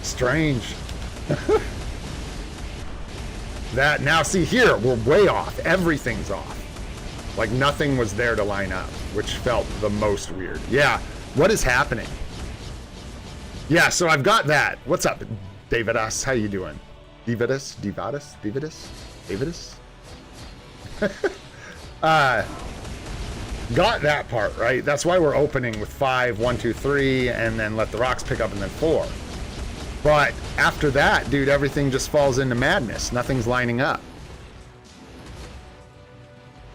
Strange. That, now see here, we're way off. Everything's off. Like nothing was there to line up, which felt the most weird. Yeah, what is happening? Yeah, so I've got that. What's up, David S? How you doing? Got that part, right? That's why we're opening with 5, 1, 2, 3, and then let the rocks pick up and then 4. But after that, dude, everything just falls into madness. Nothing's lining up.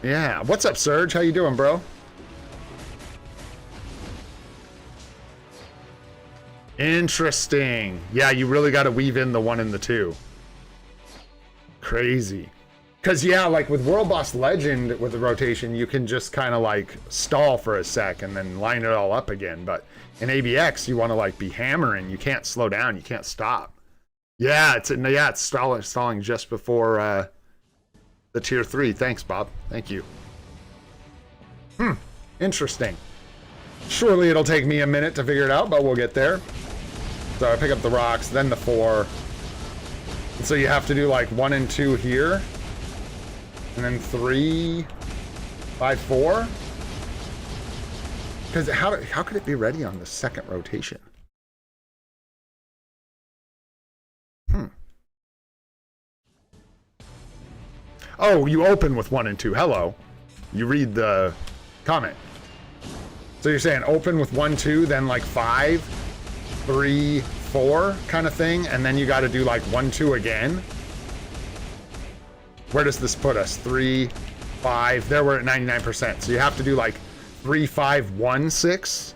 Yeah. What's up, Serge? How you doing, bro? Interesting. Yeah, you really got to weave in the 1 and the 2. Crazy. Because, yeah, like with World Boss Legend with the rotation, you can just kind of like stall for a sec and then line it all up again. But in ABX, you want to like be hammering. You can't slow down. You can't stop. Yeah, it's stalling just before the tier 3. Thanks, Bob. Thank you. Interesting. Surely it'll take me a minute to figure it out, but we'll get there. So I pick up the rocks, then the 4. And so you have to do like 1 and 2 here. And then 3, 5, 4. Because how could it be ready on the second rotation? Oh, you open with 1 and 2. Hello. You read the comment. So you're saying open with 1, 2, then like 5, 3, 4 kind of thing, and then you got to do like 1, 2 again. Where does this put us? 3, 5. There we're at 99%. So you have to do like 3, 5, 1, 6.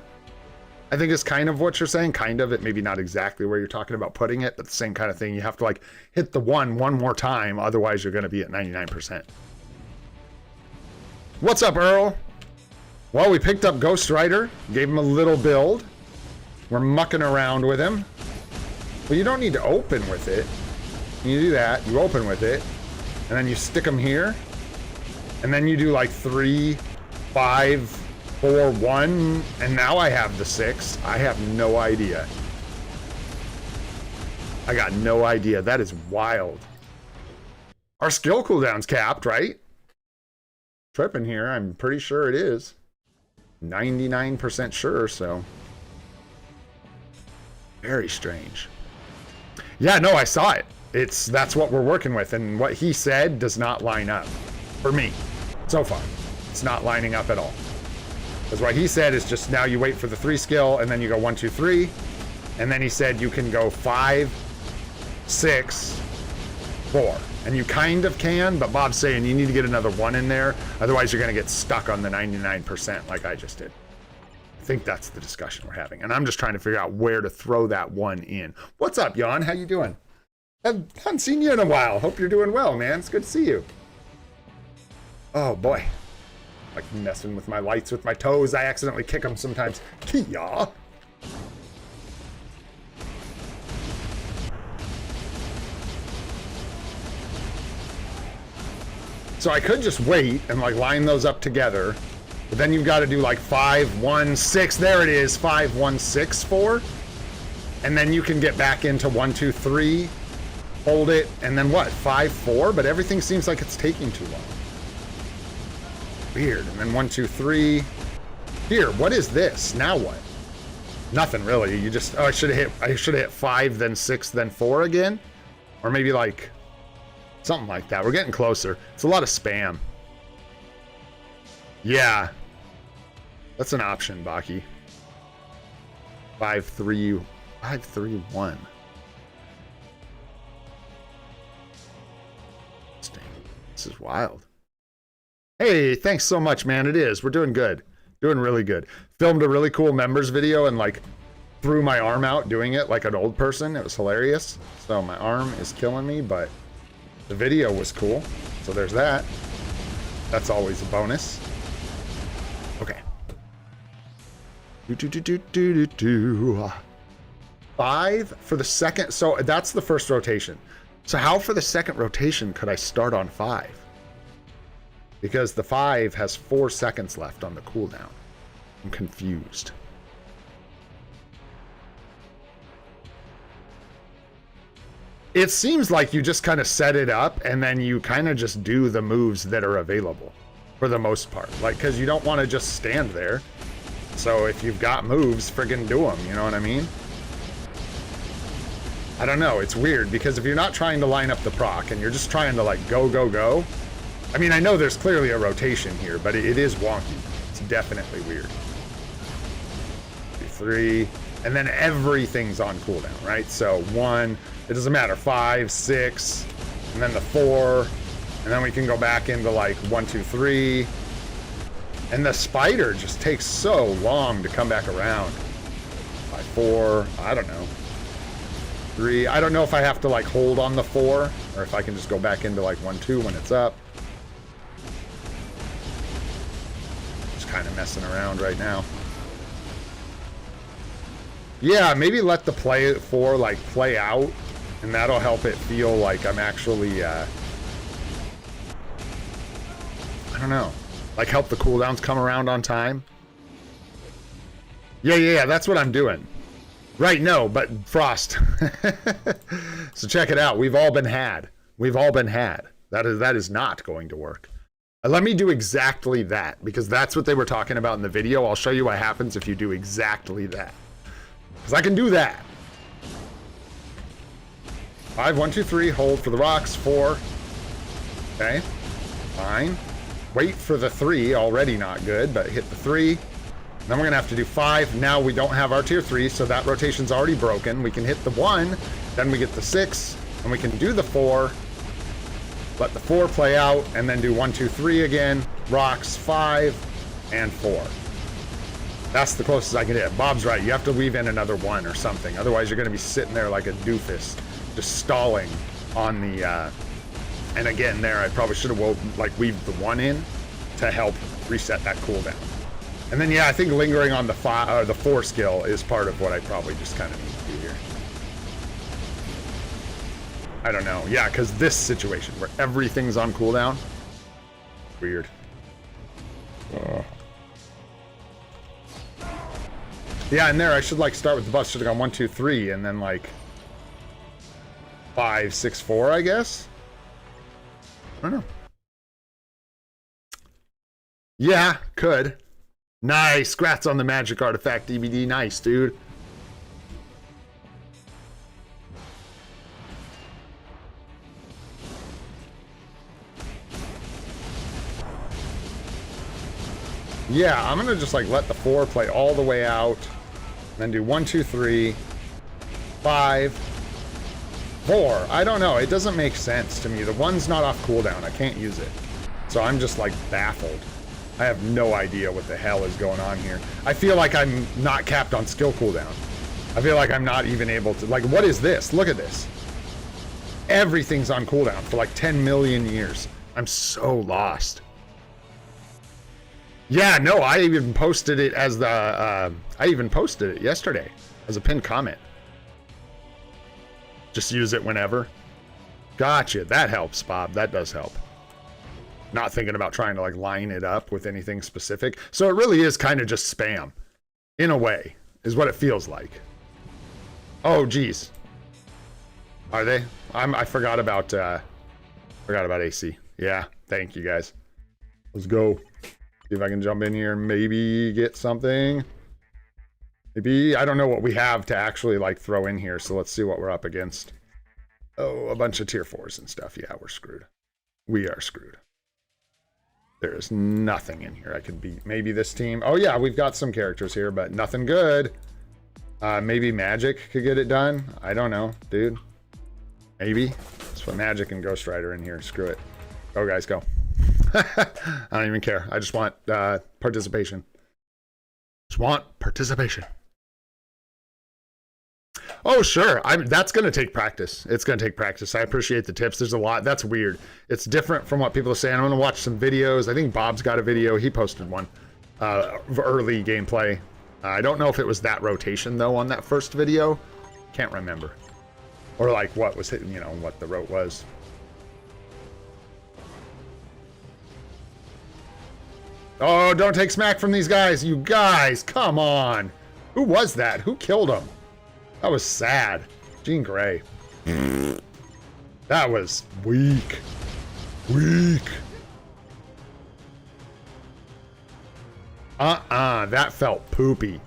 I think is kind of what you're saying. Kind of. It maybe not exactly where you're talking about putting it, but the same kind of thing. You have to like hit the 1 more time. Otherwise, you're going to be at 99%. What's up, Earl? Well, we picked up Ghost Rider. Gave him a little build. We're mucking around with him. Well, you don't need to open with it. You do that. You open with it. And then you stick them here. And then you do like 3, 5, 4, 1. And now I have the 6. I have no idea. I got no idea. That is wild. Our skill cooldown's capped, right? Tripping here. I'm pretty sure it is. 99% sure, so. Very strange. Yeah, no, I saw it. That's what we're working with, and what he said does not line up for me so far. It's not lining up at all. Because what he said is just now you wait for the 3 skill and then you go 1, 2, 3, and then he said you can go 5, 6, 4, and you kind of can, but Bob's saying you need to get another 1 in there, otherwise you're going to get stuck on the 99% like I just did. I think that's the discussion we're having, and I'm just trying to figure out where to throw that 1 in. What's up, Jan? How you doing? I haven't seen you in a while. Hope you're doing well, man. It's good to see you. Oh, boy. Like messing with my lights with my toes. I accidentally kick them sometimes. Kia. So I could just wait and like line those up together. But then you've got to do like 5, 1, 6. There it is. 5, 1, 6, 4. And then you can get back into 1, 2, 3. Hold it, and then what? 5, 4? But everything seems like it's taking too long. Weird. And then 1, 2, 3. Here, what is this? Now what? Nothing really. You just I should have hit 5, then 6, then 4 again. Or maybe like something like that. We're getting closer. It's a lot of spam. Yeah. That's an option, Baki. 5, 3, 5, 3, 1. This is wild. Hey, thanks so much, man. It is. We're doing good. Doing really good. Filmed a really cool members video and like threw my arm out doing it like an old person. It was hilarious. So my arm is killing me, but the video was cool. So there's that. That's always a bonus. Okay. 5 for the second. So that's the first rotation. So how for the second rotation could I start on 5? Because the 5 has 4 seconds left on the cooldown. I'm confused. It seems like you just kind of set it up and then you kind of just do the moves that are available for the most part. Like, because you don't want to just stand there. So if you've got moves, friggin' do them. You know what I mean? I don't know, it's weird, because if you're not trying to line up the proc and you're just trying to like go, I mean, I know there's clearly a rotation here, but it is wonky. It's definitely weird. 3, and then everything's on cooldown, right? So 1, it doesn't matter, 5, 6, and then the 4, and then we can go back into like 1, 2, 3. And the spider just takes so long to come back around. 5, 4, I don't know. 3, I don't know if I have to like hold on the 4, or if I can just go back into like 1, 2 when it's up. Just kind of messing around right now. Yeah, maybe let the play 4 like play out, and that'll help it feel like I'm actually, I don't know, like help the cooldowns come around on time. Yeah, that's what I'm doing. Right, no, but Frost. So check it out. We've all been had. We've all been had. That is not going to work. Let me do exactly that, because that's what they were talking about in the video. I'll show you what happens if you do exactly that. Because I can do that. 5, 1, 2, 3, hold for the rocks, 4. Okay, fine. Wait for the 3, already not good, but hit the 3. Then we're gonna have to do 5. Now we don't have our tier 3, so that rotation's already broken. We can hit the 1, then we get the 6, and we can do the 4. Let the 4 play out, and then do 1, 2, 3 again. Rocks, 5, and 4. That's the closest I can hit. Bob's right, you have to weave in another 1 or something. Otherwise you're gonna be sitting there like a doofus, just stalling on the, and again there, I probably should have like weaved the 1 in to help reset that cooldown. And then, yeah, I think lingering on the 4 skill is part of what I probably just kind of need to do here. I don't know. Yeah, because this situation where everything's on cooldown, weird. Yeah, and there I should like start with the buffs. Should have gone 1, 2, 3, and then like 5, 6, 4, I guess. I don't know. Yeah, could. Nice. Scrats on the magic artifact DVD. Nice, dude. Yeah, I'm gonna just like let the 4 play all the way out, then do 1, 2, 3, 5, 4. I don't know. It doesn't make sense to me. The 1's not off cooldown. I can't use it. So I'm just like baffled. I have no idea what the hell is going on here. I feel like I'm not capped on skill cooldown. I feel like I'm not even able to, like, what is this? Look at this. Everything's on cooldown for like 10 million years. I'm so lost. Yeah, no, I even posted it as the, I even posted it yesterday as a pinned comment. Just use it whenever. Gotcha, that helps, Bob. That does help. Not thinking about trying to like line it up with anything specific. So it really is kind of just spam, in a way, is what it feels like. Oh, geez. Are they? I forgot about AC. Yeah, thank you guys. Let's go. See if I can jump in here and maybe get something. Maybe, I don't know what we have to actually like throw in here, so let's see what we're up against. Oh, a bunch of tier 4s and stuff. Yeah, we're screwed. We are screwed. There is nothing in here I could beat. Maybe this team. Oh yeah, we've got some characters here, but nothing good. Maybe Magic could get it done. I don't know, dude. Maybe. Let's put Magic and Ghost Rider in here. Screw it. Go, guys, go. I don't even care. I just want participation. Just want participation. Oh, sure. That's going to take practice. It's going to take practice. I appreciate the tips. There's a lot. That's weird. It's different from what people are saying. I'm going to watch some videos. I think Bob's got a video. He posted one. Early gameplay. I don't know if it was that rotation, though, on that first video. Can't remember. Or, like, what was it, you know, what the rote was. Oh, don't take smack from these guys. You guys, come on. Who was that? Who killed him? That was sad. Jean Grey. That was weak. Weak. That felt poopy.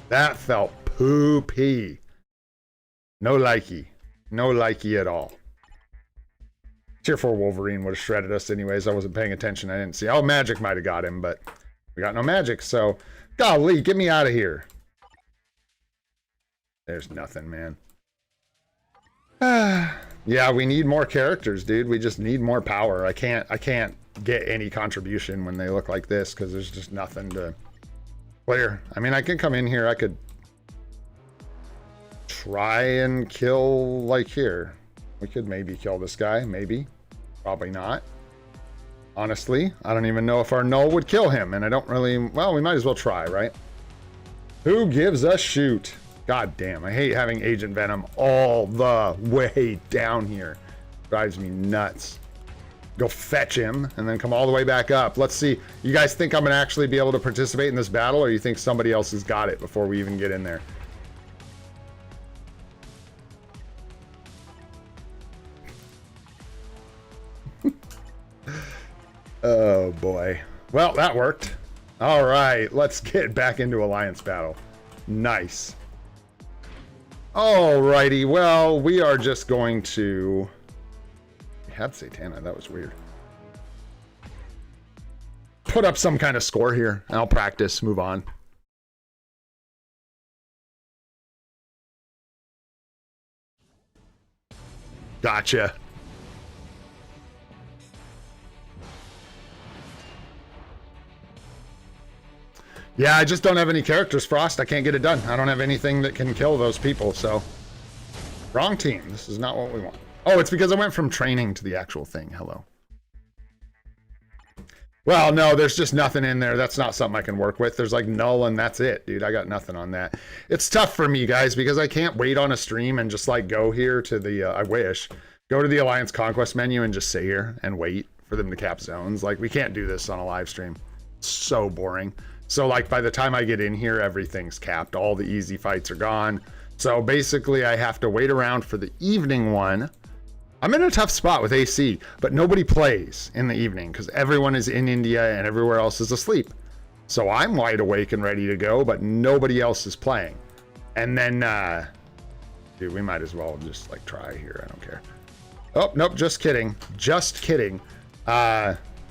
That felt poopy. No likey. No likey at all. Tier 4 Wolverine would have shredded us anyways. I wasn't paying attention. I didn't see. Oh, magic might have got him, but we got no magic. So, golly, get me out of here. There's nothing, man. Yeah, we need more characters, dude. We just need more power. I can't get any contribution when they look like this because there's just nothing to clear. I mean, I can come in here. I could try and kill, like, here. We could maybe kill this guy. Maybe. Probably not. Honestly, I don't even know if our null would kill him, and I don't really... Well, we might as well try, right? Who gives a shoot? God damn, I hate having Agent Venom all the way down here. Drives me nuts. Go fetch him, and then come all the way back up. Let's see. You guys think I'm going to actually be able to participate in this battle, or you think somebody else has got it before we even get in there? Oh, boy. Well, that worked. All right, let's get back into Alliance battle. Nice. Alrighty, well, we are just going to... We had Satana, that was weird. Put up some kind of score here. I'll practice, move on. Gotcha. Yeah, I just don't have any characters, Frost. I can't get it done. I don't have anything that can kill those people, so... Wrong team. This is not what we want. Oh, it's because I went from training to the actual thing. Hello. Well, no, there's just nothing in there. That's not something I can work with. There's like null and that's it, dude. I got nothing on that. It's tough for me, guys, because I can't wait on a stream and just like go here to the... I wish. Go to the Alliance Conquest menu and just sit here and wait for them to cap zones. Like, we can't do this on a live stream. It's so boring. So, like, by the time I get in here, everything's capped. All the easy fights are gone. So, basically, I have to wait around for the evening one. I'm in a tough spot with AC, but nobody plays in the evening because everyone is in India and everywhere else is asleep. So, I'm wide awake and ready to go, but nobody else is playing. And then, dude, we might as well just, like, try here. I don't care. Oh, nope, just kidding. Just kidding.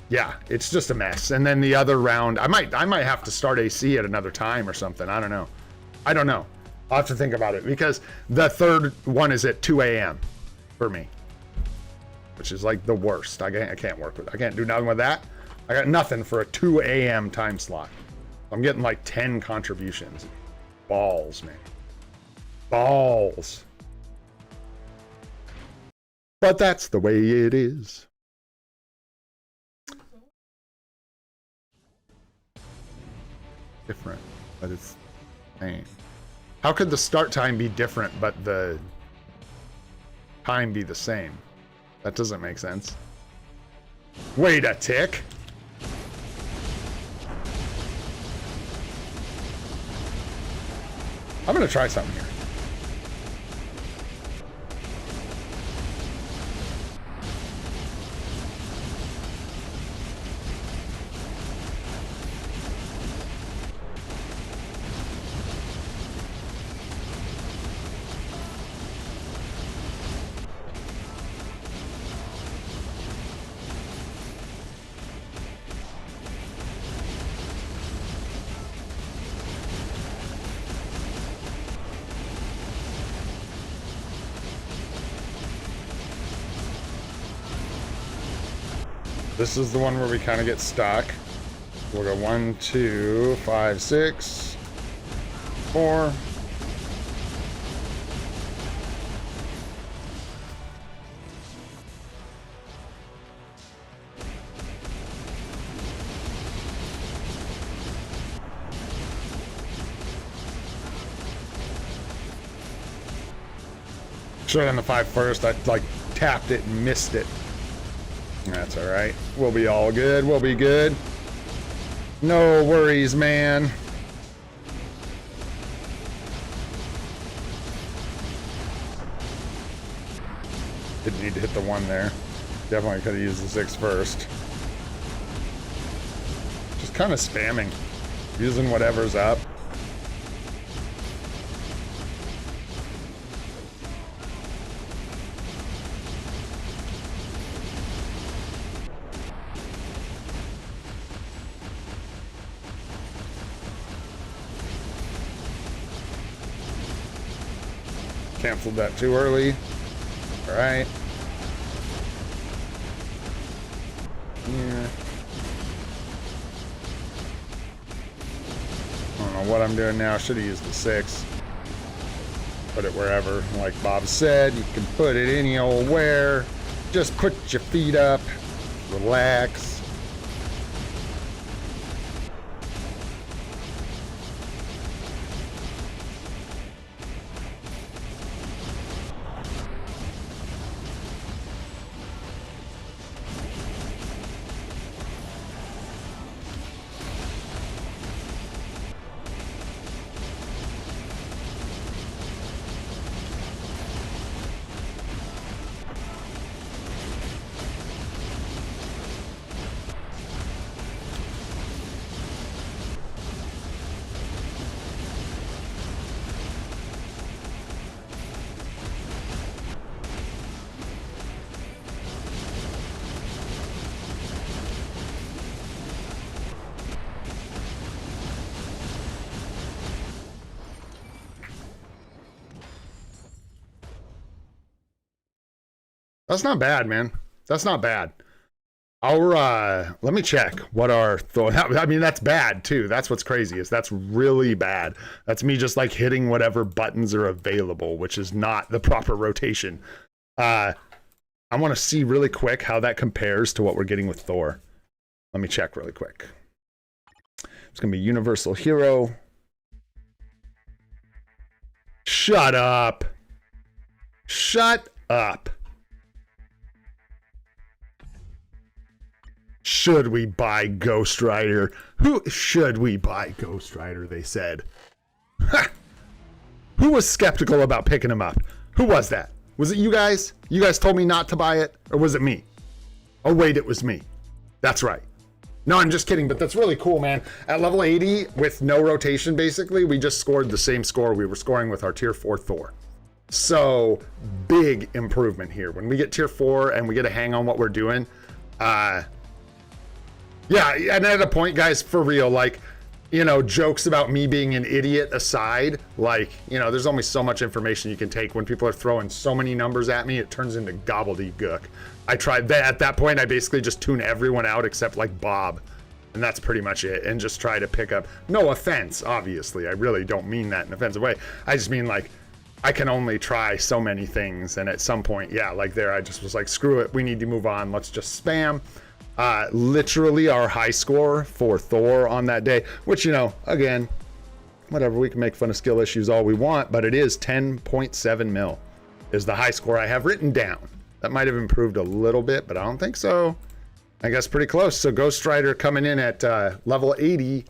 Yeah, it's just a mess. And then the other round, I might have to start AC at another time or something. I don't know. I'll have to think about it because the third one is at 2 a.m. for me, which is like the worst. I can't work with it. I can't do nothing with that. I got nothing for a 2 a.m. time slot. I'm getting like 10 contributions. Balls, man. Balls. But that's the way it is. Different, but it's the same. How could the start time be different, but the time be the same? That doesn't make sense. Wait a tick. I'm gonna try something here. This is the one where we kind of get stuck. We'll go 1, 2, 5, 6, 4. Should have done the 5 first. I like tapped it and missed it. That's all right. We'll be all good. We'll be good. No worries, man. Didn't need to hit the 1 there. Definitely could have used the 6 first. Just kind of spamming. Using whatever's up. Canceled that too early. All right. Yeah. I don't know what I'm doing now. Should have used the 6. Put it wherever. Like Bob said, you can put it any old where. Just put your feet up. Relax. That's not bad, man. That's not bad. Our let me check what our Thor. I mean, that's bad too. That's what's crazy is that's really bad. That's me just like hitting whatever buttons are available, which is not the proper rotation. I want to see really quick how that compares to what we're getting with Thor. Let me check really quick. It's gonna be Universal Hero. Shut up. Shut up. Should we buy Ghost Rider? Who should we buy Ghost Rider, they said. Ha! Who was skeptical about picking him up? Who was that? Was it you guys? You guys told me not to buy it? Or was it me? Oh, wait, it was me. That's right. No, I'm just kidding, but that's really cool, man. At level 80, with no rotation, basically, we just scored the same score we were scoring with our tier 4 Thor. So, big improvement here. When we get tier 4 and we get a hang on what we're doing, yeah, and at a point, guys, for real, like, you know, jokes about me being an idiot aside, like, you know, there's only so much information you can take. When people are throwing so many numbers at me, it turns into gobbledygook. I tried that. At that point, I basically just tune everyone out except like Bob, and that's pretty much it, and just try to pick up, no offense, obviously, I really don't mean that in an offensive way. I just mean, like, I can only try so many things, and at some point, yeah, like there, I just was like, screw it, we need to move on, let's just spam. Literally our high score for Thor on that day, which, you know, again, whatever, we can make fun of skill issues all we want, but it is 10.7 mil is the high score I have written down. That might have improved a little bit, but I don't think so. I guess pretty close. So Ghost Rider coming in at level 80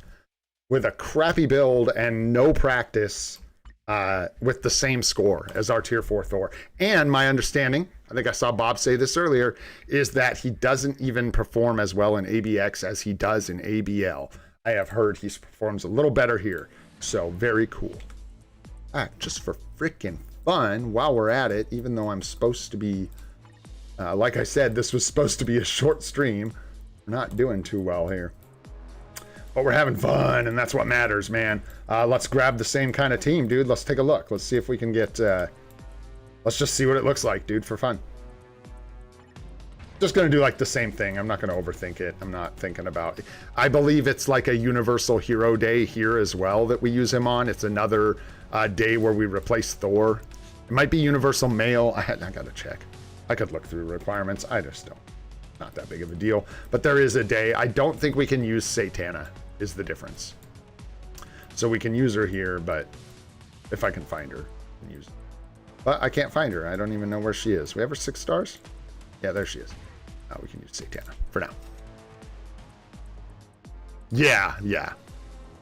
with a crappy build and no practice with the same score as our tier 4 Thor. And my understanding, I think I saw Bob say this earlier, is that he doesn't even perform as well in ABX as he does in ABL. I have heard he performs a little better here. So very cool. Just for freaking fun, while we're at it, even though I'm supposed to be, like I said, this was supposed to be a short stream. We're not doing too well here. But we're having fun, and that's what matters, man. Let's grab the same kind of team, dude. Let's take a look. Let's see if we can get... let's just see what it looks like, dude, for fun. Just going to do, like, the same thing. I'm not going to overthink it. I'm not thinking about... I believe it's like a Universal Hero Day here as well that we use him on. It's another day where we replace Thor. It might be Universal Male. I got to check. I could look through requirements. I just don't. Not that big of a deal. But there is a day. I don't think we can use Satana is the difference. So we can use her here, but if I can find her, I can use her. But I can't find her. I don't even know where she is. We have her 6 stars? Yeah, there she is. We can use Satana for now. Yeah.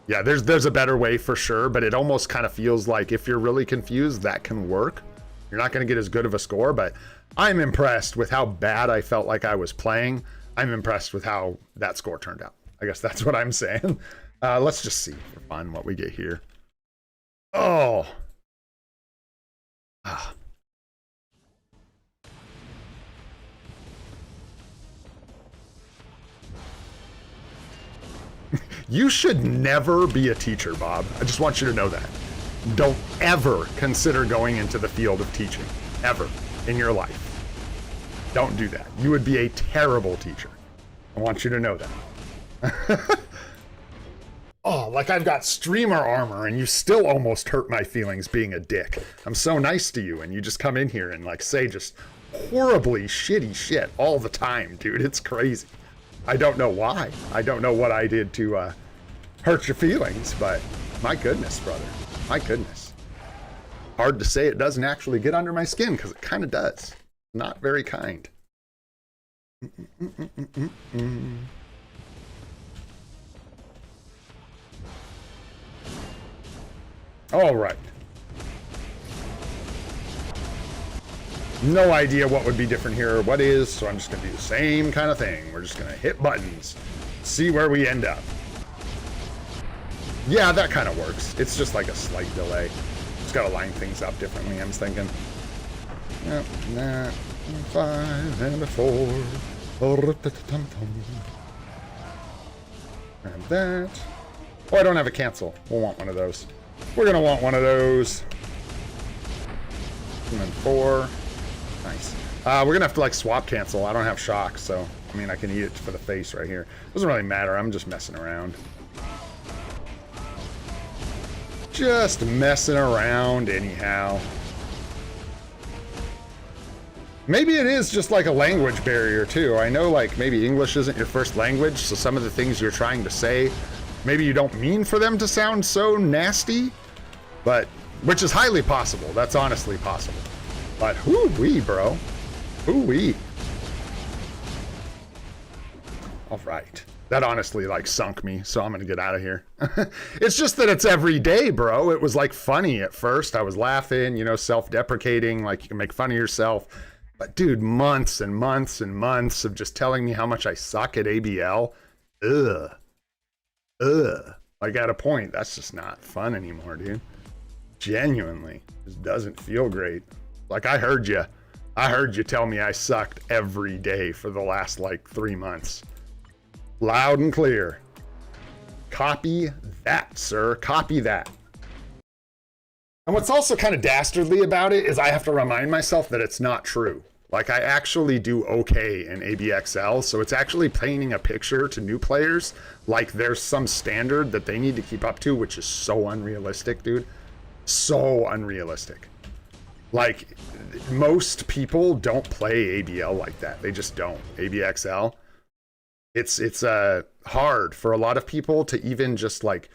There's a better way for sure, but it almost kind of feels like if you're really confused, that can work. You're not going to get as good of a score, but I'm impressed with how bad I felt like I was playing. I'm impressed with how that score turned out. I guess that's what I'm saying. Let's just see for fun what we get here. Oh. You should never be a teacher, Bob. I just want you to know that. don't ever consider going into the field of teaching, ever, in your life. Don't do that. You would be a terrible teacher. I want you to know that. Oh, like I've got streamer armor and you still almost hurt my feelings being a dick. I'm so nice to you and you just come in here and like say just horribly shitty shit all the time, dude. It's crazy. I don't know why. I don't know what I did to hurt your feelings, but my goodness, brother. My goodness. Hard to say it doesn't actually get under my skin because it kind of does. Not very kind. All right. No idea what would be different here or what is, so I'm just going to do the same kind of thing. We're just going to hit buttons, see where we end up. Yeah, that kind of works. It's just like a slight delay. Just got to line things up differently, I'm thinking. Yep, that, 5 and a 4. And that. Oh, I don't have a cancel. We'll want one of those. We're going to want one of those. And then 4. Nice. We're going to have to, like, swap cancel. I don't have shock, so, I mean, I can eat it for the face right here. Doesn't really matter. I'm just messing around. Just messing around anyhow. Maybe it is just like a language barrier, too. I know, like, maybe English isn't your first language, so some of the things you're trying to say, maybe you don't mean for them to sound so nasty, but, which is highly possible. That's honestly possible. But whoo-wee, bro. Whoo-wee. All right. That honestly, like, sunk me, so I'm gonna get out of here. It's just that it's every day, bro. It was, like, funny at first. I was laughing, you know, self-deprecating, like, you can make fun of yourself. But, dude, months and months and months of just telling me how much I suck at ABL. Ugh. Like, at a point, that's just not fun anymore, dude. Genuinely. Just doesn't feel great. Like, I heard you. I heard you tell me I sucked every day for the last, like, 3 months. Loud and clear. Copy that, sir. Copy that. And what's also kind of dastardly about it is I have to remind myself that it's not true. Like, I actually do okay in ABXL, so it's actually painting a picture to new players like there's some standard that they need to keep up to, which is so unrealistic, dude. So unrealistic. Like, most people don't play ABL like that. They just don't. ABXL. It's hard for a lot of people to even just, like,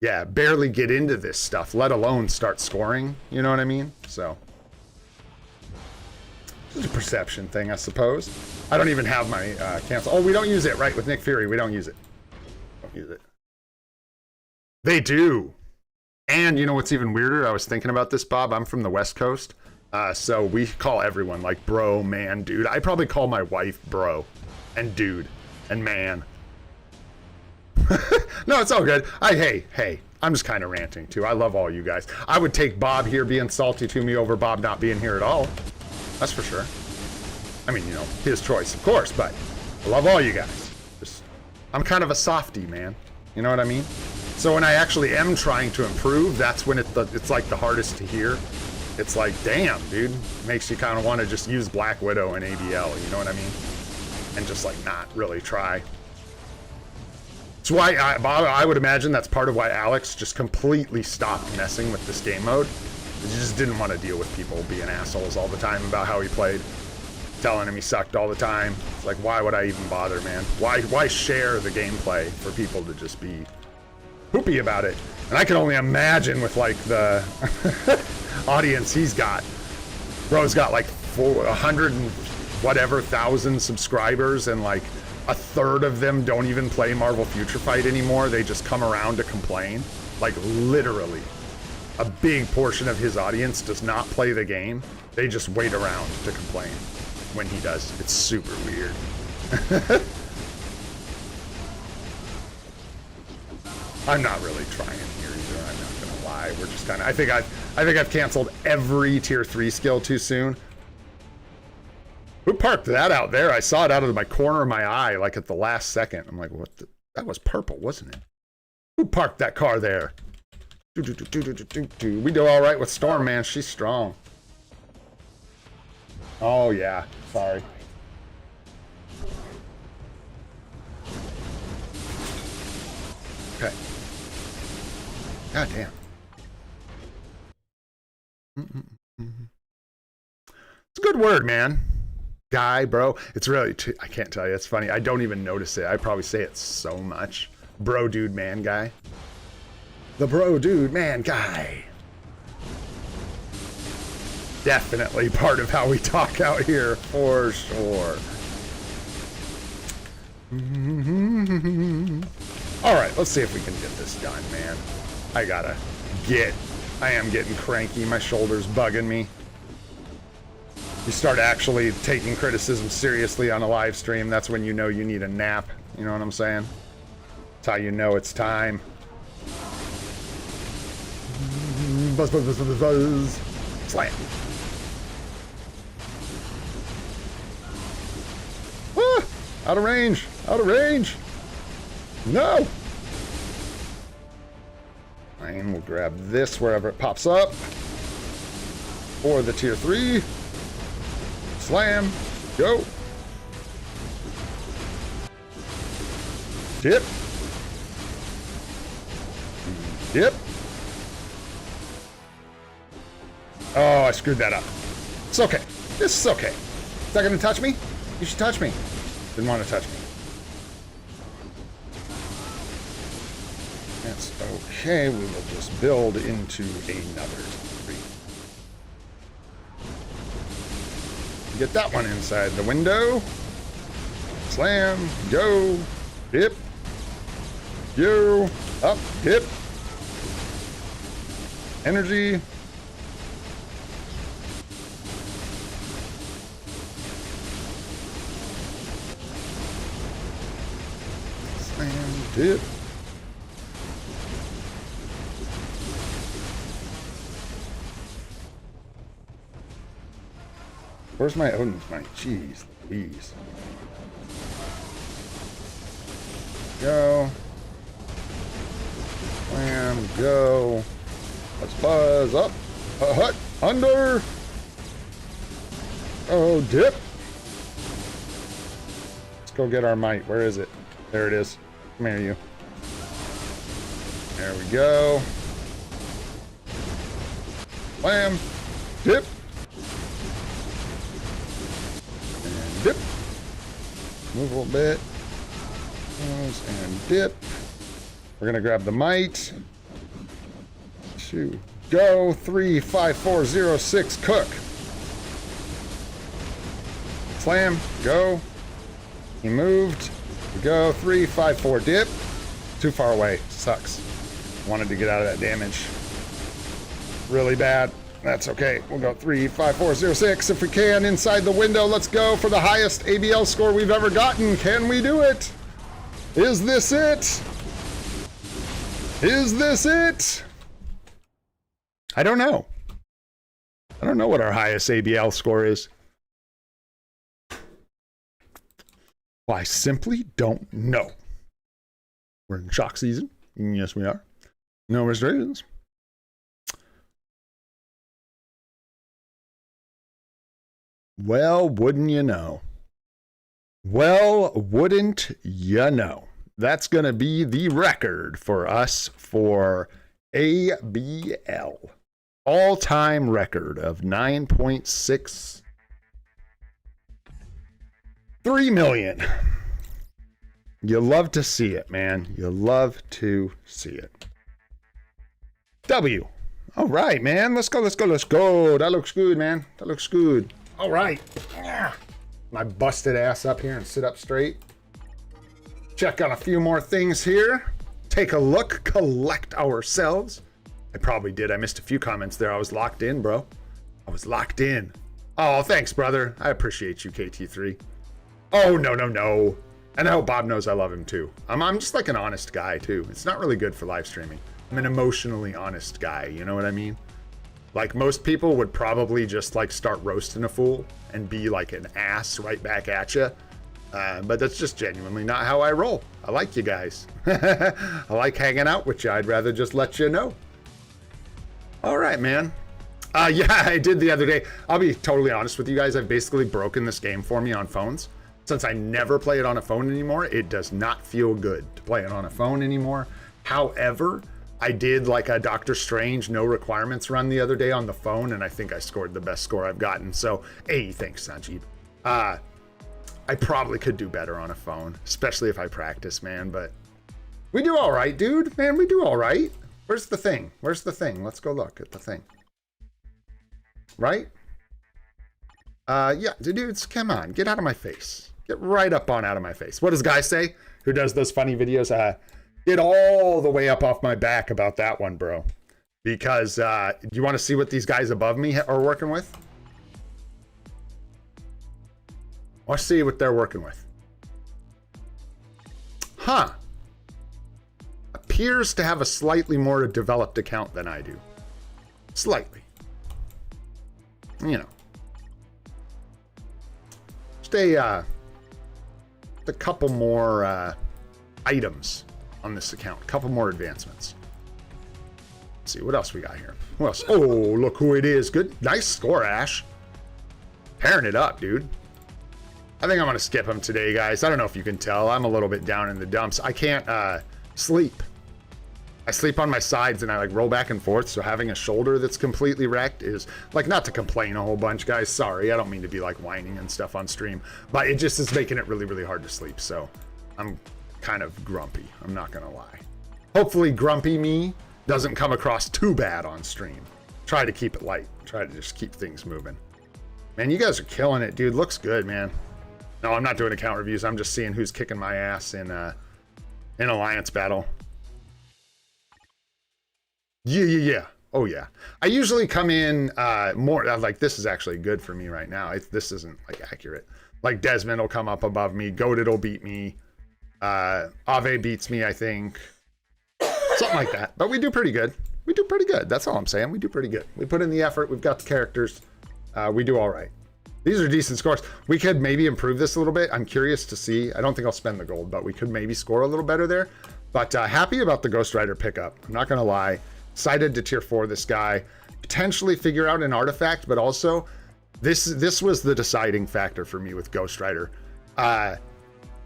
yeah, barely get into this stuff, let alone start scoring. You know what I mean? So it's a perception thing, I suppose. I don't even have my cancel. Oh, we don't use it, right? With Nick Fury, we don't use it. Don't use it. They do. And you know what's even weirder? I was thinking about this, Bob. I'm from the West Coast. So we call everyone, like, bro, man, dude. I probably call my wife bro and dude and man. No, it's all good. Hey, I'm just kind of ranting too. I love all you guys. I would take Bob here being salty to me over Bob not being here at all. That's for sure. I mean, you know, his choice, of course, but I love all you guys. I'm kind of a softie, man. You know what I mean? So when I actually am trying to improve, that's when it's like the hardest to hear. It's like, damn, dude. It makes you kind of want to just use Black Widow and ABL, you know what I mean? And just, like, not really try. That's why, I would imagine that's part of why Alex just completely stopped messing with this game mode. He just didn't want to deal with people being assholes all the time about how he played. Telling him he sucked all the time. It's like, why would I even bother, man? Why share the gameplay for people to just be poopy about it? And I can only imagine with, like, the audience he's got. Bro's got, like, 100 and whatever thousand subscribers, and, like, a third of them don't even play Marvel Future Fight anymore. They just come around to complain. Like, literally. A big portion of his audience does not play the game. They just wait around to complain when he does. It's super weird. I'm not really trying here either. I'm not gonna lie. We're just kind of. I think I've canceled every tier 3 skill too soon. Who parked that out there? I saw it out of my corner of my eye, like at the last second. I'm like, what? That was purple, wasn't it? Who parked that car there? We do all right with Storm, man. She's strong. Oh, yeah. Sorry. Okay. God damn. It's a good word, man. Guy, bro. It's really, I can't tell you. It's funny. I don't even notice it. I probably say it so much. Bro, dude, man, guy. The bro, dude, man, guy. Definitely part of how we talk out here, for sure. All right, let's see if we can get this done, man. I am getting cranky. My shoulder's bugging me. You start actually taking criticism seriously on a live stream, that's when you know you need a nap. You know what I'm saying? That's how you know it's time. Buzz, buzz, buzz, buzz, buzz. Slam. Ah, out of range. Out of range. No. And we'll grab this wherever it pops up. For the tier 3. Slam. Go. Dip. Dip. Oh, I screwed that up. It's okay. This is okay. Is that going to touch me? You should touch me. Didn't want to touch me. That's okay. We will just build into another 3. Get that one inside the window. Slam. Go. Dip. Go. Up. Dip. Energy. Slam. Dip. Where's my Odin's Might? Jeez Louise. Go. Slam. Go. Let's buzz up. Hut. Under. Oh, dip. Let's go get our might. Where is it? There it is. Come here, you. There we go. Slam. Dip. And dip. Move a little bit. And dip. We're going to grab the might. 2. Go. 3, 5, 4, 0, 6. Cook. Slam. Go. He moved. Go. 3, 5, 4. Dip. Too far away. Sucks. Wanted to get out of that damage. Really bad. That's okay. We'll go 3, 5, 4, 0, 6 if we can. Inside the window. Let's go for the highest ABL score we've ever gotten. Can we do it? Is this it? Is this it? I don't know. I don't know what our highest ABL score is. Well, I simply don't know. We're in shock season. Yes, we are. No restrictions. Well, wouldn't you know? Well, wouldn't you know? That's going to be the record for us for ABL. All-time record of 9.63 million. You love to see it, man. You love to see it. W. All right, man. Let's go, let's go, let's go. That looks good, man. That looks good. All right. My busted ass up here and sit up straight. Check on a few more things here. Take a look. Collect ourselves. I probably did. I missed a few comments there. I was locked in, bro. I was locked in. Oh, thanks, brother. I appreciate you, KT3. Oh, no, no, no. And I hope Bob knows I love him, too. I'm just like an honest guy, too. It's not really good for live streaming. I'm an emotionally honest guy. You know what I mean? Like, most people would probably just, like, start roasting a fool and be, like, an ass right back at you. But that's just genuinely not how I roll. I like you guys. I like hanging out with you. I'd rather just let you know. All right, man. Yeah, I did the other day. I'll be totally honest with you guys. I've basically broken this game for me on phones. Since I never play it on a phone anymore, it does not feel good to play it on a phone anymore. However, I did like a Doctor Strange no requirements run the other day on the phone, and I think I scored the best score I've gotten. So, hey, thanks, Sanjeev. I probably could do better on a phone, especially if I practice, man, but we do all right, dude. Man, we do all right. Where's the thing? Where's the thing? Let's go look at the thing. Right? Yeah, dudes, come on. Get out of my face. Get right up on out of my face. What does Guy say? Who does those funny videos? Get all the way up off my back about that one, bro. Because you want to see what these guys above me are working with? Let's see what they're working with. Huh. Appears to have a slightly more developed account than I do. Slightly. You know. Just a couple more items on this account. A couple more advancements. Let's see, what else we got here? What else? Oh, look who it is. Good. Nice score, Ash. Pairing it up, dude. I think I'm going to skip him today, guys. I don't know if you can tell. I'm a little bit down in the dumps. I can't sleep. I sleep on my sides and I like roll back and forth. So having a shoulder that's completely wrecked is like, not to complain a whole bunch, guys. Sorry. I don't mean to be like whining and stuff on stream, but it just is making it really, really hard to sleep. So I'm kind of grumpy. I'm not going to lie. Hopefully grumpy me doesn't come across too bad on stream. Try to keep it light. Try to just keep things moving. Man, you guys are killing it, dude. Looks good, man. No, I'm not doing account reviews. I'm just seeing who's kicking my ass in Alliance battle. Yeah. Oh, yeah. I usually come in more, like, this is actually good for me right now. This isn't, like, accurate. Like, Desmond will come up above me. Goated will beat me. Ave beats me, I think. Something like that. But we do pretty good. We do pretty good. That's all I'm saying. We do pretty good. We put in the effort. We've got the characters. We do all right. These are decent scores. We could maybe improve this a little bit. I'm curious to see. I don't think I'll spend the gold, but we could maybe score a little better there. But happy about the Ghost Rider pickup. I'm not going to lie. Excited to tier 4 this guy. Potentially figure out an artifact, but also this was the deciding factor for me with Ghost Rider.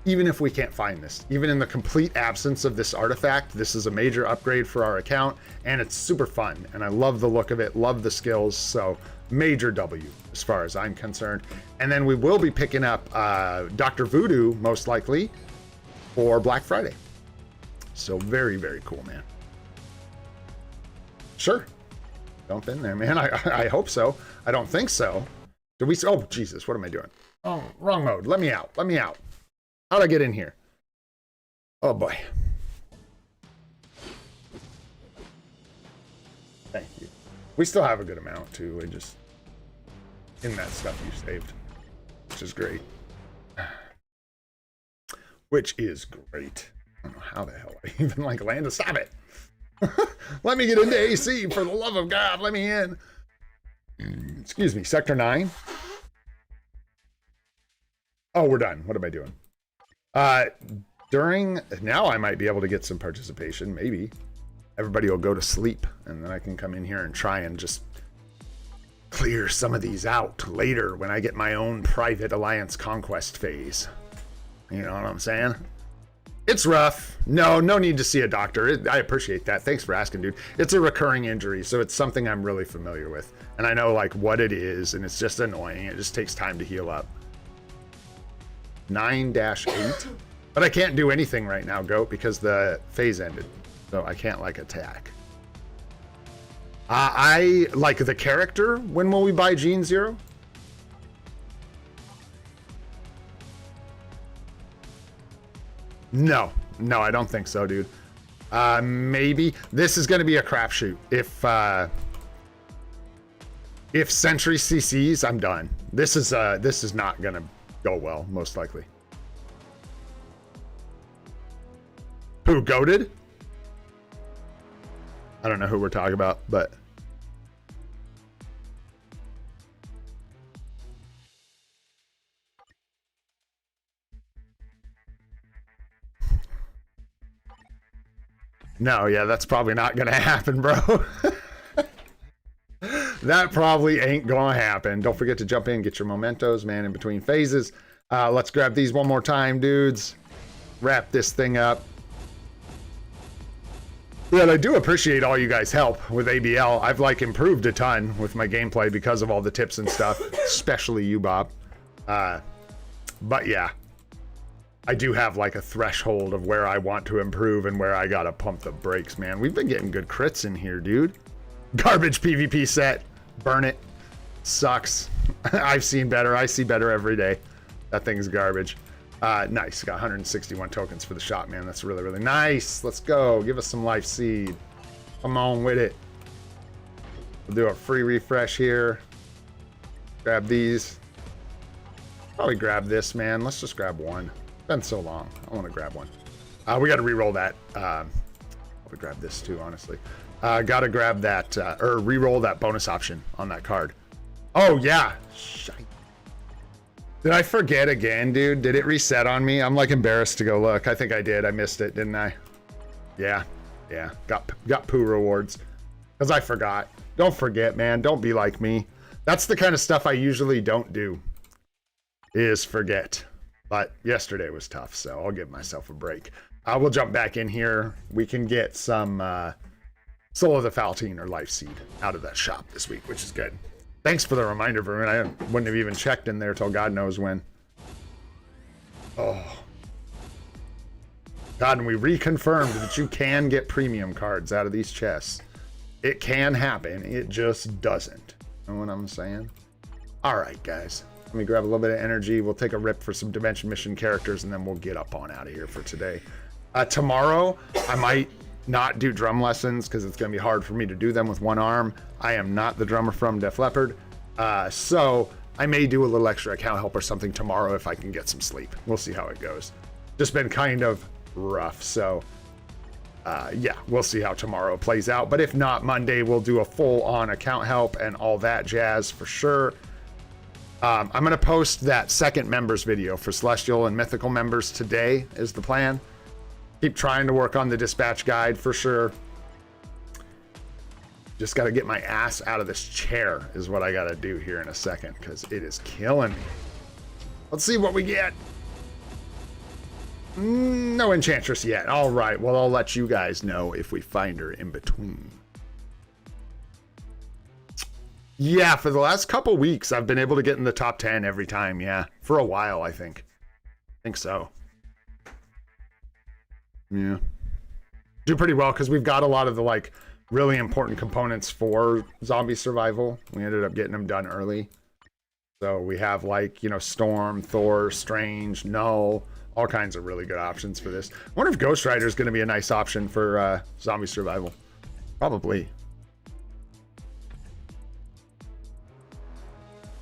Even if we can't find this, even in the complete absence of this artifact, this is a major upgrade for our account, and it's super fun. And I love the look of it, love the skills. So major W as far as I'm concerned. And then we will be picking up Dr. Voodoo, most likely, for Black Friday. So very, very cool, man. Sure. Jump in there, man. I hope so. I don't think so. Did we? Oh, Jesus, what am I doing? Oh, wrong mode. Let me out. Let me out. How'd I get in here? Oh, boy. Thank you. We still have a good amount, too. We just... in that stuff you saved. Which is great. Which is great. I don't know how the hell I even, like, landed. Stop it! Let me get into AC, for the love of God. Let me in. Excuse me. Sector 9. Oh, we're done. What am I doing? Now I might be able to get some participation. Maybe. Everybody will go to sleep. And then I can come in here and try and just clear some of these out later when I get my own private Alliance Conquest phase. You know what I'm saying? It's rough. No need to see a doctor. I appreciate that. Thanks for asking, dude. It's a recurring injury, so it's something I'm really familiar with. And I know, like, what it is, and it's just annoying. It just takes time to heal up. 9-8. But I can't do anything right now, Goat, because the phase ended. So I can't, like, attack. I like the character. When will we buy Gene Zero? No, I don't think so, dude. Maybe this is going to be a crapshoot. If Sentry CCs, I'm done. This is not going to go well, most likely. Who, goated? I don't know who we're talking about, but no, yeah, that's probably not gonna happen, bro. That probably ain't gonna happen. Don't forget to jump in, get your mementos, man, in between phases. Let's grab these one more time, dudes. Wrap this thing up. Yeah, I do appreciate all you guys' help with ABL. I've like improved a ton with my gameplay because of all the tips and stuff, especially you, Bob. But yeah, I do have like a threshold of where I want to improve and where I gotta pump the brakes, man. We've been getting good crits in here, dude. Garbage PvP set. Burn it. Sucks. I've seen better. I see better every day. That thing's garbage. Nice. Got 161 tokens for the shot, man. That's really, really nice. Let's go. Give us some life seed. Come on with it. We'll do a free refresh here. Grab these. Probably grab this, man. Let's just grab one. Been so long. I want to grab one. We got to re-roll that. Probably grab this too, honestly. Got to grab that, or re-roll that bonus option on that card. Oh, yeah. Shite. Did I forget again, dude? Did it reset on me? I'm like embarrassed to go look. I think I did. I missed it, didn't I? Yeah. Yeah. Got poo rewards. Because I forgot. Don't forget, man. Don't be like me. That's the kind of stuff I usually don't do. Is forget. But yesterday was tough, so I'll give myself a break. We'll jump back in here. We can get some Soul of the Faltine or Life Seed out of that shop this week, which is good. Thanks for the reminder, Varun. I wouldn't have even checked in there till God knows when. Oh. God, and we reconfirmed that you can get premium cards out of these chests. It can happen. It just doesn't. You know what I'm saying? All right, guys. Let me grab a little bit of energy. We'll take a rip for some Dimension Mission characters, and then we'll get up on out of here for today. Tomorrow, I might not do drum lessons because it's going to be hard for me to do them with one arm. I am not the drummer from Def Leppard. So I may do a little extra account help or something tomorrow if I can get some sleep. We'll see how it goes. Just been kind of rough. So yeah, we'll see how tomorrow plays out. But if not, Monday we'll do a full-on account help and all that jazz for sure. I'm going to post that second members video for Celestial and Mythical members today is the plan. Keep trying to work on the dispatch guide for sure. Just got to get my ass out of this chair is what I got to do here in a second because it is killing me. Let's see what we get. No Enchantress yet. All right. Well, I'll let you guys know if we find her in between. Yeah, for the last couple weeks, I've been able to get in the top 10 every time. Yeah, for a while, I think. I think so. Yeah. Do pretty well because we've got a lot of the like really important components for zombie survival. We ended up getting them done early. So we have like, you know, Storm, Thor, Strange, Null, all kinds of really good options for this. I wonder if Ghost Rider is going to be a nice option for zombie survival. Probably.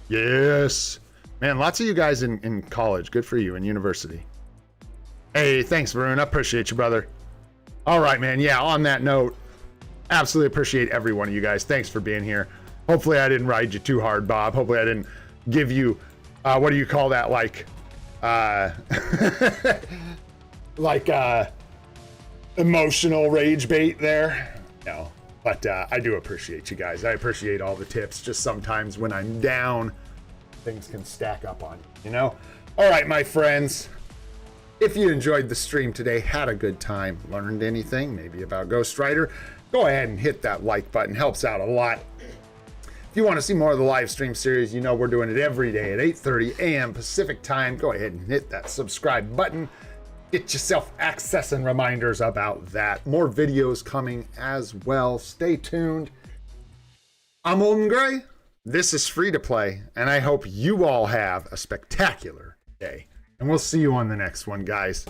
Yes. Man, lots of you guys in college. Good for you, in university. Hey, thanks, Varun. I appreciate you, brother. All right, man. Yeah, on that note, absolutely appreciate every one of you guys. Thanks for being here. Hopefully I didn't ride you too hard, Bob. Hopefully I didn't give you, what do you call that? Like, emotional rage bait there. No, but I do appreciate you guys. I appreciate all the tips. Just sometimes when I'm down, things can stack up on you, you know? All right, my friends. If you enjoyed the stream today, had a good time, learned anything, maybe about Ghost Rider, go ahead and hit that like button. Helps out a lot. If you want to see more of the live stream series, you know we're doing it every day at 8:30 a.m. Pacific time. Go ahead and hit that subscribe button. Get yourself access and reminders about that. More videos coming as well. Stay tuned. I'm Olden Gray. This is Free to Play, and I hope you all have a spectacular day. And we'll see you on the next one, guys.